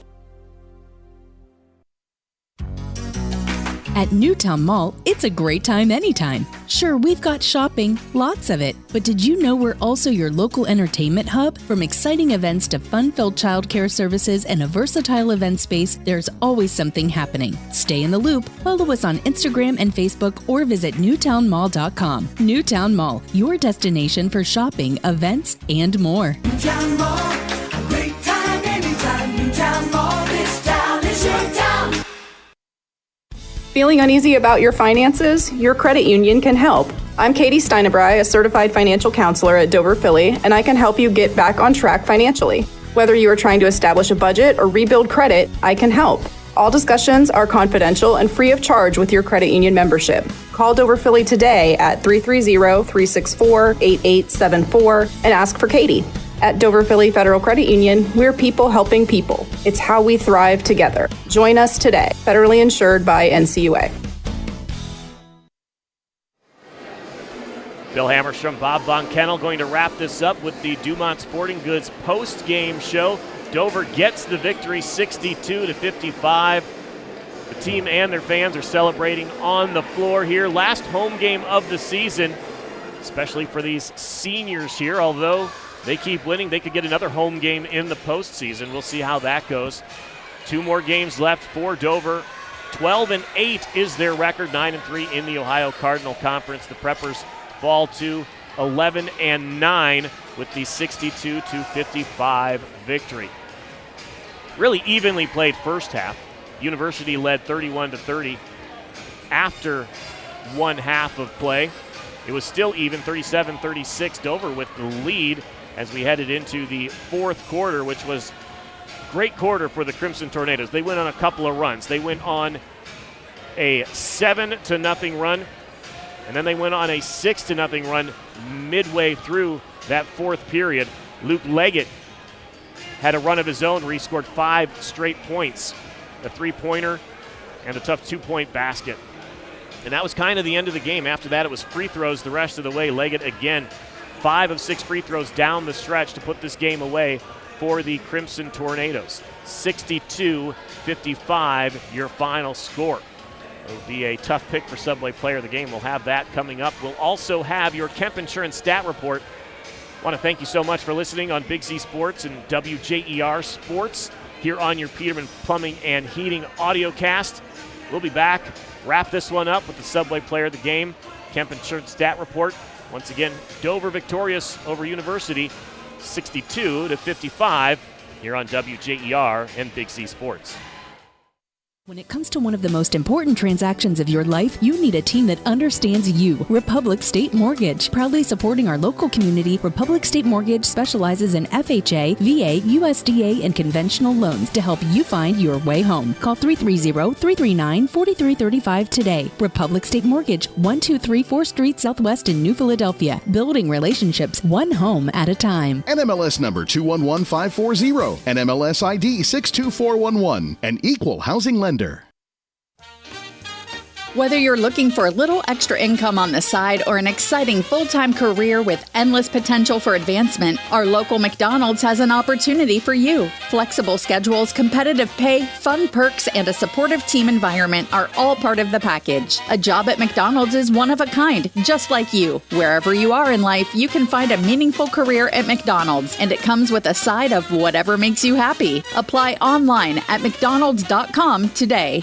S5: At Newtown Mall, it's a great time anytime. Sure, we've got shopping, lots of it, but did you know we're also your local entertainment hub? From exciting events to fun-filled childcare services and a versatile event space, there's always something happening. Stay in the loop. Follow us on Instagram and Facebook or visit newtownmall.com. Newtown Mall, your destination for shopping, events, and more.
S8: Newtown Mall, a great time anytime. Newtown Mall, this town is your town.
S15: Feeling uneasy about your finances? Your credit union can help. I'm Katie Steinebry, a certified financial counselor at Dover Philly, and I can help you get back on track financially. Whether you are trying to establish a budget or rebuild credit, I can help. All discussions are confidential and free of charge with your credit union membership. Call Dover Philly today at 330-364-8874 and ask for Katie. At Dover Philly Federal Credit Union, we're people helping people. It's how we thrive together. Join us today. Federally insured by NCUA.
S2: Bill Hammerstrom, Bob Von Kaenel going to wrap this up with the Dumont Sporting Goods post-game show. Dover gets the victory 62-55. The team and their fans are celebrating on the floor here. Last home game of the season, especially for these seniors here, although they keep winning. They could get another home game in the postseason. We'll see how that goes. 2 more games left for Dover. 12-8 is their record, 9-3 in the Ohio Cardinal Conference. The Preppers fall to 11-9 with the 62-55 victory. Really evenly played first half. University led 31-30 after one half of play. It was still even, 37-36. Dover with the lead as we headed into the fourth quarter, which was a great quarter for the Crimson Tornadoes. They went on a couple of runs. They went on a 7-0 run, and then they went on a 6-0 run midway through that fourth period. Luke Leggett had a run of his own where he scored 5 straight points, a 3-pointer and a tough 2-point basket. And that was kind of the end of the game. After that, it was free throws the rest of the way. Leggett again, 5 of 6 free throws down the stretch to put this game away for the Crimson Tornadoes. 62-55, your final score. It'll be a tough pick for Subway Player of the Game. We'll have that coming up. We'll also have your Kemp Insurance Stat Report. I want to thank you so much for listening on Big Z Sports and WJER Sports here on your Peterman Plumbing and Heating Audiocast. We'll be back, wrap this one up with the Subway Player of the Game, Kemp Insurance Stat Report. Once again, Dover victorious over University, 62-55 here on WJER and Big Z Sports.
S5: When it comes to one of the most important transactions of your life, you need a team that understands you. Republic State Mortgage. Proudly supporting our local community, Republic State Mortgage specializes in FHA, VA, USDA, and conventional loans to help you find your way home. Call 330-339-4335 today. Republic State Mortgage, 1234 4th Street Southwest in New Philadelphia. Building relationships, one home at a time.
S4: NMLS number 211540, NMLS ID 62411, an equal housing lender.
S16: Whether you're looking for a little extra income on the side or an exciting full-time career with endless potential for advancement, our local McDonald's has an opportunity for you. Flexible schedules, competitive pay, fun perks, and a supportive team environment are all part of the package. A job at McDonald's is one of a kind, just like you. Wherever you are in life, you can find a meaningful career at McDonald's, and it comes with a side of whatever makes you happy. Apply online at mcdonalds.com today.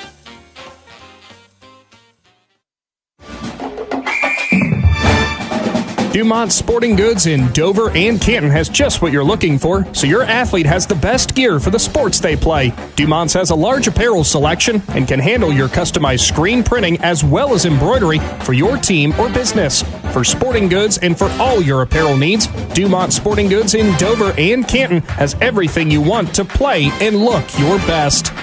S1: Dumont Sporting Goods in Dover and Canton has just what you're looking for, so your athlete has the best gear for the sports they play. Dumont's has a large apparel selection and can handle your customized screen printing as well as embroidery for your team or business. For sporting goods and for all your apparel needs, Dumont Sporting Goods in Dover and Canton has everything you want to play and look your best.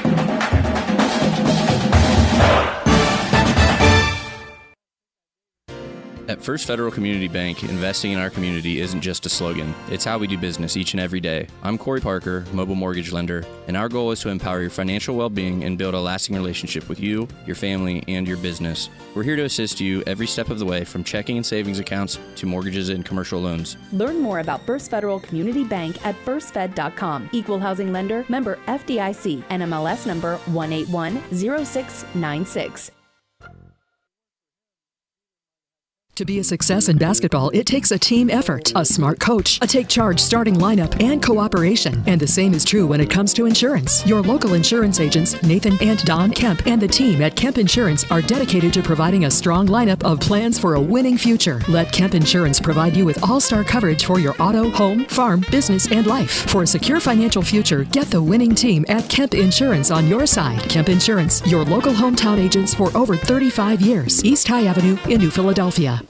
S18: At First Federal Community Bank, investing in our community isn't just a slogan. It's how we do business each and every day. I'm Corey Parker, mobile mortgage lender, and our goal is to empower your financial well-being and build a lasting relationship with you, your family, and your business. We're here to assist you every step of the way, from checking and savings accounts to mortgages and commercial loans.
S20: Learn more about First Federal Community Bank at firstfed.com. Equal housing lender, member FDIC, NMLS number 1810696.
S11: To be a success in basketball, it takes a team effort, a smart coach, a take-charge starting lineup, and cooperation. And the same is true when it comes to insurance. Your local insurance agents, Nathan and Don Kemp, and the team at Kemp Insurance are dedicated to providing a strong lineup of plans for a winning future. Let Kemp Insurance provide you with all-star coverage for your auto, home, farm, business, and life. For a secure financial future, get the winning team at Kemp Insurance on your side. Kemp Insurance, your local hometown agents for over 35 years. East High Avenue in New Philadelphia.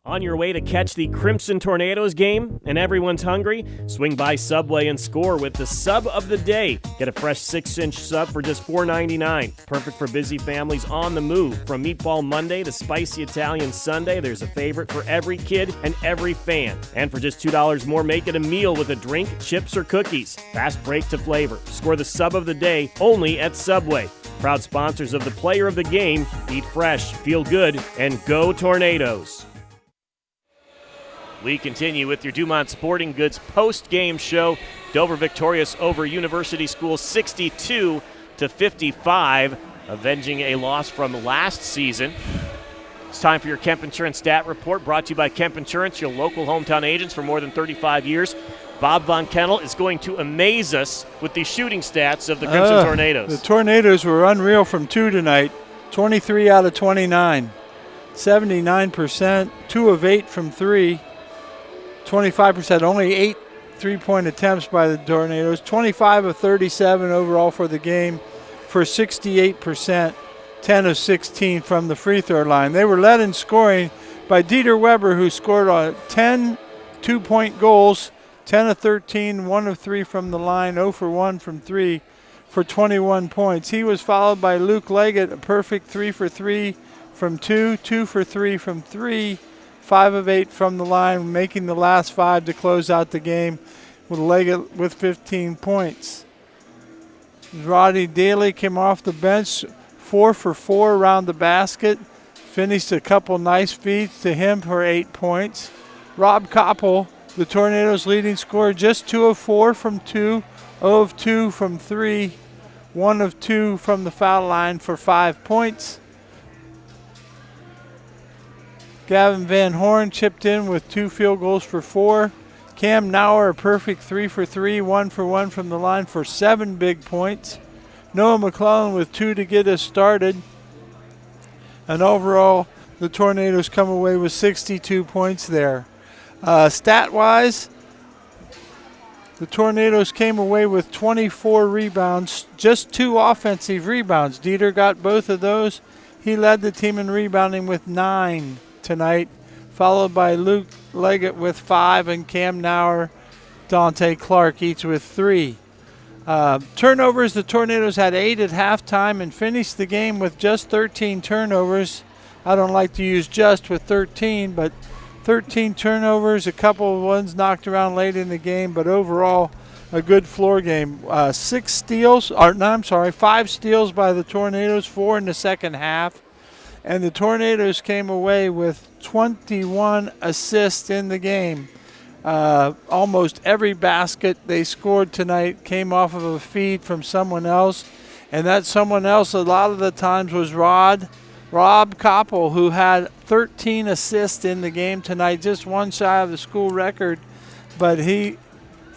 S2: On your way to catch the Crimson Tornadoes game and everyone's hungry? Swing by Subway and score with the sub of the day. Get a fresh 6-inch sub for just $4.99. Perfect for busy families on the move. From Meatball Monday to Spicy Italian Sunday, there's a favorite for every kid and every fan. And for just $2 more, make it a meal with a drink, chips, or cookies. Fast break to flavor. Score the sub of the day only at Subway. Proud sponsors of the Player of the Game. Eat fresh, feel good, and go Tornadoes. We continue with your Dumont Sporting Goods post-game show. Dover victorious over University School 62-55, avenging a loss from last season. It's time for your Kemp Insurance Stat Report, brought to you by Kemp Insurance, your local hometown agents for more than 35 years. Bob Von Kaenel is going to amaze us with the shooting stats of the Crimson Tornadoes.
S3: The Tornadoes were unreal from 2 tonight, 23 out of 29, 79%, 2 of 8 from 3. 25%, only 8 3-point attempts by the Tornadoes, 25 of 37 overall for the game for 68%, 10 of 16 from the free throw line. They were led in scoring by Dieter Weber, who scored 10 2-point goals, 10 of 13, 1 of 3 from the line, 0 for 1 from 3 for 21 points. He was followed by Luke Leggett, a perfect 3 for 3 from 2, 2 for 3 from 3, 5 of 8 from the line, making the last 5 to close out the game with Leggett with 15 points. Roddy Daly came off the bench, 4 for 4 around the basket, finished a couple nice feeds to him for 8 points. Rob Koppel, the Tornadoes' leading scorer, just 2 of 4 from 2, 0 of 2 from 3, 1 of 2 from the foul line for 5 points. Gavin Van Horn chipped in with 2 field goals for 4. Cam Nauer, a perfect 3 for 3, 1 for 1 from the line for 7 big points. Noah McClellan with 2 to get us started. And overall, the Tornadoes come away with 62 points there. Stat-wise, the Tornadoes came away with 24 rebounds, just 2 offensive rebounds. Dieter got both of those. He led the team in rebounding with 9 tonight, followed by Luke Leggett with 5 and Cam Nauer, Dante Clark each with 3. Turnovers, the Tornadoes had 8 at halftime and finished the game with just 13 turnovers. I don't like to use just with 13, but 13 turnovers, a couple of ones knocked around late in the game, but overall a good floor game. 5 steals by the Tornadoes, 4 in the second half. And the Tornadoes came away with 21 assists in the game. Almost every basket they scored tonight came off of a feed from someone else. And that someone else a lot of the times was Rob Koppel, who had 13 assists in the game tonight, just one shy of the school record. But he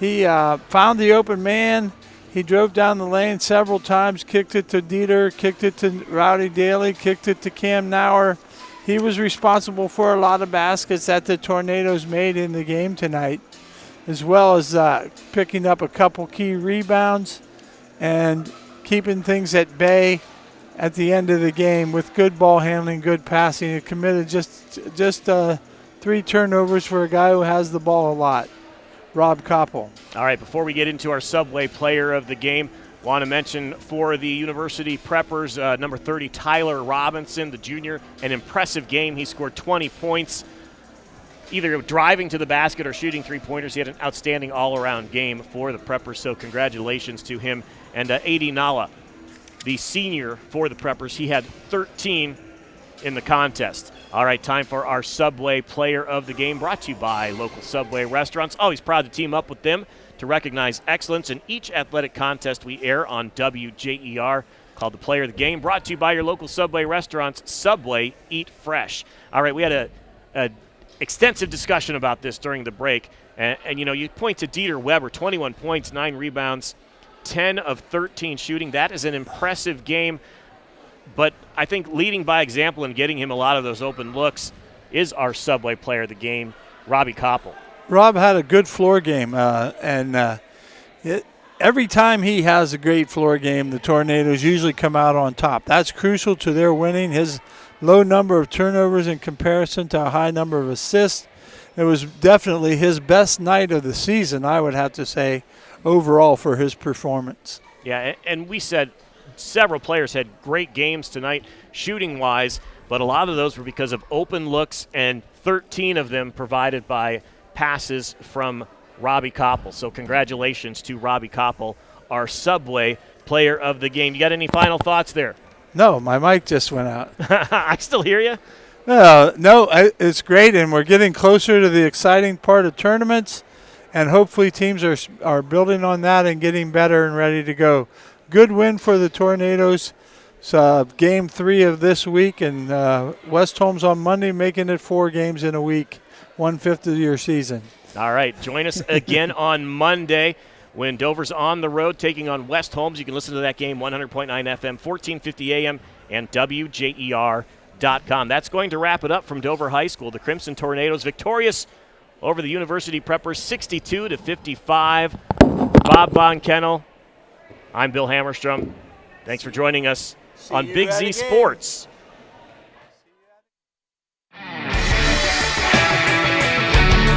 S3: found the open man. He drove down the lane several times, kicked it to Dieter, kicked it to Rowdy Daly, kicked it to Cam Nauer. He was responsible for a lot of baskets that the Tornadoes made in the game tonight, as well as picking up a couple key rebounds and keeping things at bay at the end of the game with good ball handling, good passing. He committed just 3 turnovers for a guy who has the ball a lot. Rob Koppel.
S2: All right, before we get into our Subway player of the game, Want to mention for the University Preppers, number 30, Tyler Robinson, the junior, an impressive game. He scored 20 points, either driving to the basket or shooting three-pointers. He had an outstanding all-around game for the Preppers, so congratulations to him. And A.D. Nala, the senior for the Preppers, he had 13 in the contest. All right, time for our Subway Player of the Game, brought to you by local Subway restaurants. Always proud to team up with them to recognize excellence in each athletic contest we air on WJER, called the Player of the Game, brought to you by your local Subway restaurants. Subway, eat fresh. All right, we had a extensive discussion about this during the break, and you point to Dieter Weber, 21 points, 9 rebounds, 10 of 13 shooting. That is an impressive game, but I think leading by example and getting him a lot of those open looks is our Subway Player of the Game, Robbie Koppel.
S3: Rob had a good floor game, and every time he has a great floor game, the Tornadoes usually come out on top. That's crucial to their winning. His low number of turnovers in comparison to a high number of assists, it was definitely his best night of the season, I would have to say, overall for his performance.
S2: Yeah, and we said several players had great games tonight shooting-wise, but a lot of those were because of open looks, and 13 of them provided by passes from Robbie Koppel. So congratulations to Robbie Koppel, our Subway Player of the Game. You got any final thoughts there?
S3: No, my mic just went out.
S2: I still hear you.
S3: No, it's great, and we're getting closer to the exciting part of tournaments, and hopefully teams are building on that and getting better and ready to go. Good win for the Tornadoes. So game 3 of this week, and West Holmes on Monday, making it 4 games in a week, 1/5 of your season.
S2: All right, join us again on Monday when Dover's on the road taking on West Holmes. You can listen to that game, 100.9 FM, 1450 AM, and WJER.com. That's going to wrap it up from Dover High School. The Crimson Tornadoes victorious over the University Preppers, 62-55. Bob Von Kaenel, I'm Bill Hammerstrom. Thanks for joining us on Big Z Sports.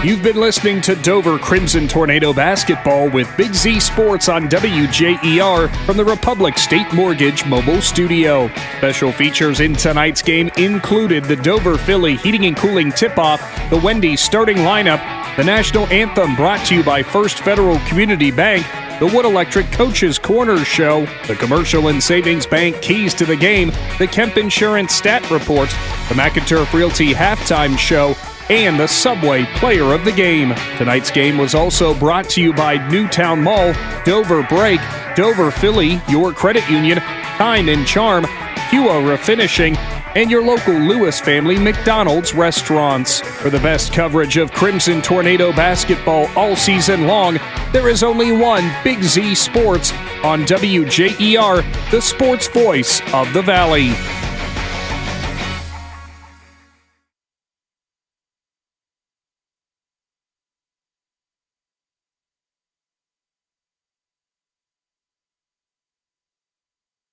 S1: You've been listening to Dover Crimson Tornado Basketball with Big Z Sports on WJER from the Republic State Mortgage Mobile Studio. Special features in tonight's game included the Dover Philly Heating and Cooling Tip-Off, the Wendy starting lineup, the National Anthem brought to you by First Federal Community Bank, the Wood Electric Coaches Corner Show, the Commercial and Savings Bank Keys to the Game, the Kemp Insurance Stat Report, the McInturf Realty Halftime Show, and the Subway Player of the Game. Tonight's game was also brought to you by Newtown Mall, Dover Break, Dover Philly, Your Credit Union, Kind and Charm, Hua Refinishing, and your local Lewis Family McDonald's restaurants. For the best coverage of Crimson Tornado basketball all season long, there is only one Big Z Sports on WJER, the sports voice of the Valley.